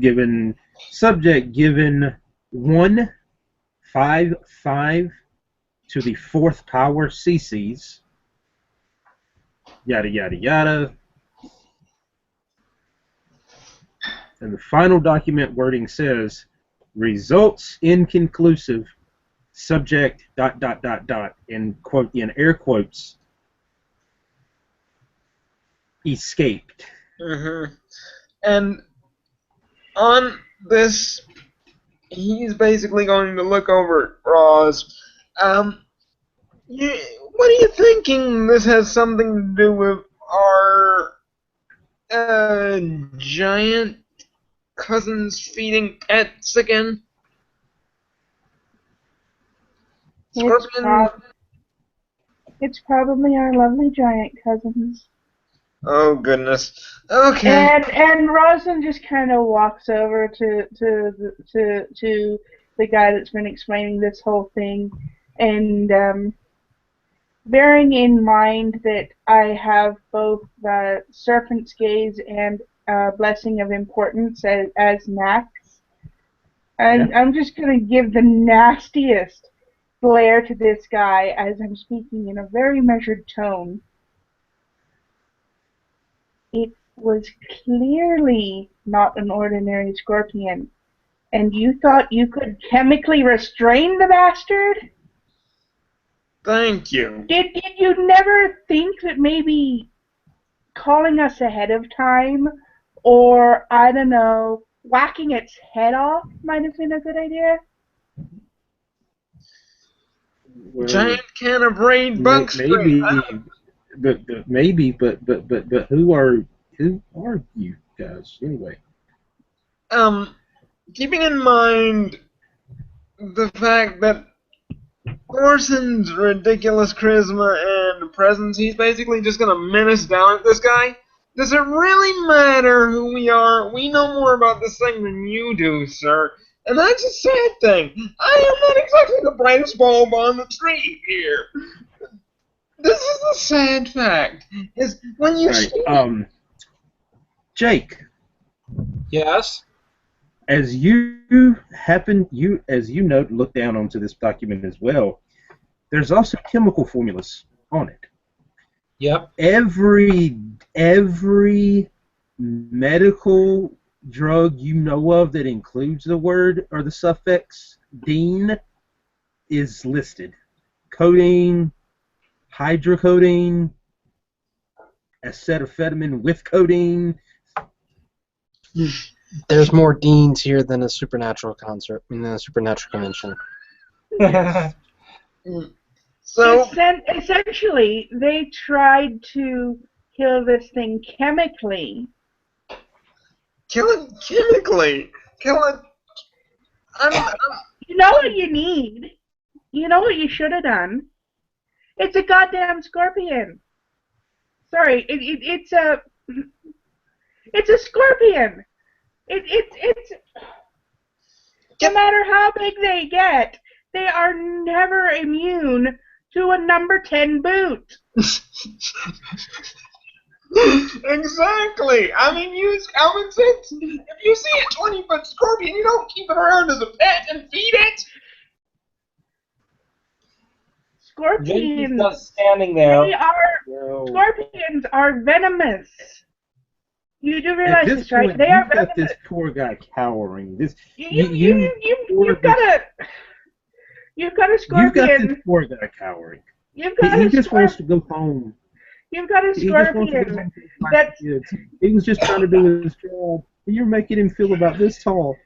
given subject given 1/5/5 to the 4th power cc's. Yada yada yada. And the final document wording says, results inconclusive. Subject ... in quote in air quotes escaped. Mm-hmm. And on this, he's basically going to look over at Roz. What are you thinking this has something to do with our giant cousins feeding pets again? Scorpion? It's probably our lovely giant cousins. Oh goodness. Okay. And Rosalind just kind of walks over to the guy that's been explaining this whole thing, and bearing in mind that I have both Serpent's Gaze and Blessing of Importance as knacks, and I'm just gonna give the nastiest glare to this guy as I'm speaking in a very measured tone. It was clearly not an ordinary scorpion. And you thought you could chemically restrain the bastard? Thank you. Did you never think that maybe calling us ahead of time, or, I don't know, whacking its head off might have been a good idea? Well, Giant can of brain bug maybe, spray. but who are you guys anyway? Keeping in mind the fact that Thorson's ridiculous charisma and presence, he's basically just gonna menace down at this guy. Does it really matter who we are? We know more about this thing than you do, sir. And that's a sad thing. I am not exactly the brightest bulb on the tree here. This is the sad fact. Is when you Jake. Yes. As you note, look down onto this document as well. There's also chemical formulas on it. Yep. Every medical drug you know of that includes the word or the suffix "dene" is listed. Codeine, hydrocodone, acetaminophen with codeine. There's more deans here than a supernatural concert, than a supernatural convention. Yes. So essentially, they tried to kill this thing chemically. Kill it chemically. Kill it. You know what you need. You know what you should have done. It's a goddamn scorpion. Sorry, it's a scorpion. It's no matter how big they get, they are never immune to a number 10 boot. Exactly. I mean, use common sense. If you see a 20-foot scorpion, you don't keep it around as a pet and feed it. Scorpions. Just standing there. Scorpions are venomous. You do realize At this this, right? point, They are you've got venomous. this poor guy cowering. You've got a scorpion. You've got this poor guy cowering. You've got He a just wants to scorpion. go home. You've got a He just wants to go scorpion. home to his wife and kids. He was just trying to do his job. And you're making him feel about this tall.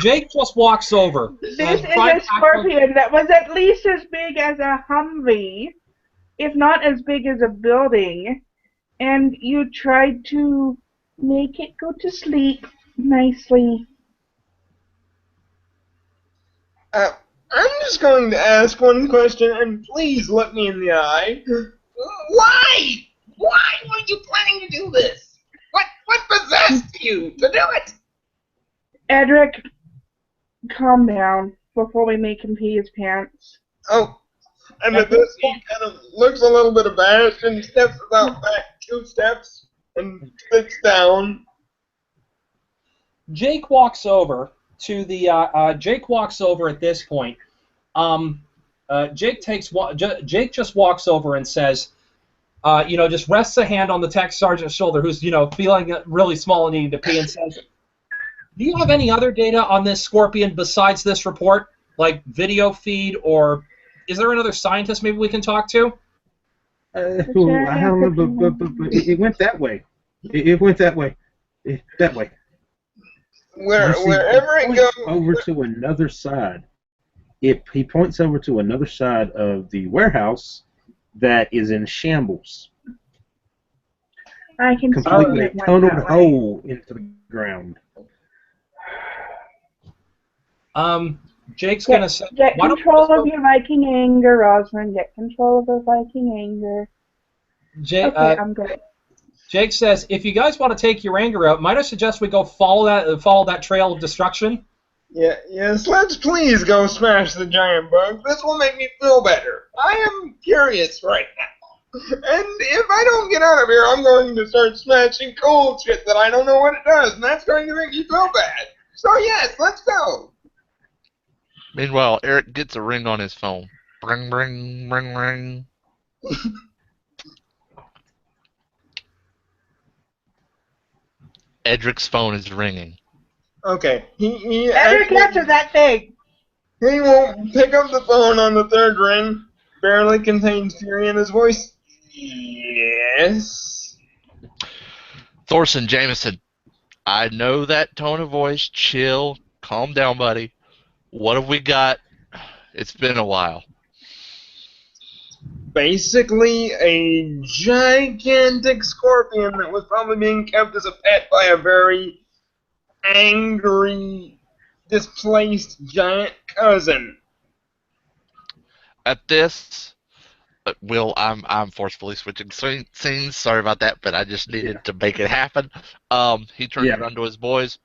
Jake just walks over. This is a scorpion that was at least as big as a Humvee, if not as big as a building, and you tried to make it go to sleep nicely. I'm just going to ask one question, and please look me in the eye. Why? Why were you planning to do this? What What possessed you to do it? Edric, calm down before we make him pee his pants. Oh, and at this he kind of looks a little bit abashed and steps about back 2 steps and sits down. Jake walks over to the. Jake walks over at this point. Jake just walks over and says, just rests a hand on the tech sergeant's shoulder, who's feeling really small and needing to pee, and says, "Do you have any other data on this scorpion besides this report, like video feed, or is there another scientist maybe we can talk to?" I don't know, but it went that way. It went that way. That way. Wherever it goes. Over to another side. He points over to another side of the warehouse that is in shambles. I can Completely tunneled hole into the ground. Jake's gonna say, "Get control of your Viking anger, Rosalind. Get control of the Viking anger." Jake, Okay, I'm good. Jake says, "If you guys want to take your anger out, might I suggest we go follow that trail of destruction?" Yes, let's please go smash the giant bug. This will make me feel better. I am curious right now. And if I don't get out of here, I'm going to start smashing cold shit that I don't know what it does, and that's going to make me feel bad. So yes, let's go. Meanwhile, Eric gets a ring on his phone. Ring, ring, ring, ring. Edric's phone is ringing. Okay, he Edric, answer that thing! He won't pick up the phone on the 3rd ring. Barely contains fury in his voice. Yes. Thorson Jameson, I know that tone of voice. Chill. Calm down, buddy. What have we got? It's been a while. Basically, a gigantic scorpion that was probably being kept as a pet by a very angry, displaced giant cousin. At this, Will, I'm forcefully switching scenes. Sorry about that, but I just needed to make it happen. He turns around to his boys.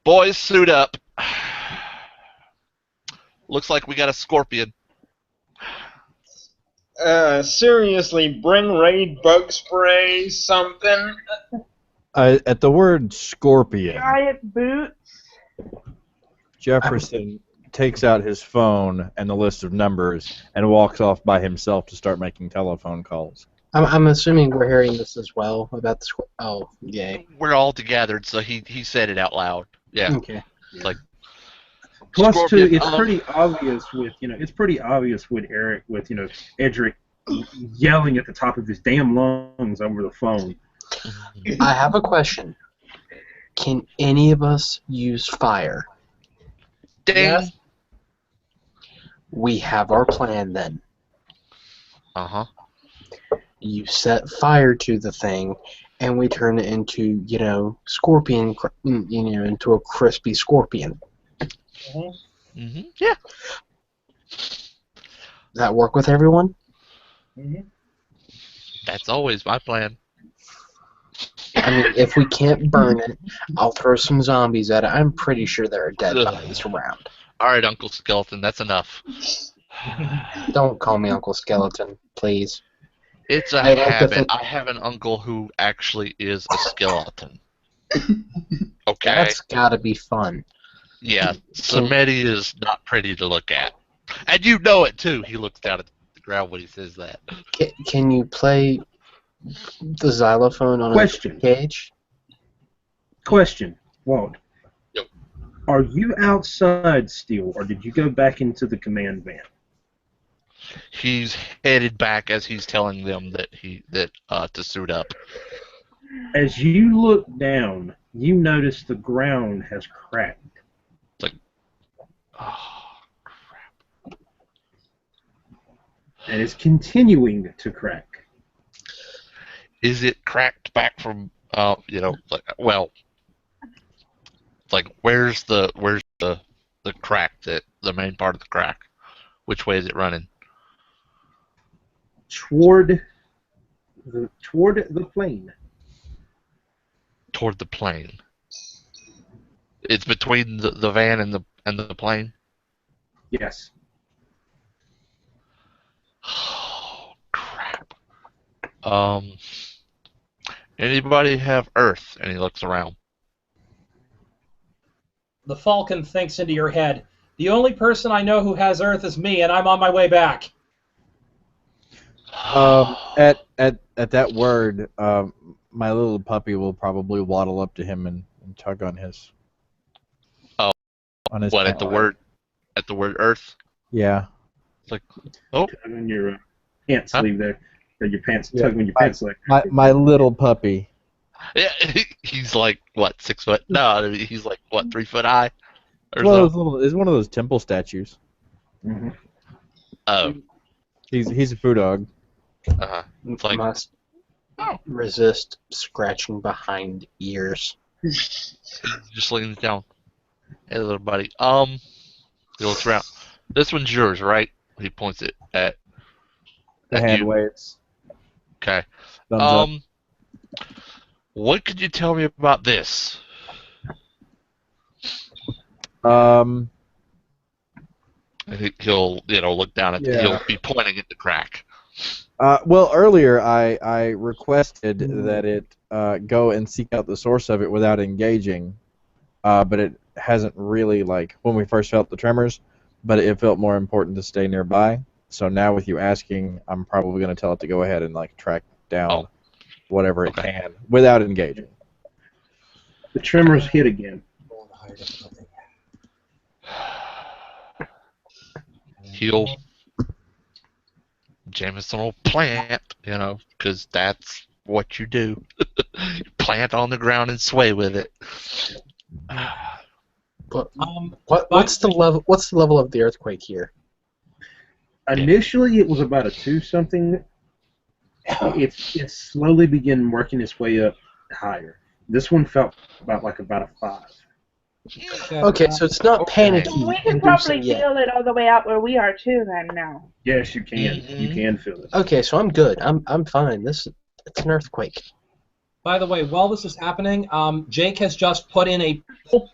Boys, suit up. Looks like we got a scorpion. Seriously, bring raid bug spray, something. At the word scorpion, Giant boots. Jefferson takes out his phone and the list of numbers and walks off by himself to start making telephone calls. I'm assuming we're hearing this as well about the oh, yay. We're all together, so he said it out loud. Yeah. Okay. Like. Plus, Scorpion, too, it's pretty obvious with Eric, with Edric yelling at the top of his damn lungs over the phone. I have a question. Can any of us use fire? Ding. Yes. We have our plan then. Uh-huh. You set fire to the thing, and we turn it into, scorpion, into a crispy scorpion. Mm-hmm. Yeah. Does that work with everyone? Mm-hmm. That's always my plan. I mean, if we can't burn it, I'll throw some zombies at it. I'm pretty sure there are dead bodies around. All right, Uncle Skeleton, that's enough. Don't call me Uncle Skeleton, please. It's a habit. I have an uncle who actually is a skeleton. Okay? That's gotta be fun. Yeah, Samedi is not pretty to look at. And you know it, too. He looks down at the ground when he says that. Can you play the xylophone on a cage? Question, Walt. Yep. Are you outside still, or did you go back into the command van? He's headed back as he's telling them that to suit up. As you look down, you notice the ground has cracked. It's like, oh, crap. And it's continuing to crack. Is it cracked back from, where's the crack, the main part of the crack? Which way is it running? Toward the plane. toward the plane. It's between the van and the plane. Yes. Oh crap. Anybody have Earth? And he looks around. The Falcon thinks into your head. The only person I know who has Earth is me, and I'm on my way back. At that word, my little puppy will probably waddle up to him and tug on his. Oh, on his what pant leg. at the word Earth? Yeah. It's like, oh, Tug on your pants sleeve there. Or your pants, Yeah. tug on your pants leg. My little puppy. yeah. He's like what, 6 foot? No, I mean, he's like what, 3 foot high, or It's one of those temple statues. Mm-hmm. Oh, He's a foo dog. it's like, Must oh, resist scratching behind ears. just leans down. Hey, little buddy. He looks around. This one's yours, right? He points it at The hand you. waves. Okay. Thumbs What could you tell me about this? up. I think he'll, look down at. Yeah. He'll be pointing at the crack. Well, earlier I requested that it go and seek out the source of it without engaging, but it hasn't really, like, when we first felt the tremors, but it felt more important to stay nearby. So now with you asking, I'm probably going to tell it to go ahead and, like, track down whatever it can without engaging. The tremors hit again. He'll Jameson will plant, because that's what you do. Plant on the ground and sway with it. But what's the level? What's the level of the earthquake here? Initially, it was about a 2-something. It slowly began working its way up higher. This one felt about a 5. Okay, so it's not panicky. We can probably feel it all the way out where we are too. Then now. Yes, you can. Mm-hmm. You can feel it. Okay, so I'm good. I'm fine. It's an earthquake. By the way, while this is happening, Jake has just put in a pole,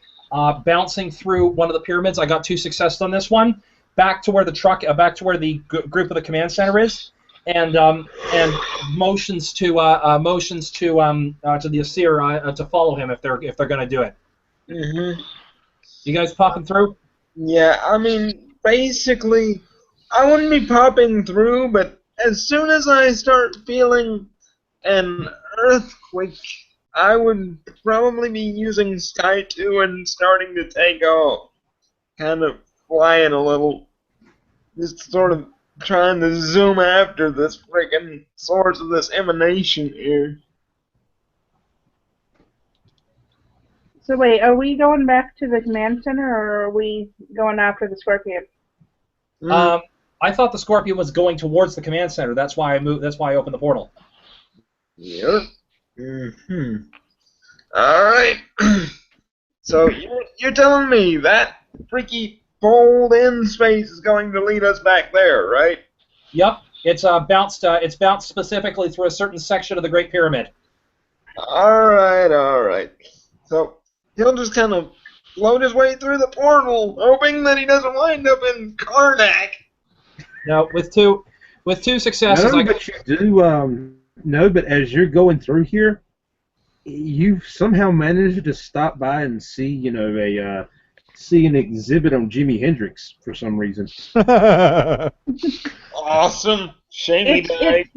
bouncing through one of the pyramids. I got 2 successes on this one. Back to where the group of the command center is, and motions to the Asir to follow him if they're going to do it. Mm-hmm. You guys popping through? Yeah, I mean, basically, I wouldn't be popping through, but as soon as I start feeling an earthquake, I would probably be using Sky 2 and starting to take off. Kind of flying a little. Just sort of trying to zoom after this freaking source of this emanation here. So wait, are we going back to the command center, or are we going after the Scorpion? I thought the Scorpion was going towards the command center. That's why I moved. That's why I opened the portal. Yep. All right. So you're telling me that freaky fold-in space is going to lead us back there, right? Yep. It's bounced. It's bounced specifically through a certain section of the Great Pyramid. All right. So he'll just kind of float his way through the portal, hoping that he doesn't wind up in Karnak. No, with two successes. But you do. No, but as you're going through here, you've somehow managed to stop by and see, see an exhibit on Jimi Hendrix for some reason. Awesome. Shame he died.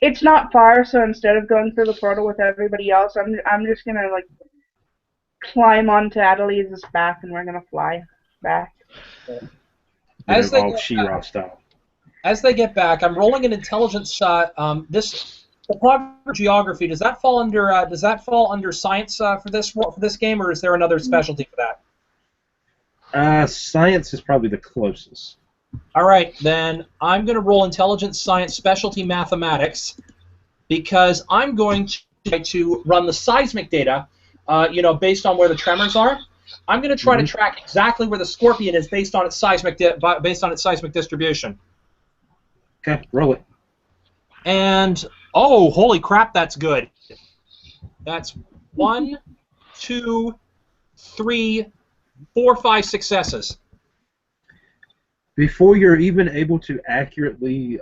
It's not far, so instead of going through the portal with everybody else, I'm just gonna climb onto Adelaide's back, and we're gonna fly back. As they all get She-Ra style. As they get back, I'm rolling an intelligence shot. This topography geography, does that fall under science for this game, or is there another specialty for that? Science is probably the closest. All right, then I'm going to roll intelligence science specialty mathematics, because I'm going to try to run the seismic data, based on where the tremors are. I'm going to try to track exactly where the Scorpion is based on its seismic distribution. Okay, roll it. And oh, holy crap, that's good. That's 1, 2, 3, 4, 5 successes. Before you're even able to accurately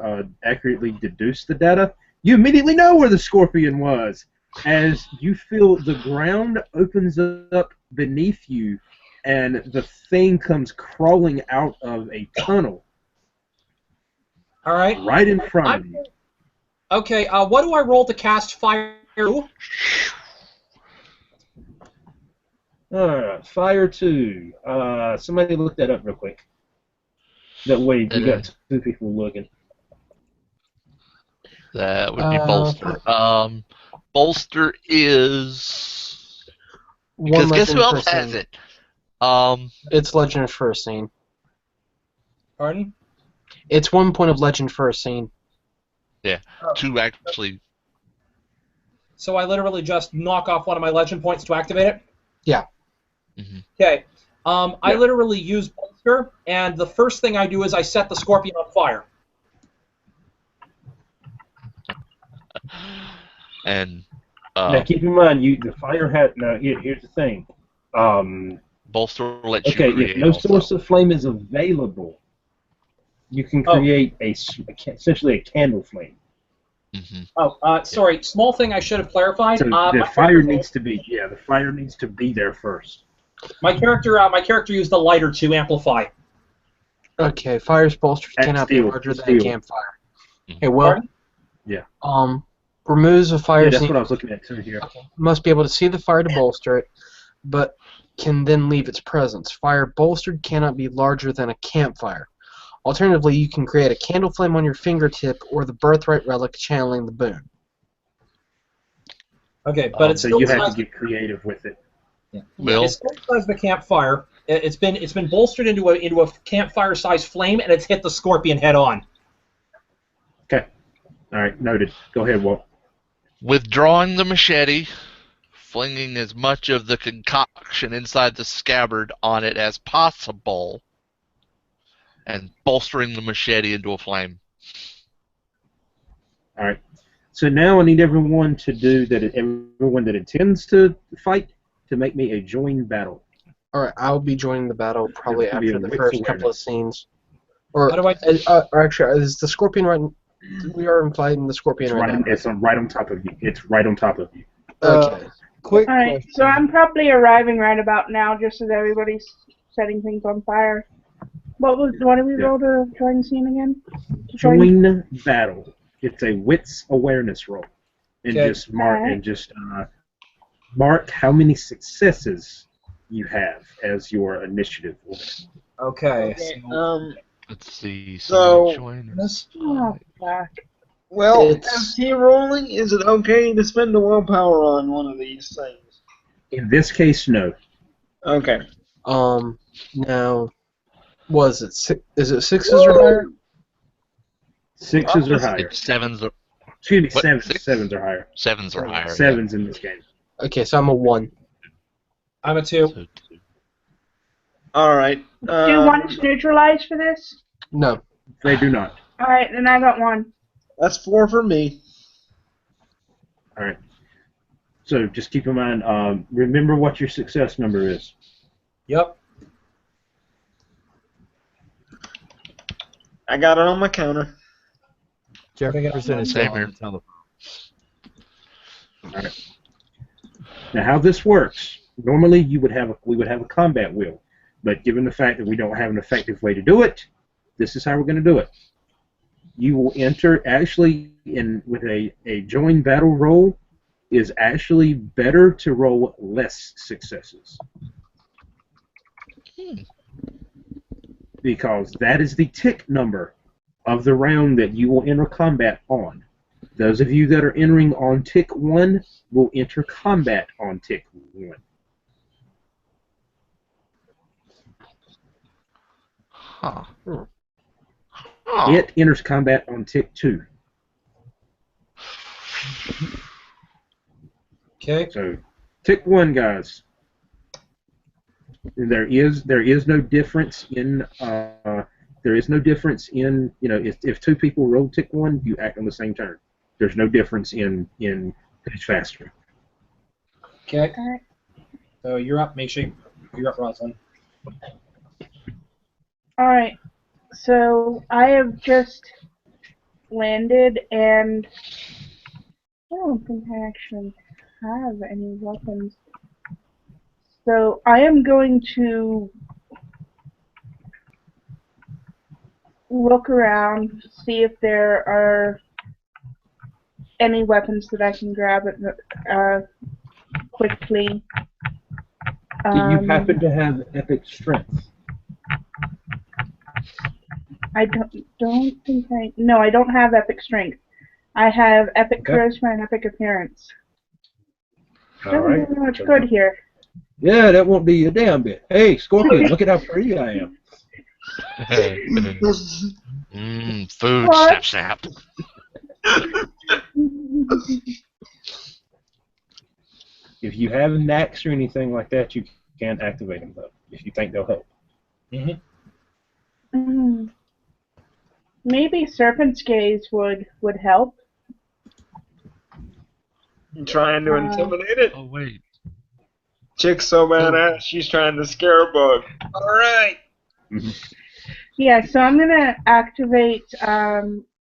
deduce the data, you immediately know where the scorpion was, as you feel the ground opens up beneath you, and the thing comes crawling out of a tunnel All right. right in front of you. Okay. What do I roll to cast fire? Fire 2. Somebody look that up real quick. That way we got two people looking. That would be bolster. Bolster is One because guess who legend else per has scene. it? It's legend for a scene. Pardon? It's 1 point of legend for a scene. Yeah, two actually. So I literally just knock off one of my legend points to activate it? Yeah. Mhm. Okay. I literally use bolster, and the first thing I do is I set the scorpion on fire. And Now keep in mind, the fire hat. Now here's the thing. bolster lets Okay, you create if no also. source of flame is available, you can create essentially a candle flame. Mm-hmm. Sorry. Small thing I should have clarified. So the fire needs to be there first. My character used the lighter to amplify. Okay, fire's bolster At cannot steel, be larger than steel. a campfire. Hey, well, Pardon? Yeah. removes a fire Yeah, that's scene. what I was looking at too here. Okay. Must be able to see the fire to bolster it, but can then leave its presence. Fire bolstered cannot be larger than a campfire. Alternatively, you can create a candle flame on your fingertip or the birthright relic channeling the boon. Okay, but it's So still you have size- to get creative with it. Will, It's still size the campfire. It's been bolstered into a campfire-sized flame, and it's hit the scorpion head on. Okay. All right, noted. Go ahead, Walt. withdrawing the machete, flinging as much of the concoction inside the scabbard on it as possible, and bolstering the machete into a flame. All right. So now I need everyone to do that. Everyone that intends to fight to make me a join battle. Alright, I'll be joining the battle probably It's gonna be after a the wits first couple of awareness. scenes. Or, How do I? or actually, is the scorpion right? We are fighting the scorpion right now. It's right on top of you. It's right on top of you. Okay. Quick All right, question. so I'm probably arriving right about now, just as everybody's setting things on fire. What did we roll to join the scene again? Join battle. It's a wits awareness roll, and Okay. just mark Alright. mark how many successes you have as your initiative. Okay. Okay, So, Let's see. So- join this. Oh, fuck. well, It's- as he rolling, is it okay to spend a willpower on one of these things? In this case, no. Okay. Now, was it is it sixes or higher? Sixes or higher. It's sevens. Excuse me, What, sevens. six? Sevens are higher. Sevens or higher. Sevens in this game. Okay, so I'm a 1. I'm a Yeah. 2. So two. All right. Do ones neutralize for this? No. They do not. All right, then I got one. That's 4 for me. All right. So just keep in mind. Remember what your success number is. Yep. I got it on my counter. Jefferson is Same on here. the telephone. All right. Now, how this works? Normally, we would have a combat wheel, but given the fact that we don't have an effective way to do it, this is how we're going to do it. You will enter with a join battle roll is actually better to roll less successes. Because that is the tick number of the round that you will enter combat on. Those of you that are entering on tick 1 will enter combat on tick 1. Huh. Hmm. Huh. It enters combat on tick 2. Okay. So, tick 1, guys. There is no difference in if two people roll tick 1, you act on the same turn. There's no difference in who's faster. Okay. Alright. So you're up, Mishi. You're up, Rosalind. Alright. So I have just landed, and I don't think I actually have any weapons. So I am going to look around, see if there are any weapons that I can grab quickly. Do you happen to have epic strength? I don't think I. No, I don't have epic strength. I have epic Okay. charisma and epic appearance. All Doesn't right. do me much good here. Yeah, that won't do you a damn bit. Hey, Scorpion, look at how pretty I am. Food, What? snap. If you have knacks or anything like that, you can't activate them, though, if you think they'll help. Maybe Serpent's Gaze would help. You trying to intimidate it? Oh wait. Chick's so badass, she's trying to scare a bug. Alright! Yeah, so I'm gonna activate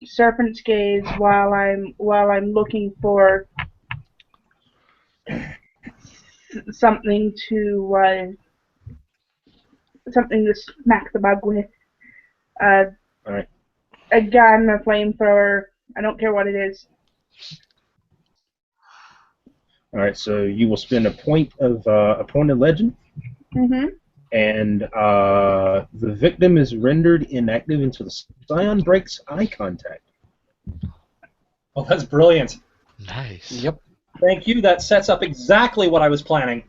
Serpent's Gaze while I'm looking for something to smack the bug with. Alright. A gun, a flamethrower. I don't care what it is. Alright, so you will spend a point of legend, and the victim is rendered inactive until the Scion breaks eye contact. Oh, that's brilliant. Nice. Yep. Thank you. That sets up exactly what I was planning.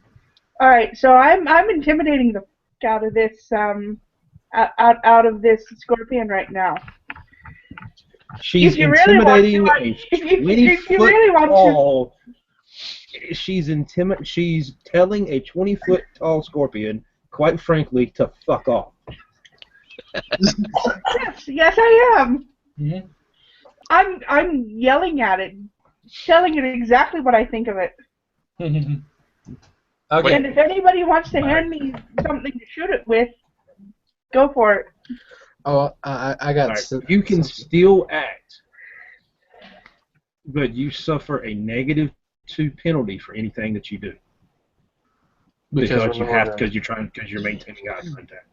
All right, so I'm intimidating the f out of this out of this scorpion right now. She's If you really want intimidating to, a 20 if you foot really want to. tall. She's telling a 20-foot tall scorpion, quite frankly, to fuck off. Yes, I am. Mm-hmm. I'm yelling at it, telling it exactly what I think of it. Okay. And if anybody wants to hand me something to shoot it with, go for it. Oh, I got. Right. You can still act, but you suffer a -2 penalty for anything that you do. Because you're maintaining eye contact.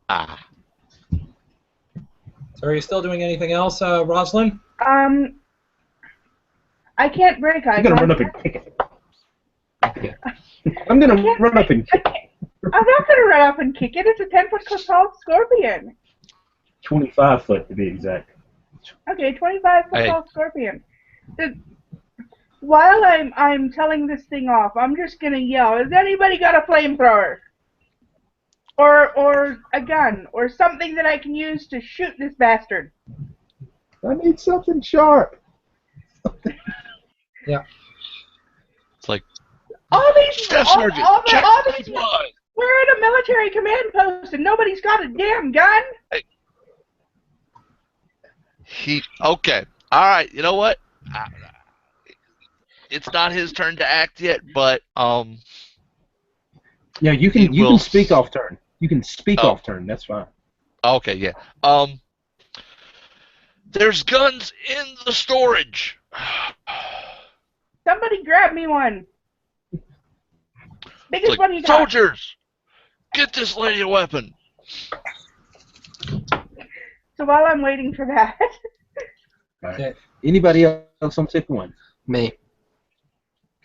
Ah. So are you still doing anything else, Rosalind? I can't break eye I'm gonna run up contact. and kick it. Yeah. I'm gonna run up and kick it. I'm not gonna run up and kick it. It's a 10-foot tall scorpion. 25 foot to be exact. Okay, 25-foot Hey. tall scorpion. While I'm telling this thing off, I'm just gonna yell, has anybody got a flamethrower? Or a gun, or something that I can use to shoot this bastard. I need something sharp. Yeah. It's like All these, Staff all, Sergeant, all the- check all the these, supplies. we're at a military command post and nobody's got a damn gun. Okay. All right. You know what? It's not his turn to act yet, but Yeah, you can speak off turn. You can speak Oh. off turn. That's fine. Okay, yeah. There's guns in the storage. Somebody grab me one. It's Biggest like, one you got. soldiers, get this lady a weapon. So while I'm waiting for that, All right. Okay. Anybody else on tip one? Me.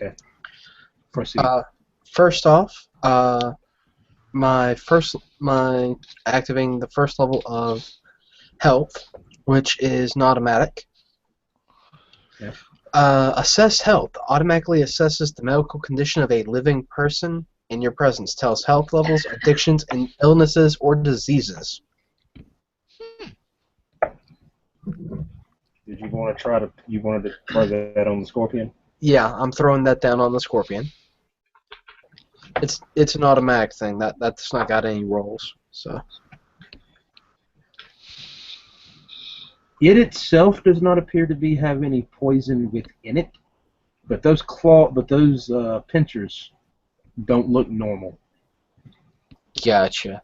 Okay. Proceed. First off, my activating the first level of health, which is an automatic. Yeah. Assess health automatically assesses the medical condition of a living person in your presence. Tells health levels, addictions, and illnesses or diseases. Did you want to try to? You wanted to try that on the scorpion? Yeah, I'm throwing that down on the scorpion. It's an automatic thing. That's not got any rolls. So It itself does not appear to have any poison within it. but those pinchers don't look normal. Gotcha.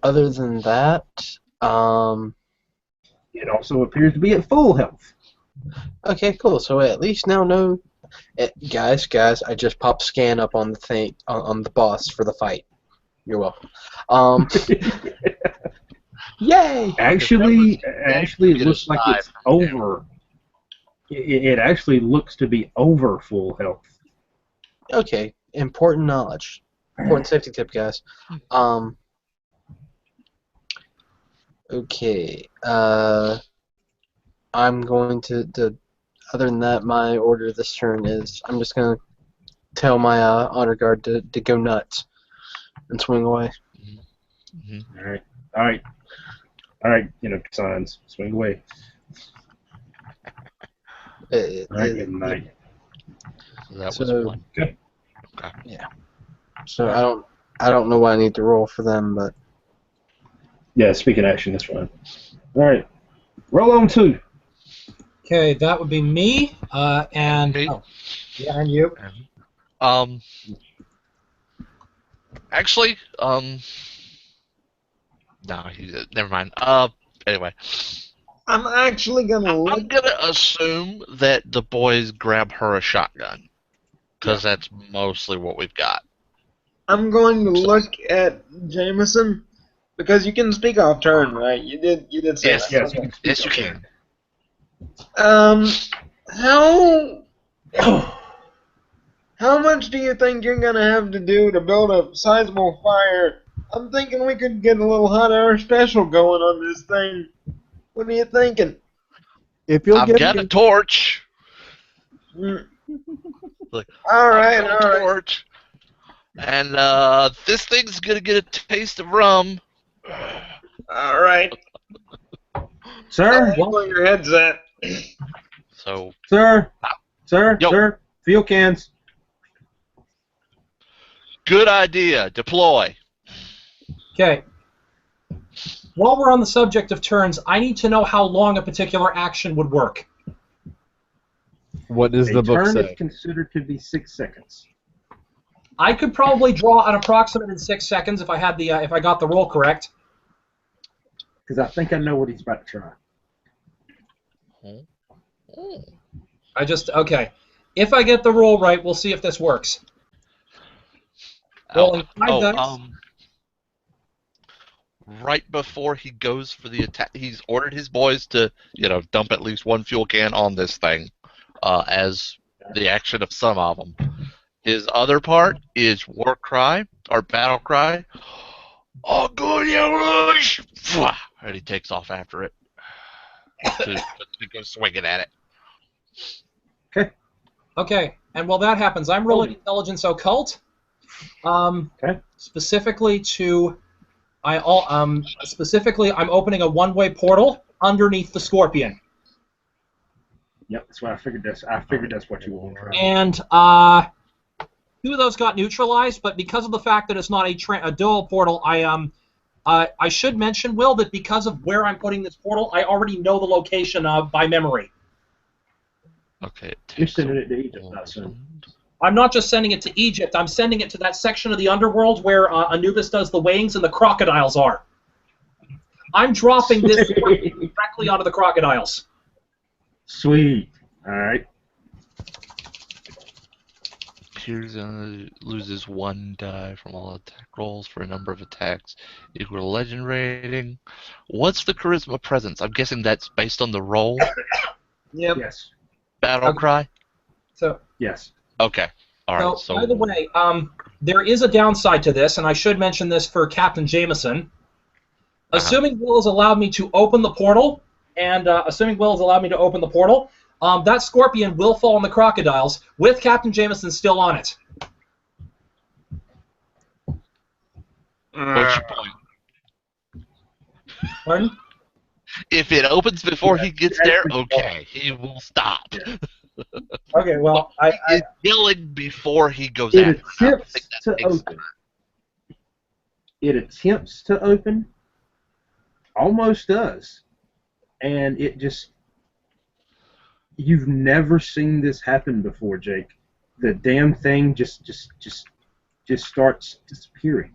Other than that, It also appears to be at full health. okay, cool. So I at least now know, guys, I just popped scan up on the thing on the boss for the fight. You're welcome. Yay! Actually, it Get a looks like it's five. over. It actually looks to be over full health. Okay, important knowledge, important safety tip, guys. Okay. I'm going to. Other than that, my order this turn is I'm just gonna tell my honor guard to go nuts and swing away. Mm-hmm. All right. Signs. Swing away. All right, good night. So that So- was one. Okay. Okay. Yeah. So I don't know what I need to roll for them, but Yeah, speaking action, that's fine. All right. Roll on 2. Okay, that would be me, and Me. yeah, and you. Actually, no, never mind. Anyway, I'm actually gonna I'm look. gonna assume that the boys grab her a shotgun, because that's mostly what we've got. I'm going to look at Jameson because you can speak off turn, right? You did say Yes. that. Yes, Okay. Yes, you can. How much do you think you're gonna have to do to build a sizable fire? I'm thinking we could get a little hot air special going on this thing. What are you thinking? If you'll I've give got me a torch. Mm. Look, All right, I've got a torch. And this thing's gonna get a taste of rum. all right. Sir, Where your head's at? So sir, Yo. sir, fuel cans. good idea. Deploy. Okay. While we're on the subject of turns, I need to know how long a particular action would work. what does A the book turn say. is considered to be 6 seconds. I could probably draw an approximate in 6 seconds if I had the if I got the roll correct. Because I think I know what he's about to try. Okay. If I get the roll right, we'll see if this works. Rolling 5 dice. Right before he goes for the attack, he's ordered his boys to, dump at least one fuel can on this thing, as the action of some of them. His other part is war cry or battle cry. Oh, good, rush! And he takes off after it to go swinging at it. Okay, and while that happens, I'm rolling intelligence occult. Okay. Specifically I'm opening a one-way portal underneath the scorpion. Yep, that's what I figured. I figured that's what you want to try. And 2 of those got neutralized, but because of the fact that it's not a dual portal, I should mention, Will, that because of where I'm putting this portal, I already know the location by memory. Okay. You're sending it to Egypt, I assume. I'm not just sending it to Egypt. I'm sending it to that section of the underworld where Anubis does the weighings and the crocodiles are. I'm dropping this directly onto the crocodiles. Sweet. All right. Appears loses 1 die from all attack rolls for a number of attacks equal to legend rating. What's the charisma presence? I'm guessing that's based on the roll. Yep. Yes. Battle cry. So Yes. Okay. All right. So, by the way, there is a downside to this, and I should mention this for Captain Jameson. Assuming Will has allowed me to open the portal, that scorpion will fall on the crocodiles with Captain Jameson still on it. What's your point? Pardon? If it opens before he gets there, okay, he will stop. Okay, well, He's yelling before he goes It after. attempts to open. It attempts to open. Almost does. And it just you've never seen this happen before, Jake. The damn thing just starts disappearing.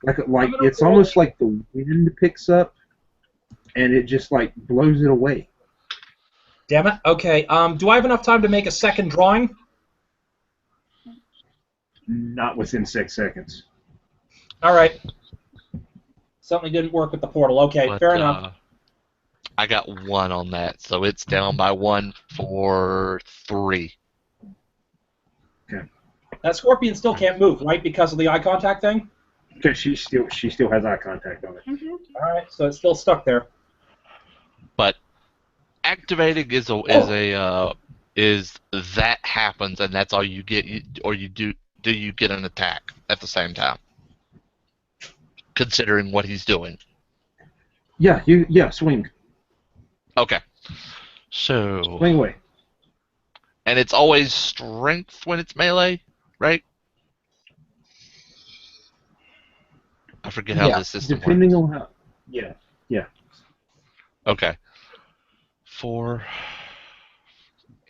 Like it's almost like the wind picks up and it just like blows it away. Damn it. Okay. Do I have enough time to make a second drawing? Not within 6 seconds. All right. Something didn't work with the portal. Okay, But, fair enough. I got 1 on that, so it's down by 1 for 3. That scorpion still can't move, right? Because of the eye contact thing? Because she still has eye contact on it. Mm-hmm. All right, so it's still stuck there. But activating is that happens and that's all you get, or do you get an attack at the same time? Considering what he's doing. Yeah, swing. Okay. So. Swing away. And it's always strength when it's melee, right? I forget how this system depending works. on how. Yeah. Okay. 4,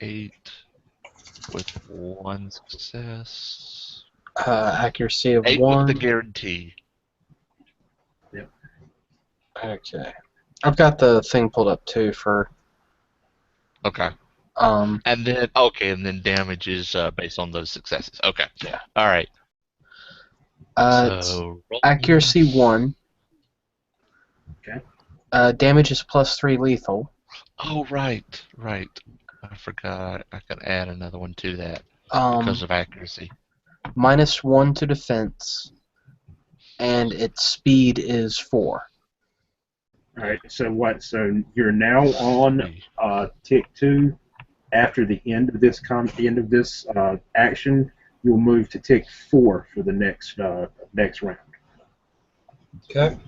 8 with 1 success. Accuracy of 8 1. with the guarantee. Okay. I've got the thing pulled up too for. Okay. And then damage is based on those successes. Okay. Yeah. All right. So accuracy 1. Okay. Damage is +3 lethal. Oh, right. I forgot. I could add another one to that because of accuracy. -1 to defense, and its speed is 4. All right. So what? So you're now on tick 2. After the end of this action, you'll move to tick 4 for the next round. Okay.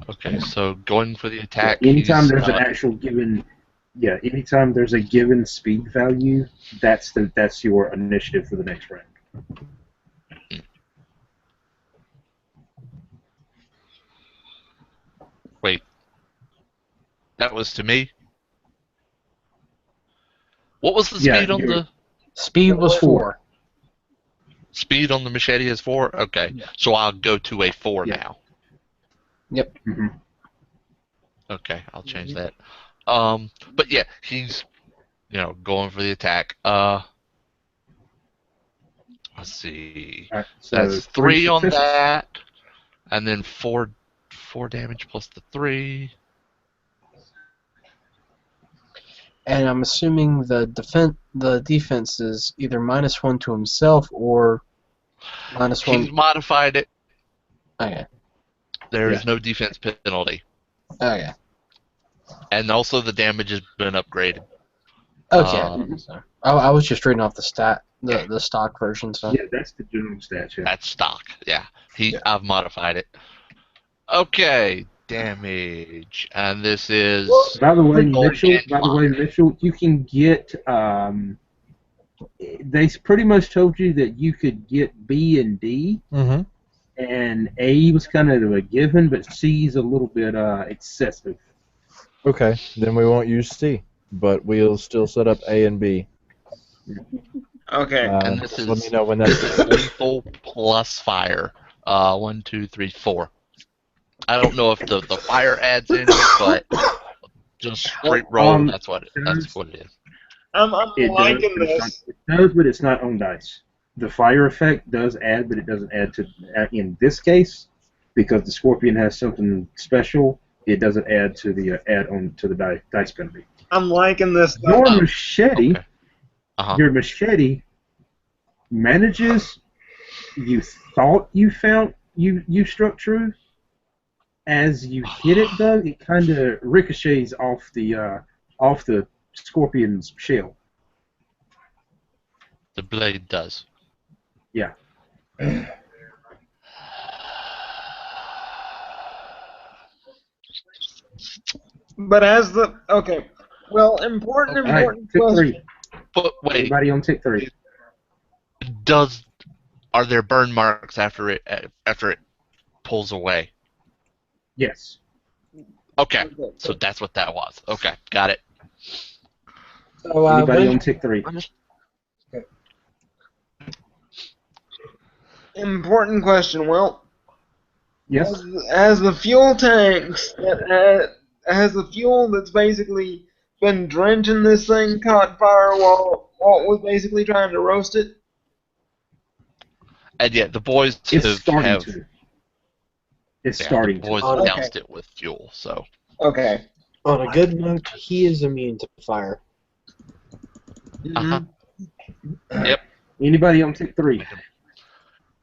Okay, so going for the attack. Anytime there's an actual given, anytime there's a given speed value, that's your initiative for the next round. Wait, that was to me. What was the speed on the? Speed was 4. Speed on the machete is 4. Okay, so I'll go to a 4 now. Yep. Mm-hmm. Okay, I'll change that. But yeah, he's going for the attack. Let's see. Right, so that's 3 on successes. that, and then 4 damage plus the 3. And I'm assuming the defense is either -1 to himself or -1. He's modified it. Okay. There is no defense penalty. Okay. And also the damage has been upgraded. Okay. So, I was just reading off the stock version. So. Yeah, that's the general stats. Yeah. That's stock. Yeah. I've modified it. Okay. Damage. And this is. By the way, Mitchell, you can get. They pretty much told you that you could get B and D. Mm-hmm. And A was kind of a given, but C is a little bit excessive. Okay, then we won't use C, but we'll still set up A and B. Okay. And this let is me know when that's lethal plus fire. 1, 2, 3, 4. I don't know if the fire adds in, but just straight roll. That's what it is. I'm liking this. It does, but it's not on dice. The fire effect does add, but it doesn't add to. In this case, because the scorpion has something special, it doesn't add to the add-on to the dice penalty. I'm liking this. Your machete, Okay. your machete manages. You thought you found you struck true. As you hit it, though, it kind of ricochets off the scorpion's shell. The blade does. Yeah. But as the important All right, tick question. 3. But wait, Everybody on tick 3. Are there burn marks after it pulls away? Yes. Okay, so that's what that was. Okay, got it. So, Anybody when- on tick 3? I'm just Important question, Will. Yes. Has the fuel tanks has the fuel that's basically been drenching this thing caught fire while Walt was basically trying to roast it? and yet the boys It's have, starting have to. It's yeah, starting the boys to. have Okay. doused it with fuel. So Okay. on a good note, he is immune to fire. Uh-huh. Anybody on tick 3?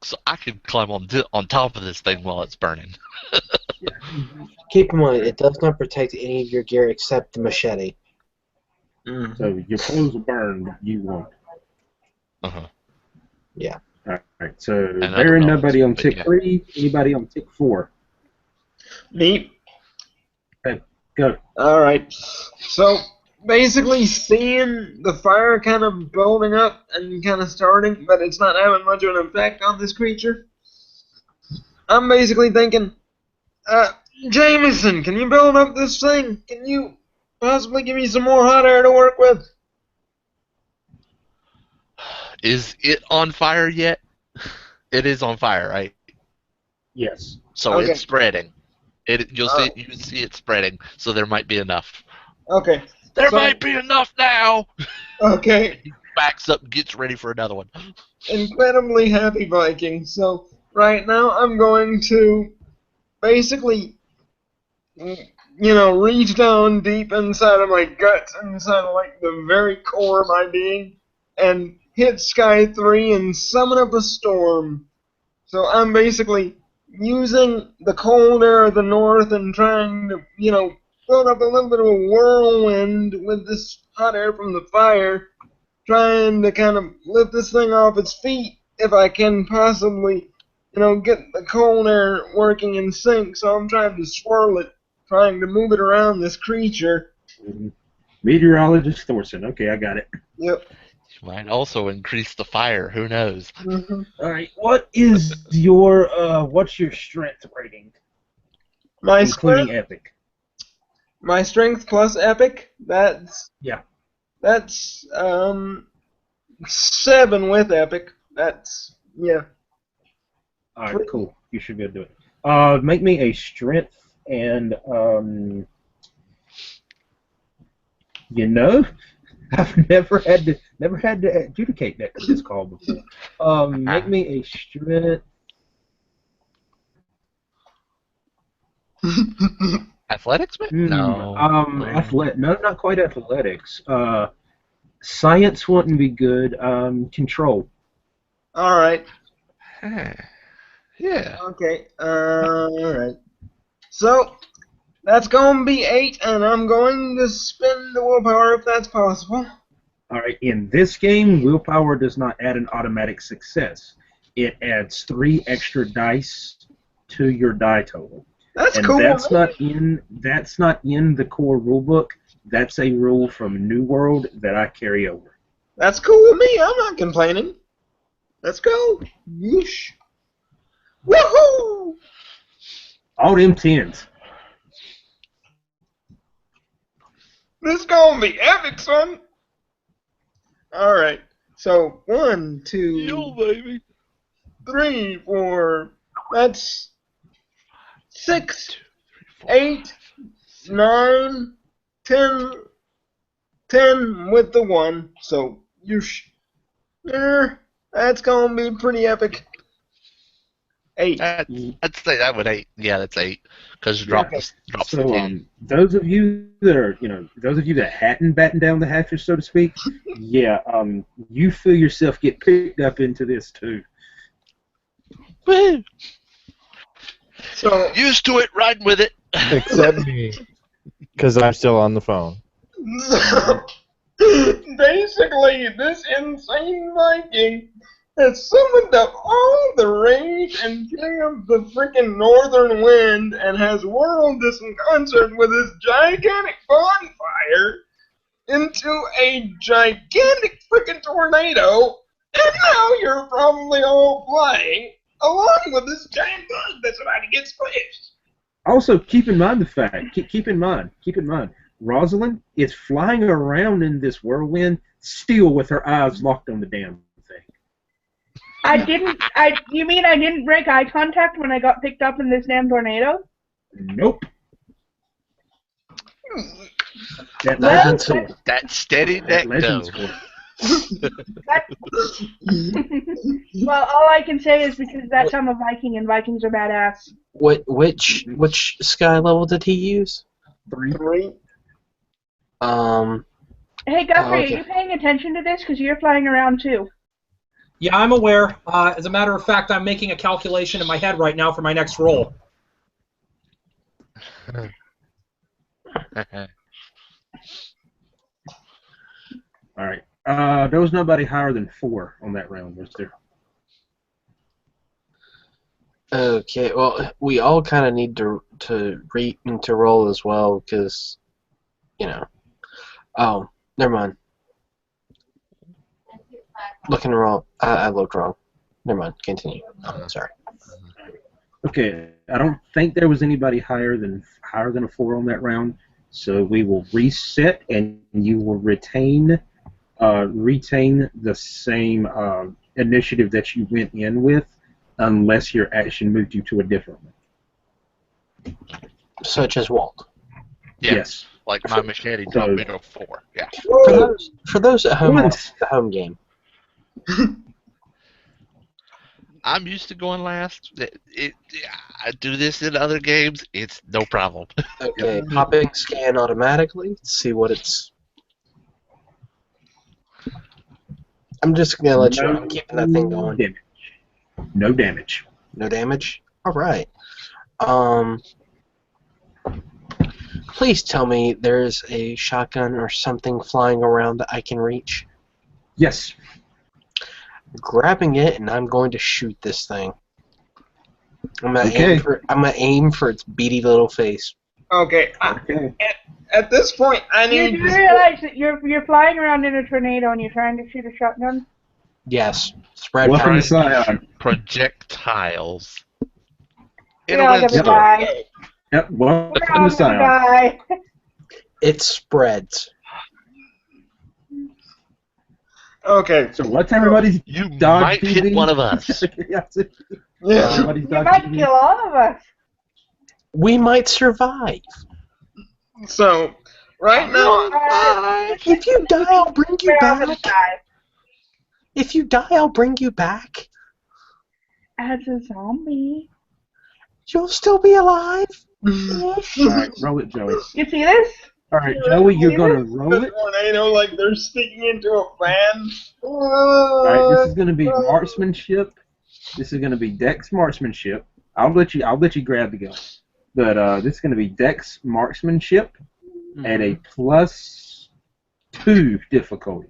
so I could climb on top of this thing while it's burning. Keep in mind, it does not protect any of your gear except the machete. So your clothes will burn, but you won't. Uh-huh. Alright, so And Baron, other nobody on knowledge, but tick yeah. 3. Anybody on tick 4? Neat. Go. Alright. So, basically seeing the fire kind of building up and kind of starting, but it's not having much of an effect on this creature, I'm basically thinking, Jameson, can you build up this thing? Can you possibly give me some more hot air to work with? Is it on fire yet? It is on fire, right? Yes. So Okay. it's spreading. You see it spreading. So there might be enough. Okay. There So- might be enough now. Okay. He backs up, and gets ready for another one. Incredibly happy Viking. So, right now I'm going to basically, reach down deep inside of my guts, inside of like the very core of my being, and hit Sky 3 and summon up a storm. So I'm basically using the cold air of the north and trying to, build up a little bit of a whirlwind with this hot air from the fire, trying to kind of lift this thing off its feet if I can possibly, get the cold air working in sync. So I'm trying to swirl it, trying to move it around this creature. Meteorologist Thorson. Okay, I got it. Yep. You might also increase the fire. Who knows? Mm-hmm. Alright, what's your strength rating? My Including strength, epic. my strength plus epic. That's Yeah. 7 with epic. That's Alright, cool. You should be able to do it. Make me a strength and I've never had to adjudicate that to this call before. Make me a strength. Athletics, maybe? No. No, not quite athletics. Science wouldn't be good. Control. All right. Yeah. Okay. All right. So that's going to be 8, and I'm going to spend the willpower if that's possible. All right. In this game, willpower does not add an automatic success. It adds 3 extra dice to your die total. That's And cool. that's not in the core rulebook. That's a rule from New World that I carry over. That's cool with me. I'm not complaining. Let's go. Yeesh. Woohoo! All them 10s. This gonna be epic, son. All right. So 1, 2, baby. 3, 4. That's 6, 8, 9, 10. 10 with the 1. So that's gonna be pretty epic. 8. I'd say that would 8. Yeah, that's 8. Because you drop the 10. Those of you that hadn't battened down the hatches, so to speak, you feel yourself get picked up into this too. Woo! So Used to it, riding with it. Except me, because I'm still on the phone. basically, this insane Viking has summoned up all the rage and king of the freaking northern wind and has whirled this in concert with his gigantic bonfire into a gigantic freaking tornado, and now you're probably all flying along with this giant bug that's about to get squished. Also, keep in mind, Rosalind is flying around in this whirlwind, still with her eyes locked on the damn thing. You mean I didn't break eye contact when I got picked up in this damn tornado? Nope. That Well, legend score. That steady That neck legend though. score. Well, all I can say is because that's I'm a Viking and Vikings are badass. Which sky level did he use? 3. Hey, Guthrie, okay. are you paying attention to this? Because you're flying around too. Yeah, I'm aware. As a matter of fact, I'm making a calculation in my head right now for my next roll. All right. There was nobody higher than 4 on that round, was there? Okay, well, we all kind of need to roll as well, because, you know. Oh, never mind. Looking wrong. I looked wrong. Never mind. Continue. Oh, sorry. Okay. I don't think there was anybody higher than a 4 on that round, so we will reset, and you will retain the same initiative that you went in with, unless your action moved you to a different one. Such as Walt. Yeah. Yes. Like my machete dropped me to 4. Yeah. For those at home, Once. the home game. I'm used to going last. I do this in other games. It's no problem. Okay, popping scan automatically. See what it's. I'm just gonna let you. I'm keeping that thing going. Damage. No damage. No damage. All right. Please tell me there's a shotgun or something flying around that I can reach. Yes. Grabbing it, and I'm going to shoot this thing. I'm gonna aim for its beady little face. Okay. Okay. At this point, I You need. do realize that you're flying around in a tornado and you're trying to shoot a shotgun? Yes. Spread Welcome to pattern. Scion. Projectiles. We're all gonna die. Yep. We're Welcome all to gonna Scion. die. It spreads. Okay. So what's everybody's You dodge might hit TV? one of us. Yeah. Everybody's You dodge might TV? kill all of us. We might survive. So, right now, If you die, I'll bring you We're all gonna back. die. If you die, I'll bring you back. As a zombie. You'll still be alive. Alright, roll it, Joey. You see this? Alright, Joey, you're gonna roll the it. tornado, like they're sticking into a fan. Alright, this is gonna be marksmanship. This is gonna be Dex marksmanship. I'll let you grab the gun. But this is gonna be Dex marksmanship at a +2 difficulty.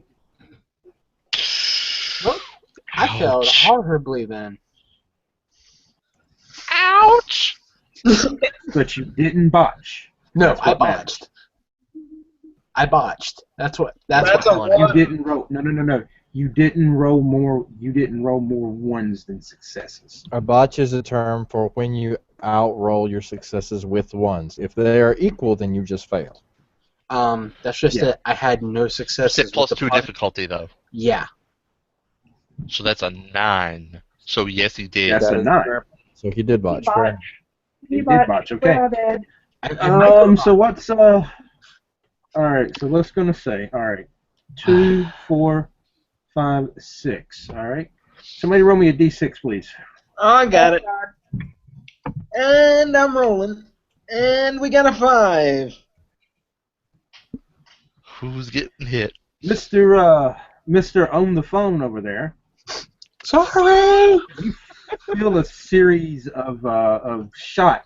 I failed Ouch. horribly then. Ouch! But you didn't botch. No, That's I what matters. botched. I botched. That's what. That's what. a funny. You didn't roll. No. You didn't roll more ones than successes. A botch is a term for when you outroll your successes with ones. If they are equal, then you just fail. That's just Yeah. that I had no You successes. said with the +2 part- difficulty though. Yeah. So that's a 9. So yes, he did. That's a 9. So he did botch. He Fair botched. He did botch, okay. We're all dead. So what's Alright, so let's gonna say, alright. 2, 4, 5, 6. Alright. Somebody roll me a D6, please. I got it. God. And I'm rolling. And we got a 5. Who's getting hit? Mr. On the phone over there. Sorry. Feel a series of shot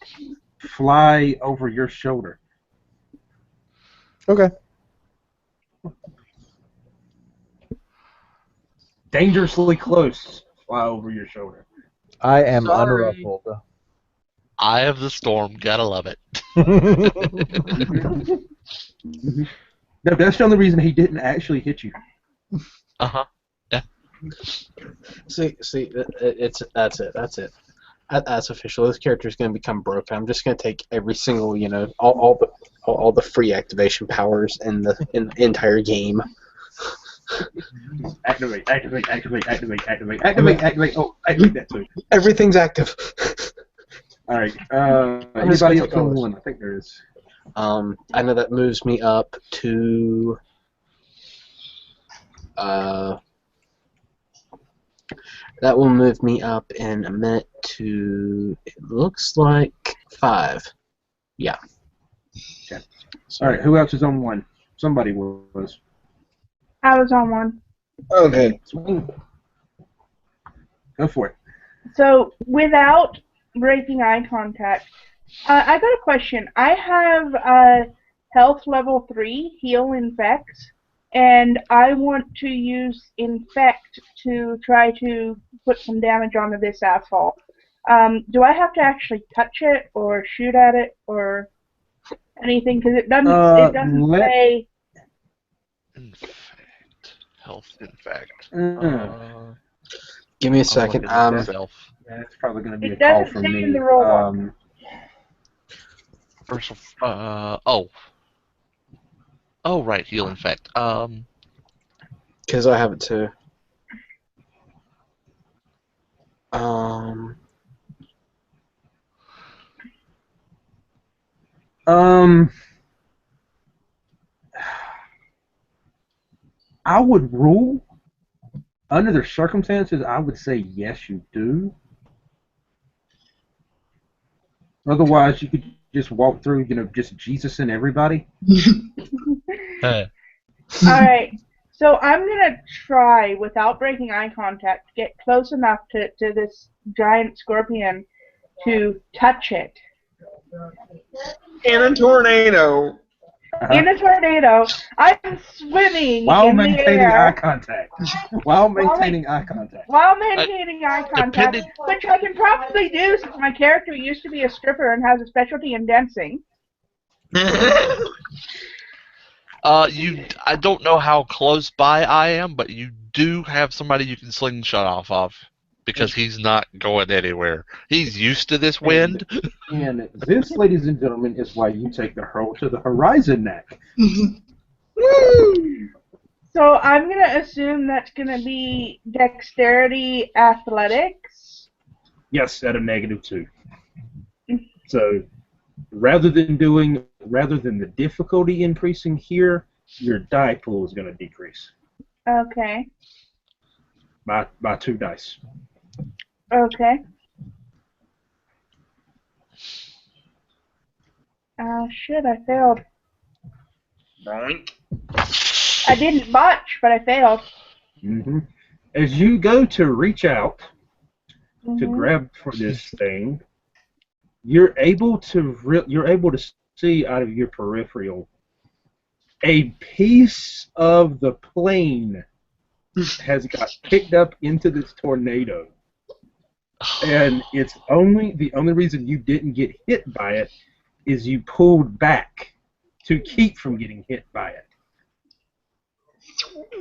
fly over your shoulder. Okay. Dangerously close. Fly over your shoulder. I am Sorry. unruffled. Eye of the storm. Gotta love it. No, that's the only reason he didn't actually hit you. Uh-huh. See, that's it. That's official. This character is going to become broken. I'm just going to take every single, all the all the free activation powers in the entire game. Activate. Oh, activate that too. Everything's active. All right. I'm just Anybody gonna else take all on this. one? I think there is. I know that moves me up to. That will move me up in a minute to. It looks like 5. Yeah. Okay. So, All right. Who else is on one? Somebody was. I was on one. Okay. Swing. Go for it. So, without breaking eye contact, I got a question. I have health level 3, heal infect, and I want to use infect to try to put some damage onto this asshole. Do I have to actually touch it or shoot at it or anything? Because it doesn't say. Infect. Health infect. give me a second. That's probably going to be It a call doesn't from say me. in the roll. Oh, right, heal infect. Because I have it too. I would rule, under the circumstances, I would say yes, you do. Otherwise, you could just walk through, just Jesus and everybody. Alright, so I'm going to try, without breaking eye contact, to get close enough to this giant scorpion to touch it. In a tornado. In a tornado, I'm swimming While in the maintaining air. eye contact. While maintaining eye contact. While maintaining eye contact, depending- which I can probably do since my character used to be a stripper and has a specialty in dancing. I don't know how close by I am, but you do have somebody you can slingshot off of. Because he's not going anywhere. He's used to this wind. And this, ladies and gentlemen, is why you take the hurl to the horizon neck. So I'm going to assume that's going to be dexterity athletics. Yes, at a -2. So rather than the difficulty increasing here, your die pool is going to decrease Okay. by 2 dice. Okay. Shit, I failed. I didn't botch, but I failed. As you go to reach out to Mhm. grab for this thing, you're able to see out of your peripheral a piece of the plane has got picked up into this tornado. And the only reason you didn't get hit by it is you pulled back to keep from getting hit by it.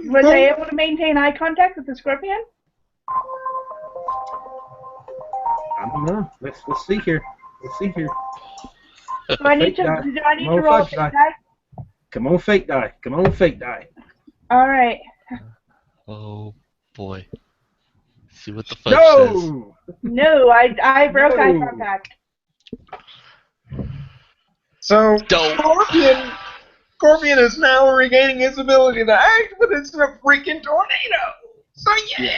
Was I able to maintain eye contact with the scorpion? I don't know. Let's see here. Let's see here. Do I need to roll a fake die? Come on, fake die. Come on, fake die. All right. Oh boy. See what the fudge says. No, I broke eye No. contact. So, Don't. Scorpion is now regaining his ability to act, but it's a freaking tornado. So, yay!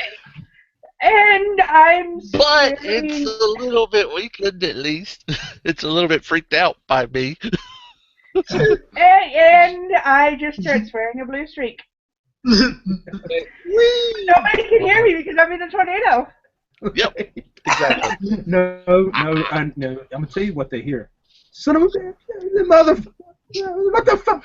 And I'm But swearing- it's a little bit weakened at least. It's a little bit freaked out by me. and I just started swearing a blue streak. Whee! Nobody can hear me because I'm in a tornado. Yep. Exactly. No. I'm gonna tell you what they hear. Son of a bitch, motherfucker.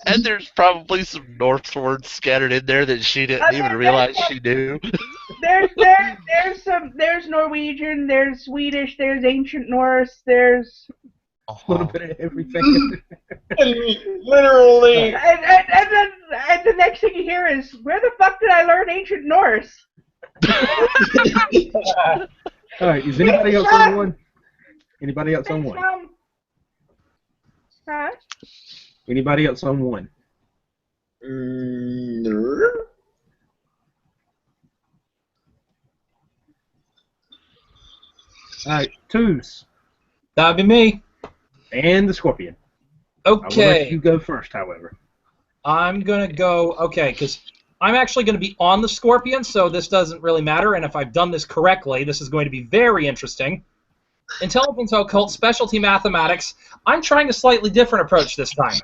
And there's probably some Norse words scattered in there that she didn't even realize she knew. There's Norwegian, there's Swedish, there's ancient Norse, there's A little bit of everything. Literally. and the next thing you hear is, where the fuck did I learn ancient Norse? All right, is anybody else on one? Anybody else on Thanks, one? Mom. Huh? Anybody else on one? No. All right, twos That'd be me. and the scorpion. I will let you Okay. go first, however. I'm going to go, okay, because I'm actually going to be on the scorpion, so this doesn't really matter, and if I've done this correctly, this is going to be very interesting. Intelligence Occult, Specialty Mathematics. I'm trying a slightly different approach this time.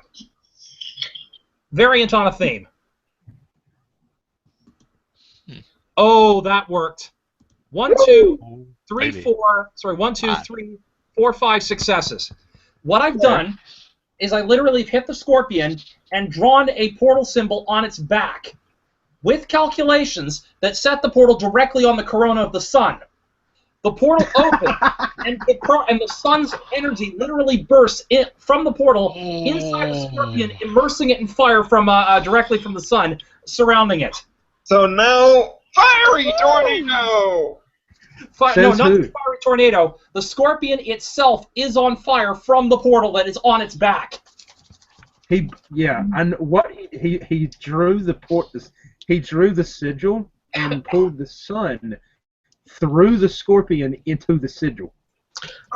Variant on a theme. Oh, that worked. 1, 2, 3, Maybe. 4. Sorry, 1, 2, Five. 3, 4, 5 successes. What I've done is I literally hit the scorpion and drawn a portal symbol on its back with calculations that set the portal directly on the corona of the sun. The portal opened, and the sun's energy literally bursts from the portal inside the scorpion, immersing it in fire from directly from the sun, surrounding it. So now, fiery tornado! No, Says not who? the fiery tornado. The scorpion itself is on fire from the portal that is on its back. And what he drew he drew the sigil and pulled the sun through the scorpion into the sigil.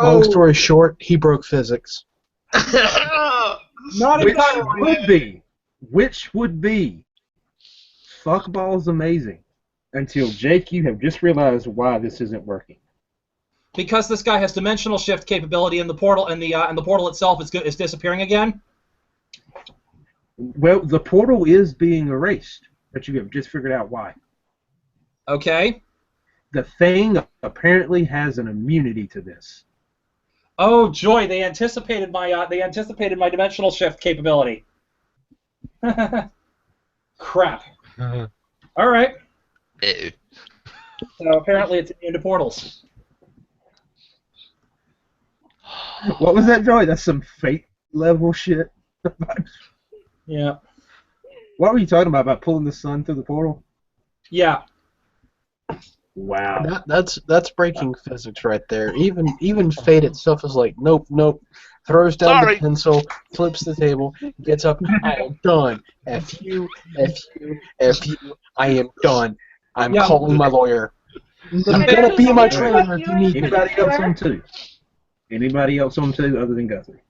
Long story short, he broke physics. Not Which entirely. would be fuckballs amazing until Jake, you have just realized why this isn't working. Because this guy has dimensional shift capability, and the portal and the portal itself is disappearing again. Well, the portal is being erased, but you have just figured out why. Okay. The thing apparently has an immunity to this. Oh joy! They anticipated my dimensional shift capability. Crap. All right. Ew. So apparently it's immune to portals. What was that, Joy? That's some fate level shit. Yeah. What were you talking about pulling the sun through the portal? Yeah. Wow. That's breaking physics right there. Even fate itself is like, nope. Throws down the pencil, flips the table, gets up. I am done. F you. I am done. I'm calling my lawyer. I'm gonna be my trainer if you need me. Anybody else on two? Anybody else on two other than Guthrie?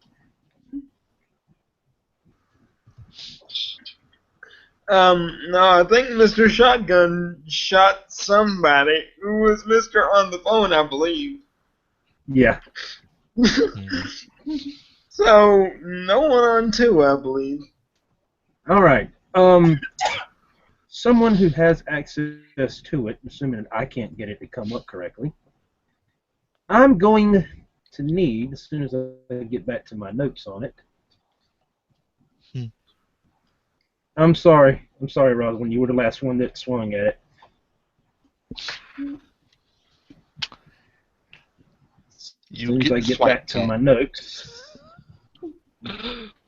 No, I think Mr. Shotgun shot somebody who was Mr. on the phone, I believe. Yeah. So, no one on two, I believe. All right. Someone who has access to it, assuming I can't get it to come up correctly, I'm going to need, as soon as I get back to my notes on it. I'm sorry, Rosalind. You were the last one that swung at it. As soon as I get back to my notes.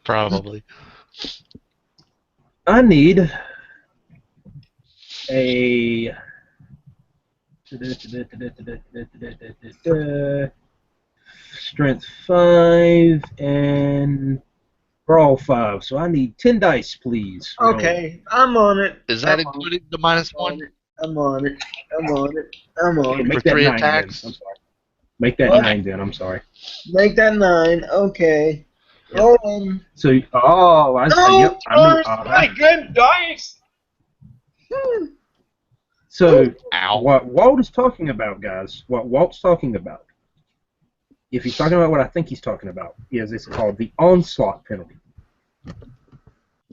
Probably. I need a strength 5 and brawl 5. So I need 10 dice, please. Okay, I'm on it. Is that including the -1? I'm on it. Make For that 3 9 attacks? then. I'm sorry. Make that 9 then. I'm sorry. Make that 9. Okay. Roll on. So, No, my good dice. So, Ow. what Walt is talking about, guys, what Walt's talking about, if he's talking about what I think he's talking about, is it's called the onslaught penalty.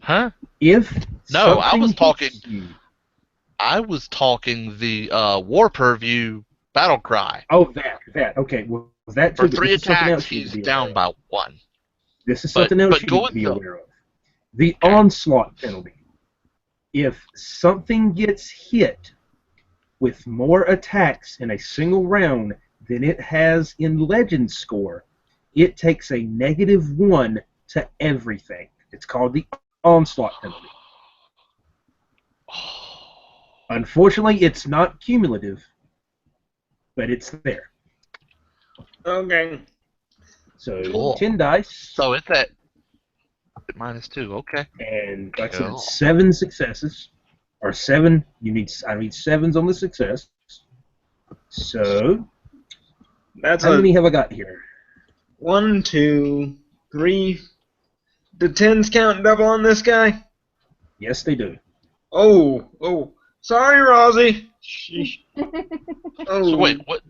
Huh? If No, I was something talking. hits you- I was talking the war purview battle cry. Oh, that. Okay, well, that too. For but 3 this is something attacks, else you need to he's be down aware of. by 1. This is but- something else but you go need to be with the- aware of. The onslaught penalty. If something gets hit with more attacks in a single round than it has in Legend score, it takes a -1 to everything. It's called the onslaught penalty. Unfortunately, it's not cumulative, but it's there. Okay. So Cool. 10 dice, So it's at -2. Okay. and like I said, Cool. it's 7 successes, or 7. I need 7s on the success. So That's how a many have I got here? 1, 2, 3. The 10s count double on this guy? Yes, they do. Oh. Sorry, Rosie. Sheesh. Oh. So wait, what?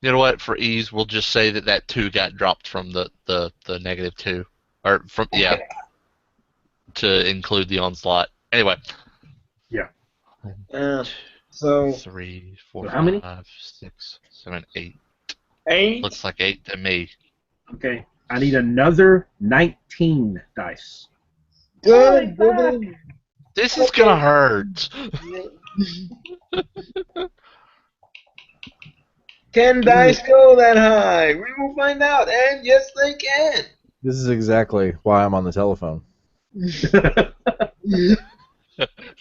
You know what? For ease, we'll just say that 2 got dropped from the -2, or from to include the onslaught. Anyway. Yeah. So 3, 4, So how many? 5, 6, 7, 8. 8. Looks like 8 to me. Okay. I need another 19 dice. Good. Holy Good. This is gonna hurt. Can dice go that high? We will find out. And yes, they can. This is exactly why I'm on the telephone. It's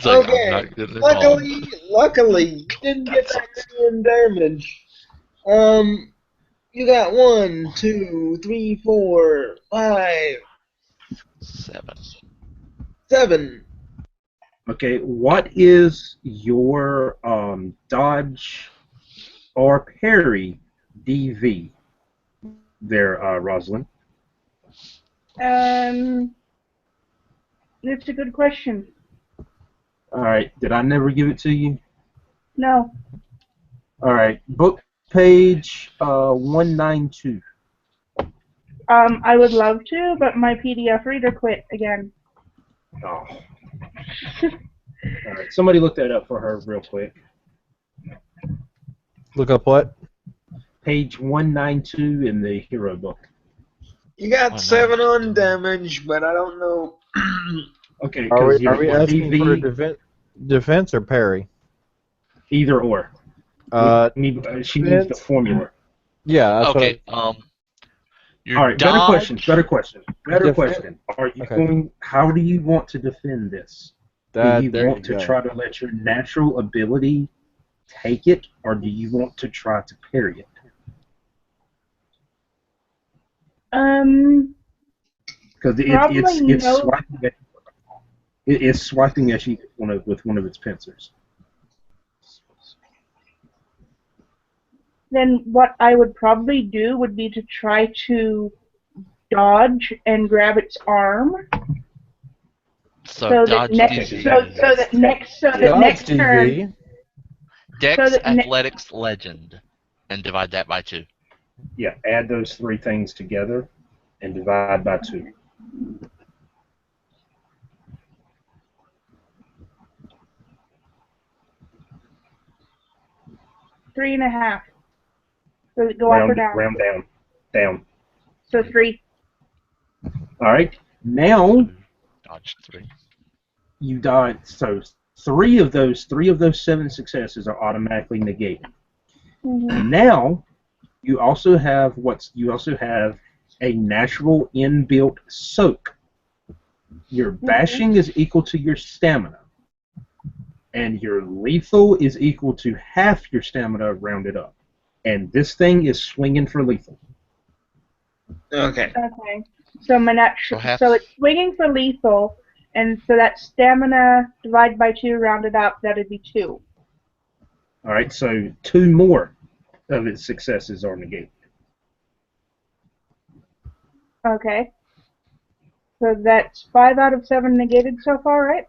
like, Okay. I'm not getting involved. Luckily, you didn't get that many in damage. You got 1, 2, 3, 4, 5, 7. 7. Okay, what is your dodge or parry DV there, Rosalind? It's a good question. All right, did I never give it to you? No. All right, book page 192. I would love to, but my PDF reader quit again. Oh. All right, somebody look that up for her real quick. Look up what? Page 192 in the hero book. You got Oh, 7 nice. on damage, but I don't know. Okay, Are because we asking for a DV, defense or parry? either or. She needs the formula. Yeah, that's Okay. Your All right, better question. Defend- Are you Okay. going? How do you want to defend this? Do you there want you to go. try to let your natural ability take it, or do you want to try to parry it? Because Probably it's no. swiping at it's swiping at you with one of its pincers. Then what I would probably do would be to try to dodge and grab its arm. So that dodge next, DV. so that next Dodge turn, DV. Dex so that Athletics Legend, and divide that by 2. Yeah, add those 3 things together and divide by 2. three and a half. Does it go up or down? Round down. So 3. All right. Now Dodge 3. you died. So 3 of those 7 successes are automatically negated. Mm-hmm. Now you also have a natural inbuilt soak. Your bashing is equal to your stamina, and your lethal is equal to half your stamina rounded up. And this thing is swinging for lethal. Okay. Okay. So my natural, So half- so it's swinging for lethal, and so that stamina divided by 2 rounded up, that'd be 2. All right. So 2 more of its successes are negated. Okay. So that's 5 out of 7 negated so far, right?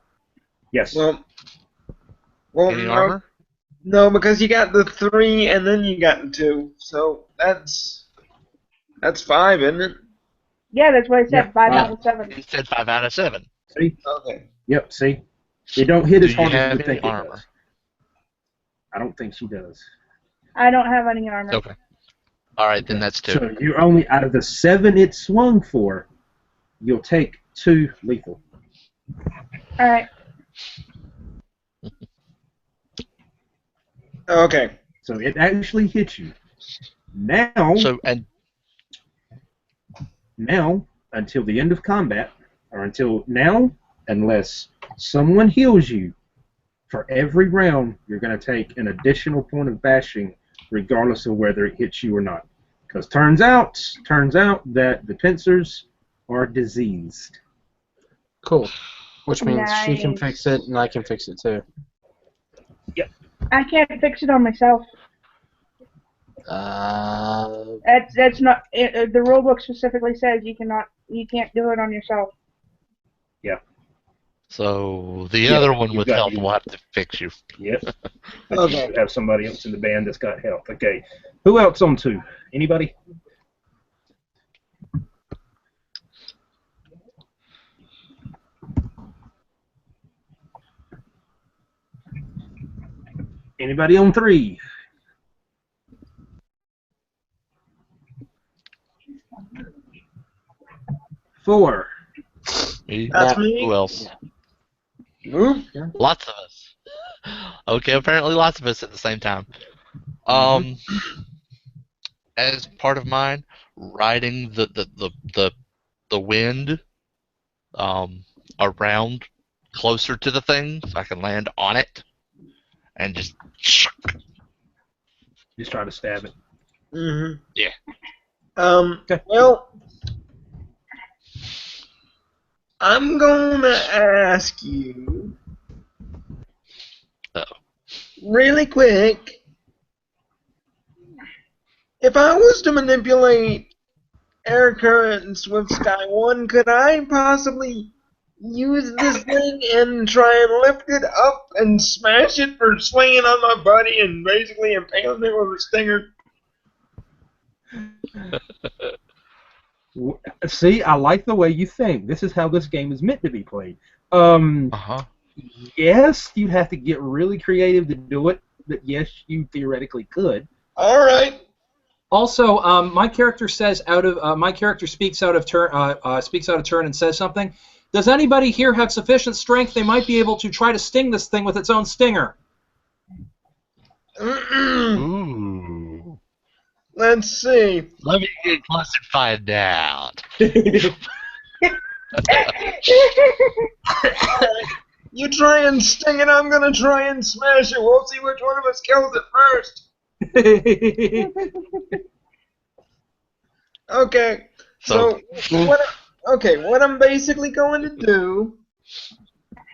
Yes. Well, Any no, armor? no, because you got the 3 and then you got the 2. So that's 5, isn't it? Yeah, that's what I said. Yeah. 5 Yeah. out of 7. He said 5 out of 7. See? Okay. Yep. See? It don't hit Do as you hard as have you would any think it armor? does. I don't think she does. I don't have any armor. Okay. All right, then that's 2. So you're only out of the 7 it swung for, you'll take 2 lethal. All right. Okay. So it actually hits you. Now, until the end of combat, or until now, unless someone heals you, for every round, you're going to take an additional point of bashing, regardless of whether it hits you or not. Because turns out that the pincers are diseased. Cool. Which means she can Nice. fix it and I can fix it too. I can't fix it on myself. That's not the rule book specifically says you can't do it on yourself. So the Yeah, other one you've with got health you. will have to fix you. Yep. Okay. You have somebody else in the band that's got health. Okay. Who else on 2? Anybody? Anybody on 3? Four. Me? That's me. Who else? Move. Lots of us. Okay, apparently lots of us at the same time. As part of mine, riding the wind around closer to the thing so I can land on it and just Just try to stab it. Mm-hmm. Yeah. Well, I'm gonna ask you really quick. If I was to manipulate air currents with Sky 1, could I possibly use this thing and try and lift it up and smash it for swinging on my buddy and basically impaling it with a stinger? See, I like the way you think. This is how this game is meant to be played. Yes, you'd have to get really creative to do it, but yes, you theoretically could. All right. Also, my character speaks out of turn and says something. Does anybody here have sufficient strength? They might be able to try to sting this thing with its own stinger. Ooh. Let's see. Let me get close and find out. You try and sting it, I'm gonna try and smash it. We'll see which one of us kills it first. Okay. So what I'm basically going to do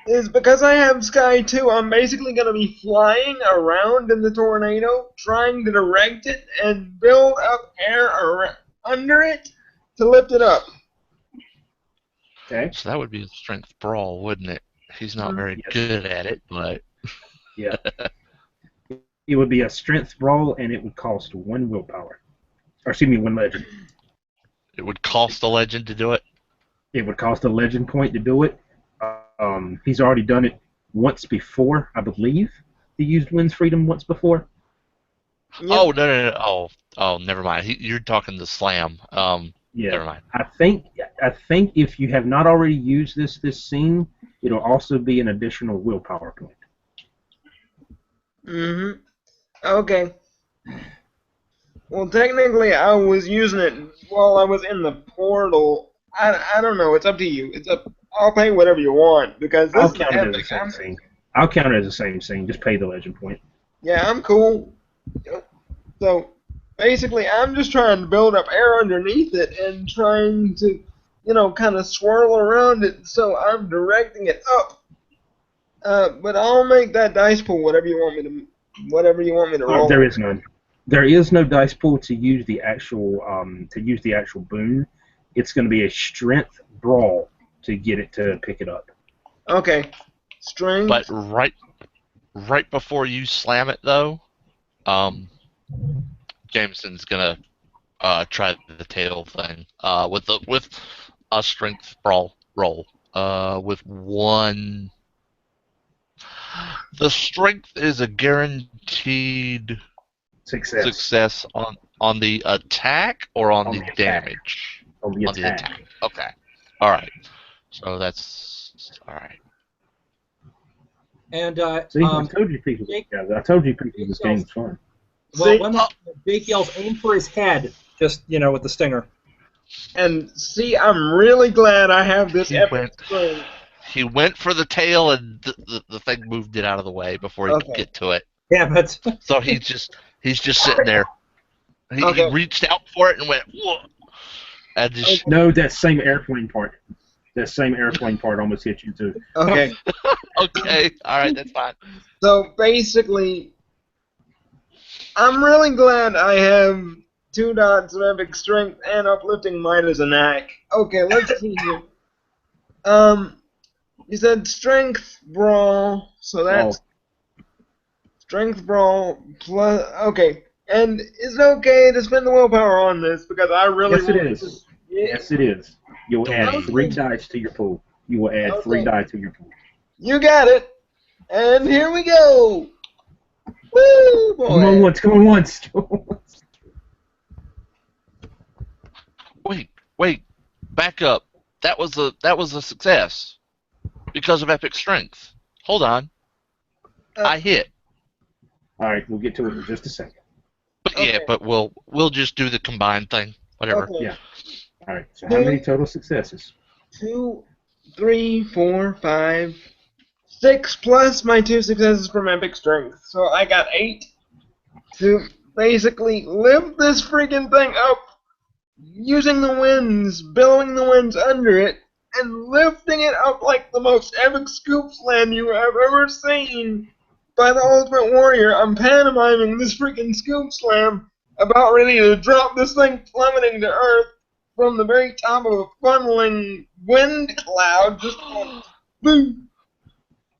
is, because I have Sky 2, I'm basically going to be flying around in the tornado, trying to direct it and build up air under it to lift it up. Okay. So that would be a strength brawl, wouldn't it? He's not very good at it, but Yeah. It would be a strength brawl, and it would cost 1 willpower. Or excuse me, 1 legend. it would cost a legend to do it. It would cost a legend point to do it. He's already done it once before, I believe. He used Wind's Freedom once before. Yep. Oh no! Oh, never mind. You're talking the slam. Yeah. Never mind. I think if you have not already used this scene, it'll also be an additional willpower point. Mm-hmm. Okay. Well, technically, I was using it while I was in the portal. I don't know. It's up to you. I'll pay whatever you want, because this I'll is count it as the epic. same scene. I'll count it as the same scene. Just pay the legend point. Yeah, I'm cool. So, basically, I'm just trying to build up air underneath it and trying to, kind of swirl around it, so I'm directing it up. But I'll make that dice pool whatever you want me to roll. There is none. There is no dice pool to use the actual boon. It's going to be a strength brawl to get it to pick it up. Okay. Strength. But right before you slam it, though, Jameson's gonna try the tail thing with a strength brawl roll with 1. The strength is a guaranteed success on the attack or on the damage? On the attack. Okay. All right. So that's all right. And See, I told you people. I told you people this game was fun. Well, Jake yells, "Aim for his head!" Just with the stinger. And see, I'm really glad I have this epic string. He went for the tail, and the thing moved it out of the way before he could get to it. Yeah, but So he's just sitting there. He Okay. reached out for it and went, whoa, and just, No, that same airplane part. That same airplane part almost hit you too. Okay. okay, all right, that's fine. So basically, I'm really glad I have 2 dots of epic strength and uplifting might as a knack. Okay, let's see here. You said strength brawl, so that's strength brawl plus. Okay, and is it okay to spend the willpower on this because I really Yes, it want is. to- Yeah. Yes, it is. You'll add Okay. 3 dice to your pool. You will add 3 Okay. die to your pool. You got it. And here we go. Woo, boy. Come on once. Come on once. Wait, back up. That was a success because of epic strength. Hold on, I hit. All right, we'll get to it in just a second. But yeah, Okay. but we'll just do the combined thing, whatever. Okay. Yeah. All right. So how many total successes? 2, 3, 4, 5, 6 plus my 2 successes from epic strength. So I got 8 to basically lift this freaking thing up using the winds, billowing the winds under it, and lifting it up like the most epic scoop slam you have ever seen. By the Ultimate Warrior, I'm pantomiming this freaking scoop slam, about ready to drop this thing plummeting to earth from the very top of a funneling wind cloud, just going boom.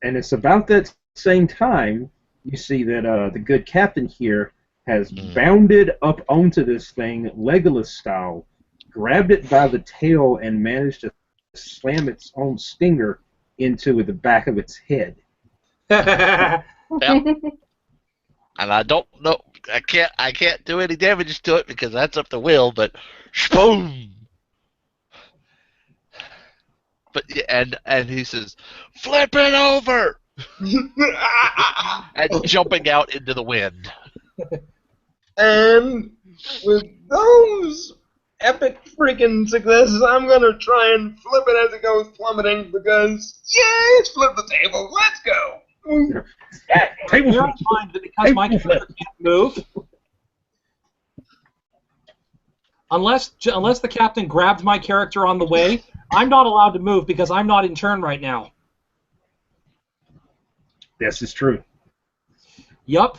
And it's about that same time you see that the good captain here has bounded up onto this thing, Legolas style, grabbed it by the tail, and managed to slam its own stinger into the back of its head. Yep. And I don't know. I can't do any damage to it because that's up to Will. But boom. But yeah, and he says, "Flip it over," and jumping out into the wind. And with those epic freaking successes, I'm gonna try and flip it as it goes plummeting because, yes, flip the table, let's go! Table Bear flip. in mind that because my character can't move, unless the captain grabbed my character on the way, I'm not allowed to move because I'm not in turn right now. This is true. Yup.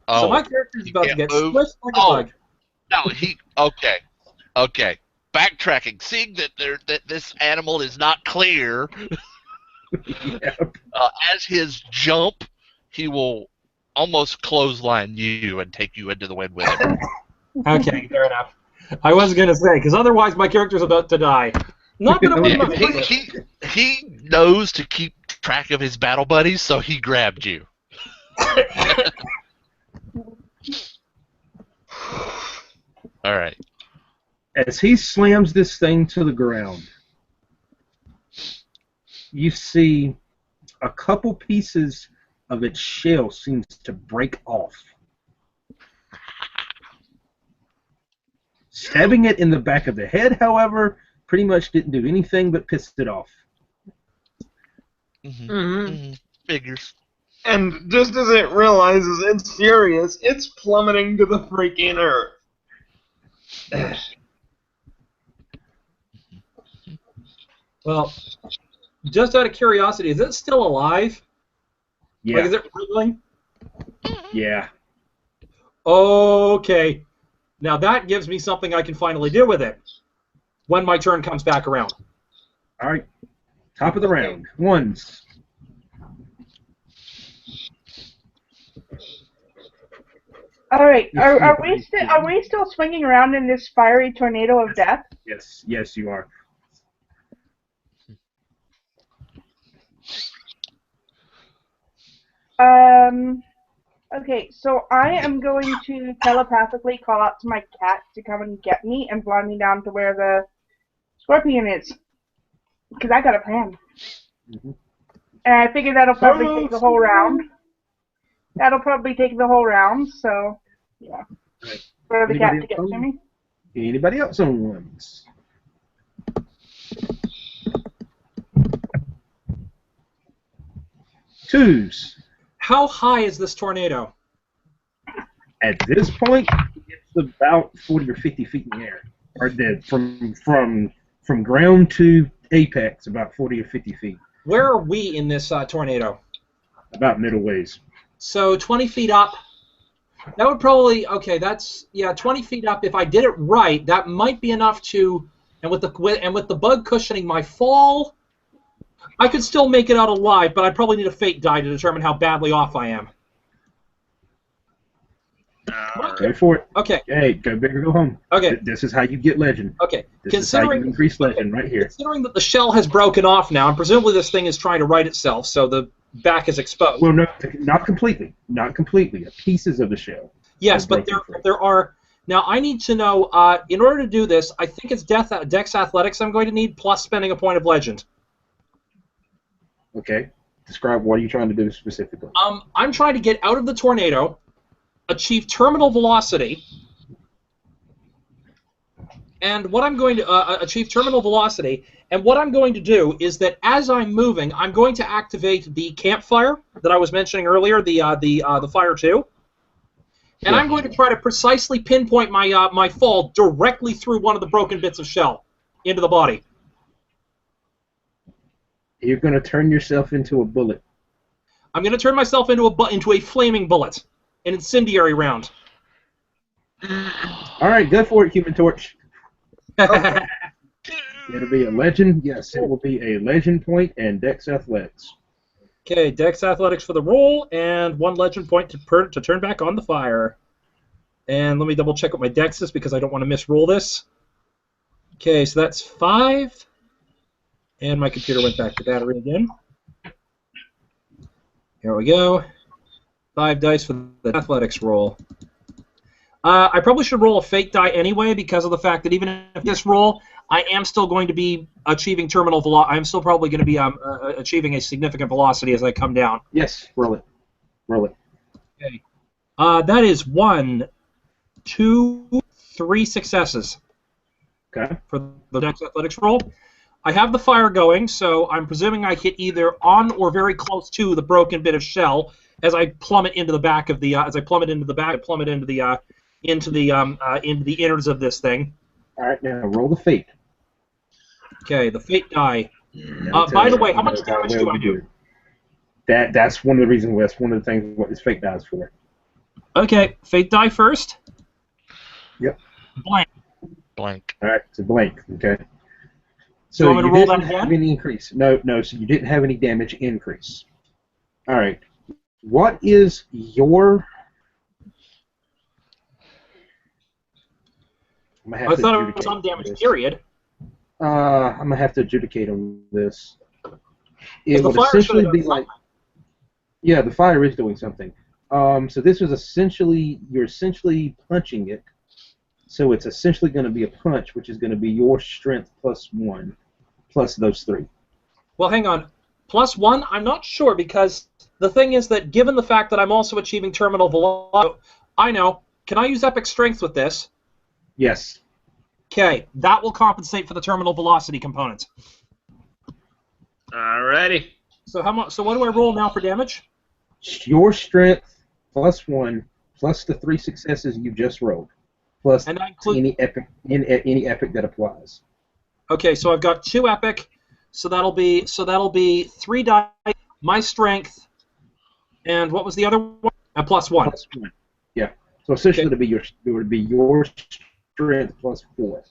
Oh, So my character's about to can't get move? squished like a Oh. bug. no, okay. Backtracking, seeing that this animal is not clear, Yep. as his jump, he will almost clothesline you and take you into the wind with him. Okay, fair enough. I was going to say, because otherwise my character's about to die. Not that it Yeah, wouldn't matter. he knows to keep track of his battle buddies, so he grabbed you. All right. As he slams this thing to the ground, you see a couple pieces of its shell seems to break off. Stabbing it in the back of the head, however, pretty much didn't do anything but piss it off. Figures. And just as it realizes it's furious, it's plummeting to the freaking earth. Well, just out of curiosity, is it still alive? Yeah, Like, is it wriggling? yeah. Okay. Now that gives me something I can finally do with it when my turn comes back around. All right, top of the round. Ones. All right, are we still swinging around in this fiery tornado of death? Yes, yes, you are. Okay, so I am going to telepathically call out to my cat to come and get me and fly me down to where the scorpion is. Because I got a plan. Mhm. And I figure that'll probably take the whole round. That'll probably take the whole round, so, yeah. Right. For the cat to Anybody get else to on? me. Anybody else on ones? Twos. How high is this tornado? At this point, it's about 40 or 50 feet in the air. Or dead from ground to apex, about 40 or 50 feet. Where are we in this tornado? About middle ways. So 20 feet up. That would probably, okay, that's, yeah, 20 feet up. If I did it right, that might be enough to, and with the bug cushioning my fall, I could still make it out alive, but I'd probably need a fate die to determine how badly off I am. Go for it. Okay. Hey, go big or go home. Okay. This is how you get legend. Okay. This is how you increase legend right here. Considering that the shell has broken off now, and presumably this thing is trying to right itself, so the back is exposed. Well, no, not completely. Not completely. Pieces of the shell. Yes, but there are... Now, I need to know, in order to do this, I think it's Dex Athletics I'm going to need, plus spending a point of legend. Okay. Describe what are you trying to do specifically. I'm trying to get out of the tornado, achieve terminal velocity, and what I'm going to achieve terminal velocity, and what I'm going to do is that as I'm moving, I'm going to activate the campfire that I was mentioning earlier, the fire 2, and I'm going to try to precisely pinpoint my my fall directly through one of the broken bits of shell into the body. You're going to turn yourself into a bullet. I'm going to turn myself into a flaming bullet, an incendiary round. All right, go for it, Human Torch. It'll be a legend. Yes, it will be a legend point and Dex Athletics. Okay, Dex Athletics for the roll, and 1 legend point to turn back on the fire. And let me double check what my Dex is because I don't want to misroll this. Okay, so that's 5. And my computer went back to battery again. Here we go. 5 dice for the athletics roll. I probably should roll a fake die anyway because of the fact that even if this roll, I am still going to be achieving terminal velocity. I'm still probably going to be achieving a significant velocity as I come down. Yes, roll it. Roll it. Okay. That is 1, 2, 3 successes. Okay. For the Dex Athletics roll. I have the fire going, so I'm presuming I hit either on or very close to the broken bit of shell as I plummet into the back of the I plummet into the innards of this thing. All right, now roll the fate. Okay, the fate die. By the way, how much damage do I do? That's one of the reasons. That's one of the things what this fate die is for. Okay, fate die first. Yep. Blank. Blank. All right, it's a blank. Okay. So I'm going to roll that didn't have again? any increase. No. So you didn't have any damage increase. All right. What is your? I thought it was on damage. Period. I'm gonna have to adjudicate on this. It The would fire essentially should be have like, yeah, the fire is doing something. So this was you're essentially punching it. So it's essentially going to be a punch, which is going to be your strength +1, plus those 3. Well, hang on. +1? I'm not sure because the thing is that given the fact that I'm also achieving terminal velocity, I know. Can I use epic strength with this? Yes. Okay, that will compensate for the terminal velocity component. Alrighty. So how much? So what do I roll now for damage? Your strength +1 plus the 3 successes you just rolled, plus And that includes any epic that applies. Okay, so I've got 2 epic, so that'll be 3 die, my strength, and what was the other one? +1. +1. Yeah. So essentially, Okay. it would be your strength +4.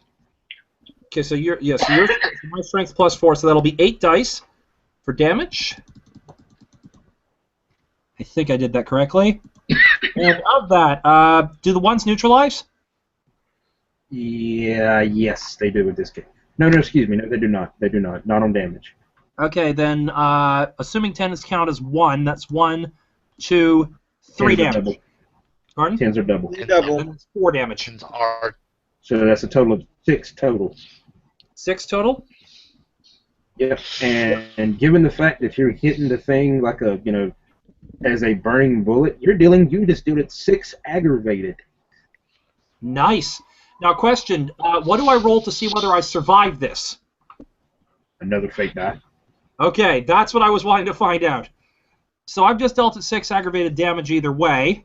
Okay, so my strength +4, so that'll be 8 dice for damage. I think I did that correctly. And of that, do the ones neutralize? Yeah. Yes, they do with this game. No, excuse me. No, they do not. They do not. Not on damage. Okay, then assuming 10 is count as 1, that's 1, 2, 3 Tens are damage. double. Pardon? Tens are double. Double. Then it's 4 damage. Actions are So that's a total of 6 total. 6 total? Yep. And given the fact that you're hitting the thing like as a burning bullet, you just did it 6 aggravated. Nice. Now, question, what do I roll to see whether I survive this? Another fake die. Okay, that's what I was wanting to find out. So I've just dealt it 6 aggravated damage either way.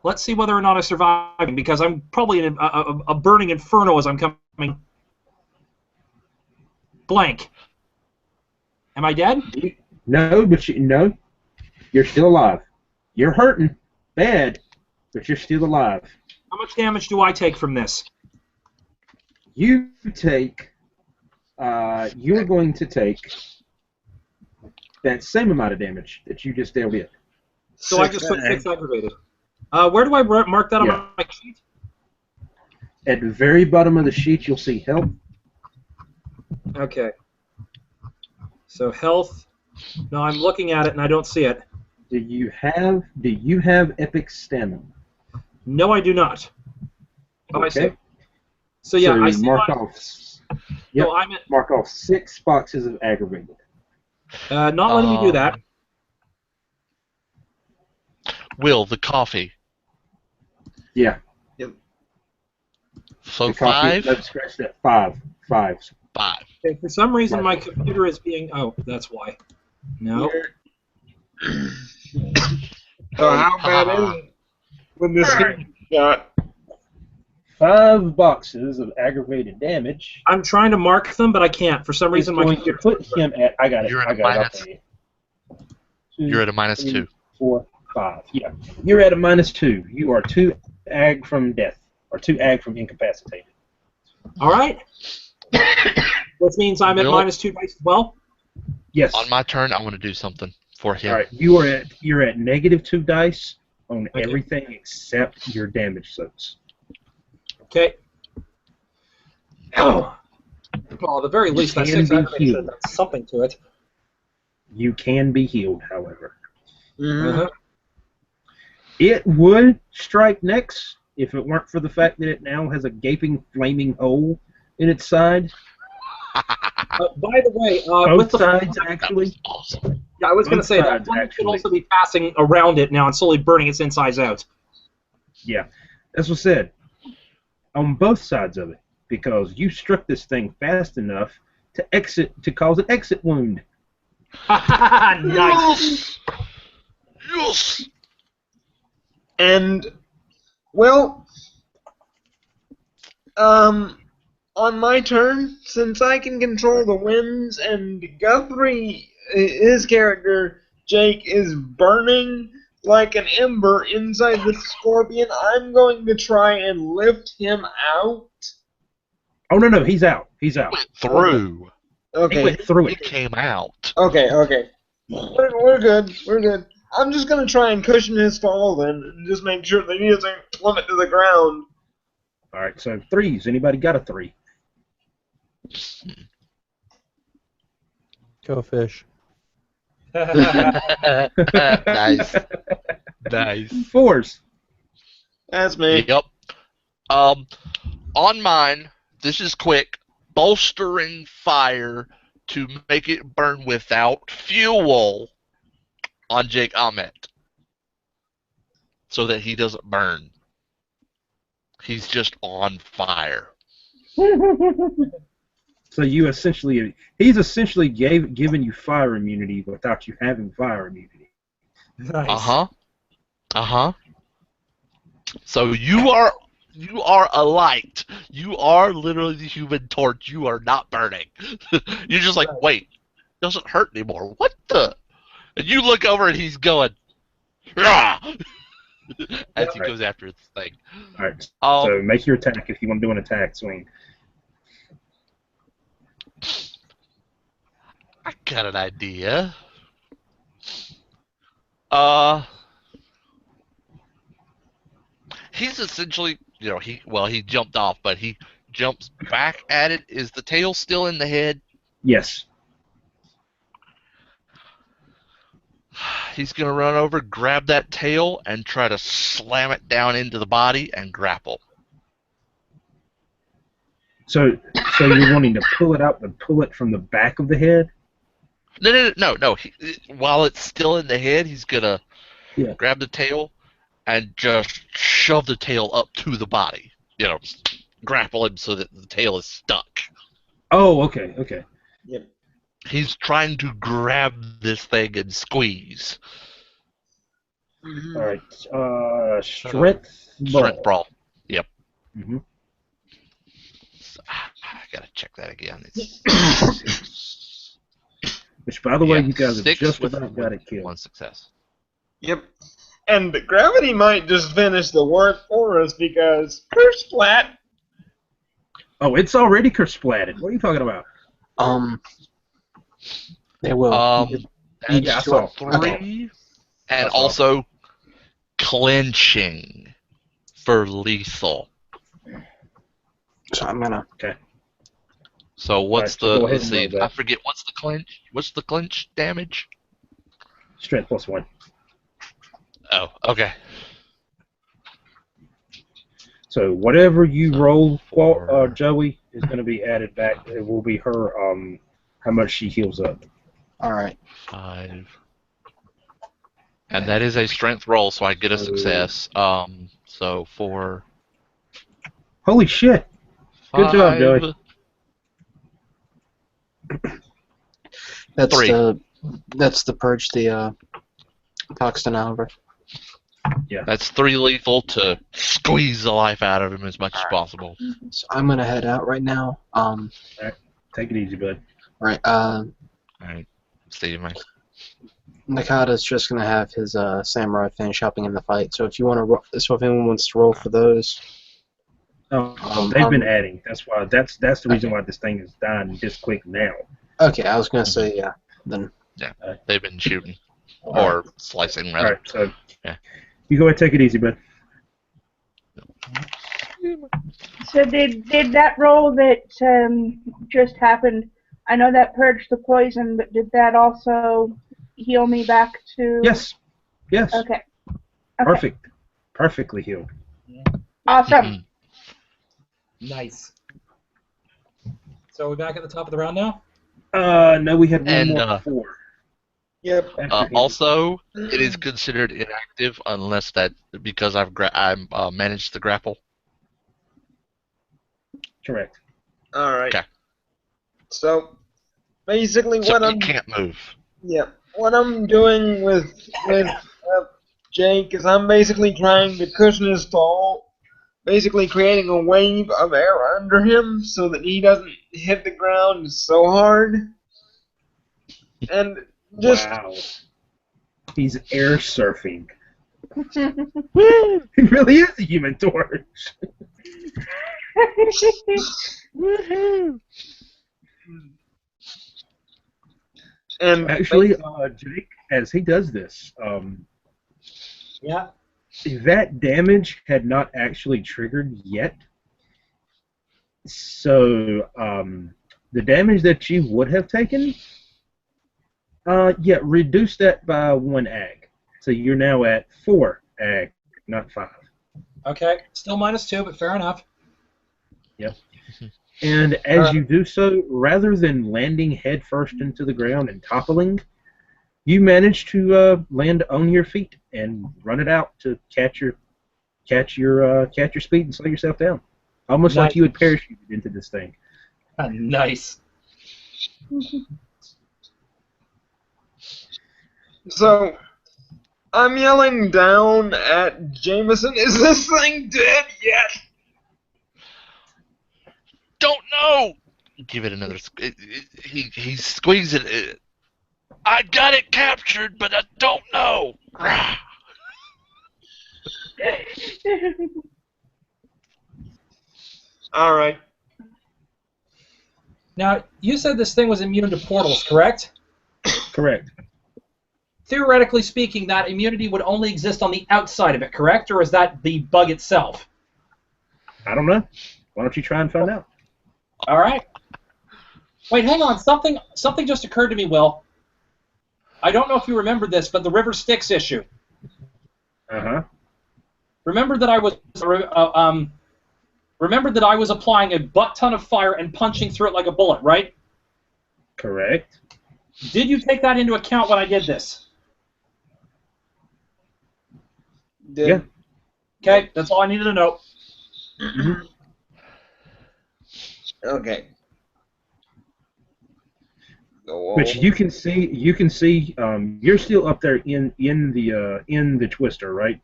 Let's see whether or not I survive, because I'm probably in a burning inferno as I'm coming. Blank. Am I dead? No, but no, you're still alive. You're hurting bad, but you're still alive. How much damage do I take from this? You take. You're going to take that same amount of damage that you just dealt with. So I just took 6 aggravated. Where do I mark that on my sheet? At the very bottom of the sheet, you'll see health. Okay. So health. No, I'm looking at it and I don't see it. Do you have epic stamina? No, I do not. Oh, Okay. I see. So yeah, so I see. Mark off. Yep. No, I'm at, Mark off 6 boxes of aggravated. not letting me do that. Will, the coffee. Yeah. So The coffee, 5? let's scratch that. 5. 5. 5. Okay, for some reason, my computer is being. Oh, that's why. No. So how bad is it with this shot? 5 boxes of aggravated damage. I'm trying to mark them, but I can't. For some reason, my Going to computer. put him at. I got it. You're at I a got it. I'll minus. tell you. You're at a minus 2. 4, 5. Yeah. You're at a minus 2. You are 2 ag from death, or 2 ag from incapacitated. All right. Which means I'm at Will? minus 2 dice as well. Yes. On my turn, I want to do something for him. All right. You're at -2 dice on Okay. everything except your damage soaks. Okay. Oh. Well, at the very least, that can 6 be aggravated healed. said that's something to it. You can be healed, however. Uh-huh. It would strike next if it weren't for the fact that it now has a gaping, flaming hole in its side. By the way, Both with the sides, That actually. was awesome. yeah, I was going to both say that sides, one could actually. also be passing around it now and slowly burning its insides out. Yeah, that's what I said. On both sides of it, because you struck this thing fast enough to cause an exit wound. Nice. Yes! And, well, on my turn, since I can control the winds and Guthrie, his character, Jake, is burning like an ember inside the scorpion, I'm going to try and lift him out. Oh no, he's out. He's out. Went through. He Okay, went through He it. came out. okay. We're good, we're good. I'm just going to try and cushion his fall then, and just make sure that he doesn't plummet to the ground. All right, so 3s. Anybody got a 3? Go fish. Nice. Nice. 4s. That's me. Yep. On mine, this is quick. Bolstering fire to make it burn without fuel on Jake Ahmet, so that he doesn't burn. He's just on fire. So he's essentially given you fire immunity without you having fire immunity. Nice. So you are a light. You are literally the Human Torch. You are not burning. You're just like, wait, it doesn't hurt anymore. What the? And you look over and he's going, "Rah!" as he goes after this thing. All right. So make your attack if you want to do an attack swing. I got an idea. He's essentially, he jumped off, but he jumps back at it. Is the tail still in the head? Yes. He's gonna run over, grab that tail, and try to slam it down into the body and grapple. So you're wanting to pull it out, but pull it from the back of the head? No. While it's still in the head, he's gonna grab the tail and just shove the tail up to the body. Grapple him so that the tail is stuck. Oh, okay. Yep. He's trying to grab this thing and squeeze. All right. Strength Strength brawl. Yep. Mm-hmm. I gotta check that again. It's Which, by the way, yeah, you guys have 6 just with, about got with it killed. 1 success. Yep. And gravity might just finish the work for us because curse flat. Oh, it's already kersplatted. What are you talking about? They will. That's Yeah, I saw. 3, and I saw. also clenching for lethal. So I'm gonna. So what's Alright, so go the? ahead Let's and see. roll that. I forget what's the clench. What's the clench damage? Strength +1. Oh, okay. So whatever you So, roll, for- Joey, is going to be added back. It will be her how much she heals up. All right. 5. And that is a strength roll, so I get a success. So for Holy shit! Good job, 5, Joey. That's 3. that's the purge, the Paxton Albert. That's 3 lethal to squeeze the life out of him as much as possible. So I'm gonna head out right now. Take it easy, bud. Right. Alright, Steve, man. Nakata's just gonna have his samurai finish helping in the fight. So if you want to, so if anyone wants to roll for those, They've been adding. That's why. That's the reason why this thing is dying this quick now. okay, I was gonna say yeah. Then Yeah, they've been shooting or slicing All rather. right, so Yeah. you go ahead, take it easy, bud. So did that roll that just happened? I know that purged the poison, but did that also heal me back to? Yes. Okay. Perfect. Perfectly healed. Awesome. Nice. So are we back at the top of the round now? No, we had one And, more before. Yep. Also, it is considered inactive unless that because I've managed the grapple. Correct. All right. Okay. So basically, So what you I'm can't move. what I'm doing with Jake is I'm basically trying to cushion his fall, basically creating a wave of air under him so that he doesn't hit the ground so hard, and just Wow. He's air surfing. He really is a Human Torch. and Actually, Jake, as he does this, Yeah. that damage had not actually triggered yet. So, the damage that you would have taken, reduce that by 1 ag. So you're now at 4 ag, not 5. Okay. Still -2, but fair enough. Yep. And as you do so, rather than landing head first into the ground and toppling, you manage to land on your feet and run it out to catch your speed and slow yourself down, almost like you had parachuted into this thing. Nice. so I'm yelling down at Jameson. Is this thing dead yet? Don't know. Give it another. He squeezed it. I got it captured, but I don't know. All right. Now, you said this thing was immune to portals, correct? Correct. Theoretically speaking, that immunity would only exist on the outside of it, correct? Or is that the bug itself? I don't know. Why don't you try and find out? All right. Wait, hang on. Something just occurred to me, Will. I don't know if you remember this, but the River Styx issue. Uh-huh. Remember that I was applying a butt ton of fire and punching through it like a bullet, right? Correct. Did you take that into account when I did this? Yeah. Okay, that's all I needed to know. Okay. Which you can see. You're still up there in the twister, right?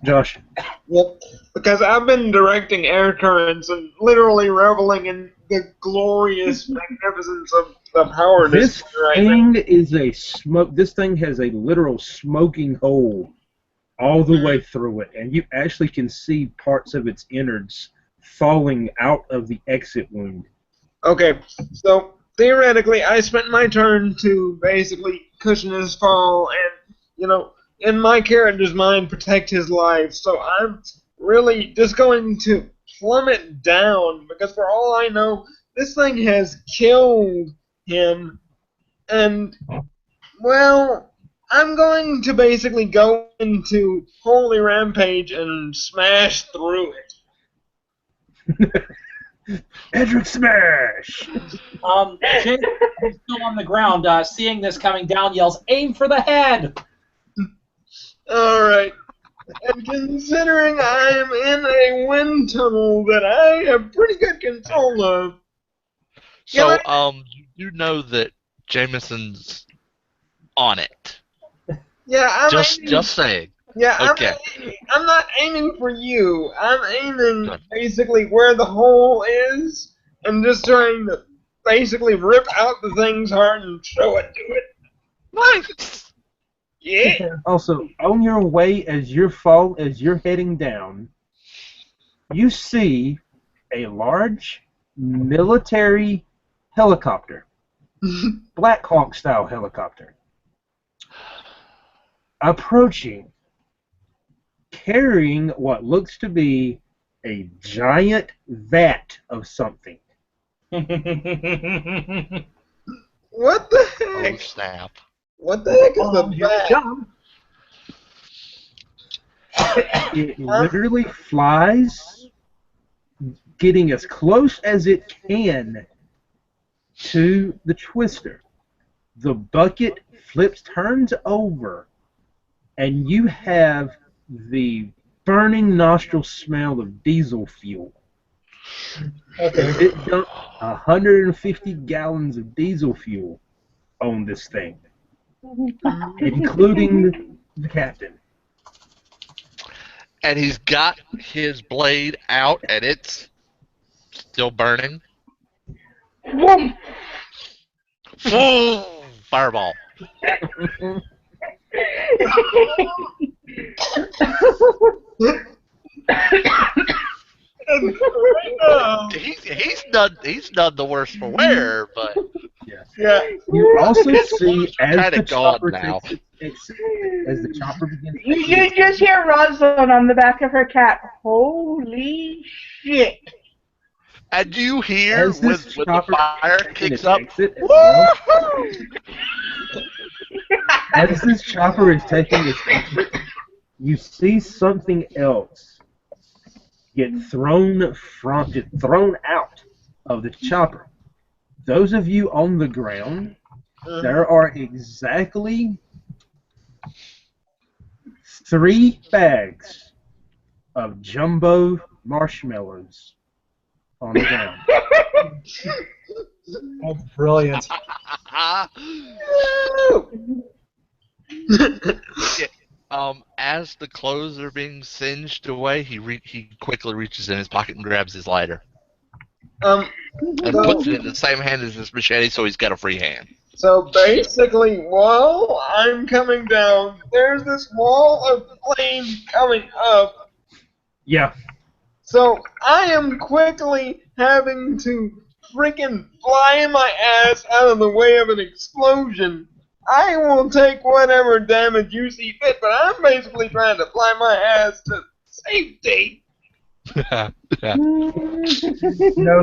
Josh. Yep. Because I've been directing air currents and literally reveling in the glorious magnificence of the power This display right now. thing is a smoke. This thing has a literal smoking hole all the way through it, and you actually can see parts of its innards falling out of the exit wound. Okay, so theoretically, I spent my turn to basically cushion his fall and, in my character's mind, protect his life. So I'm really just going to plummet down because, for all I know, this thing has killed him. And, well, I'm going to basically go into Holy Rampage and smash through it. Edric Smash! Jake, who's still on the ground, seeing this coming down, yells, "Aim for the head!" Alright. And considering I'm in a wind tunnel that I have pretty good control of. So, you know that Jameson's on it. Yeah, I'm aiming, Just saying. Yeah, Okay. I'm not aiming for you. I'm aiming basically where the hole is and just trying to basically rip out the thing's heart and throw it to it. Nice! Yeah. Also, on your way as you're heading down, you see a large military helicopter, Black Hawk style helicopter, approaching, carrying what looks to be a giant vat of something. What the heck? Oh, snap. What the heck is the bat? It literally flies, getting as close as it can to the twister. The bucket turns over, and you have the burning nostril smell of diesel fuel. Okay. It dumped 150 gallons of diesel fuel on this thing, including the captain. And he's got his blade out, and it's still burning. Fireball. He's done the worse for wear, but Yeah. You also see as kinda the gone chopper now. as the chopper begins. You just hear Rosalind on the back of her cat. Holy shit! and you hear As when this the chopper fire taking kicks its up. exit as well, as this chopper is taking its exit, you see something else get thrown out of the chopper. Those of you on the ground, there are exactly 3 bags of jumbo marshmallows on the ground. That's brilliant. As the clothes are being singed away, he quickly reaches in his pocket and grabs his lighter and puts it in the same hand as his machete, so he's got a free hand. So basically, while I'm coming down, there's this wall of flame coming up. Yeah. So I am quickly having to freaking fly my ass out of the way of an explosion. I will take whatever damage you see fit, but I'm basically trying to fly my ass to safety. No,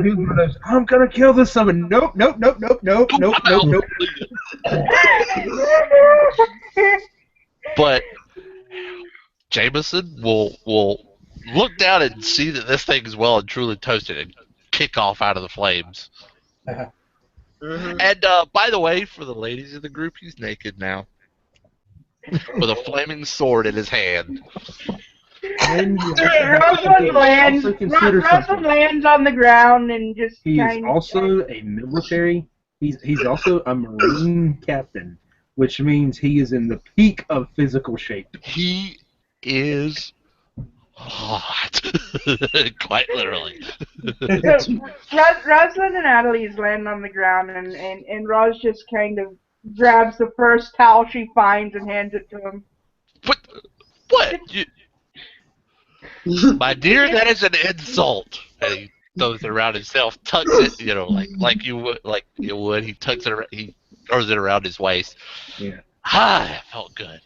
he's one of those, I'm gonna kill this summon. Nope. But Jameson will look down and see that this thing is well and truly toasted and kick off out of the flames. And by the way, for the ladies in the group, he's naked now, with a flaming sword in his hand. And you Rosalind lands. also consider Rosalind something. lands on the ground and just He is kind also a military. He's also a Marine captain, which means he is in the peak of physical shape. He is hot. Quite literally. So Rosalind and Adelise land on the ground, and Ros just kind of grabs the first towel she finds and hands it to him. What? My dear, that is an insult. And he throws it around himself, tucks it, like you would. He tucks it, he throws it around his waist. Yeah. Ah, that felt good.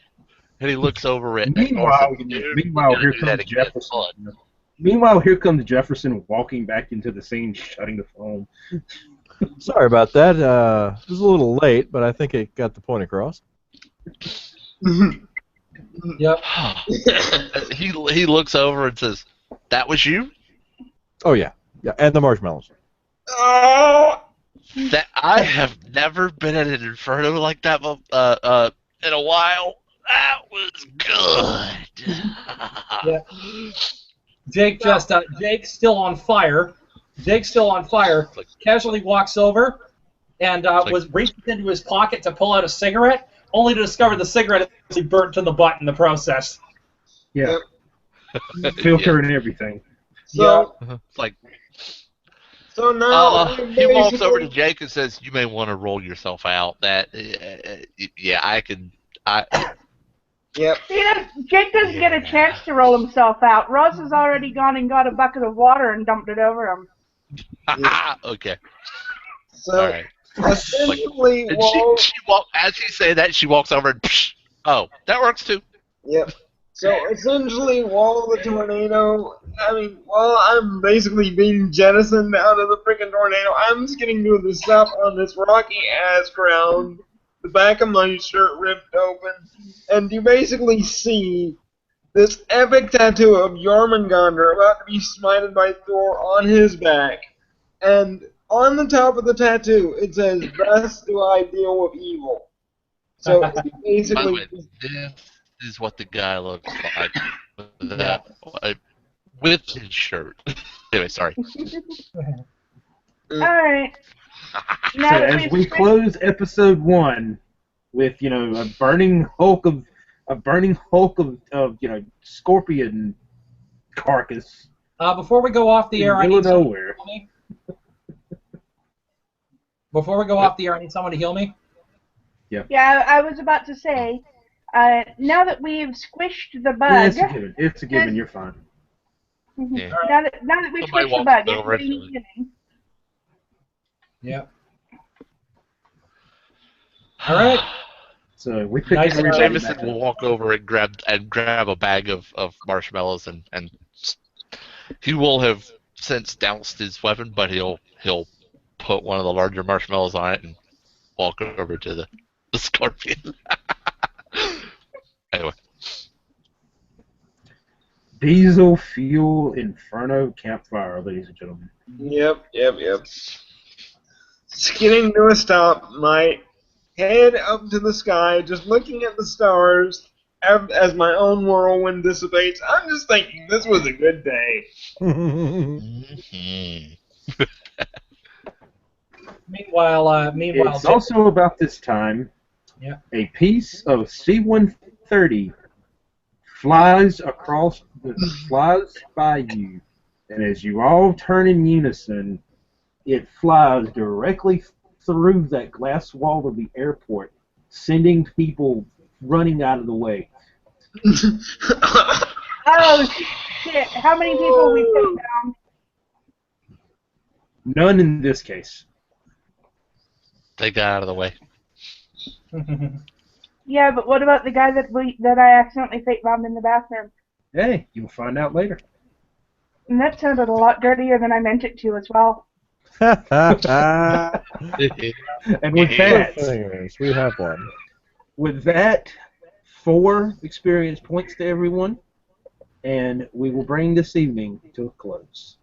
And he looks over at Meanwhile, Orson. here comes Jefferson. Meanwhile, here comes Jefferson walking back into the scene, shutting the phone. Sorry about that. It was a little late, but I think it got the point across. Yep. He looks over and says, "That was you?" Oh yeah, and the marshmallows. Oh! That I have never been at an inferno like that in a while. That was good. Yeah. Jake's still on fire. Jake's still on fire. Casually walks over and reaches into his pocket to pull out a cigarette, only to discover the cigarette is burnt to the butt in the process. Yeah. Filter and everything. So, It's like so now he walks over to Jake and says, "You may want to roll yourself out." That yeah, I can. Yep. Jake doesn't get a chance to roll himself out. Ross has already gone and got a bucket of water and dumped it over him. Okay. So, all right. essentially, And Walt... as you say that, she walks over and oh, that works too. Yep. So, essentially, Wall of the Tornado, I mean, while I'm basically being jettisoned out of the freaking tornado, I'm just getting to the stop on this rocky-ass ground, the back of my shirt ripped open, and you basically see this epic tattoo of Jormungandr about to be smited by Thor on his back, and on the top of the tattoo, it says, "Thus do I deal with evil." So, it's By the basically... way, this is what the guy looks like with his shirt. Anyway, sorry. Alright. So as we close episode 1 with a burning hulk of scorpion carcass. Before we go off the air, I need someone to heal me. Before we go off the air, I need someone to heal me. Yeah, I was about to say, now that we've squished the bug... Yeah, it's a given. It's a given. You're fine. Yeah. Now that we've Somebody squished the bug, walks over everybody needs healing. Yeah. All right. So we picked Nice. Jameson will walk over and grab a bag of marshmallows and he will have since doused his weapon, but he'll put one of the larger marshmallows on it and walk over to the scorpion. Anyway. Diesel fuel inferno campfire, ladies and gentlemen. Yep. Skidding to a stop, my head up to the sky, just looking at the stars as my own whirlwind dissipates. I'm just thinking this was a good day. Mm-hmm. Meanwhile, It's also about this time. Yeah. A piece of C-130 flies by you, and as you all turn in unison, it flies directly through that glass wall of the airport, sending people running out of the way. Oh, shit. How many people we took down? None in this case. They got out of the way. Yeah, but what about the guy that I accidentally fake bombed in the bathroom? Hey, you'll find out later. And that sounded a lot dirtier than I meant it to as well. And with that, We have one. with that, 4 experience points to everyone, and we will bring this evening to a close.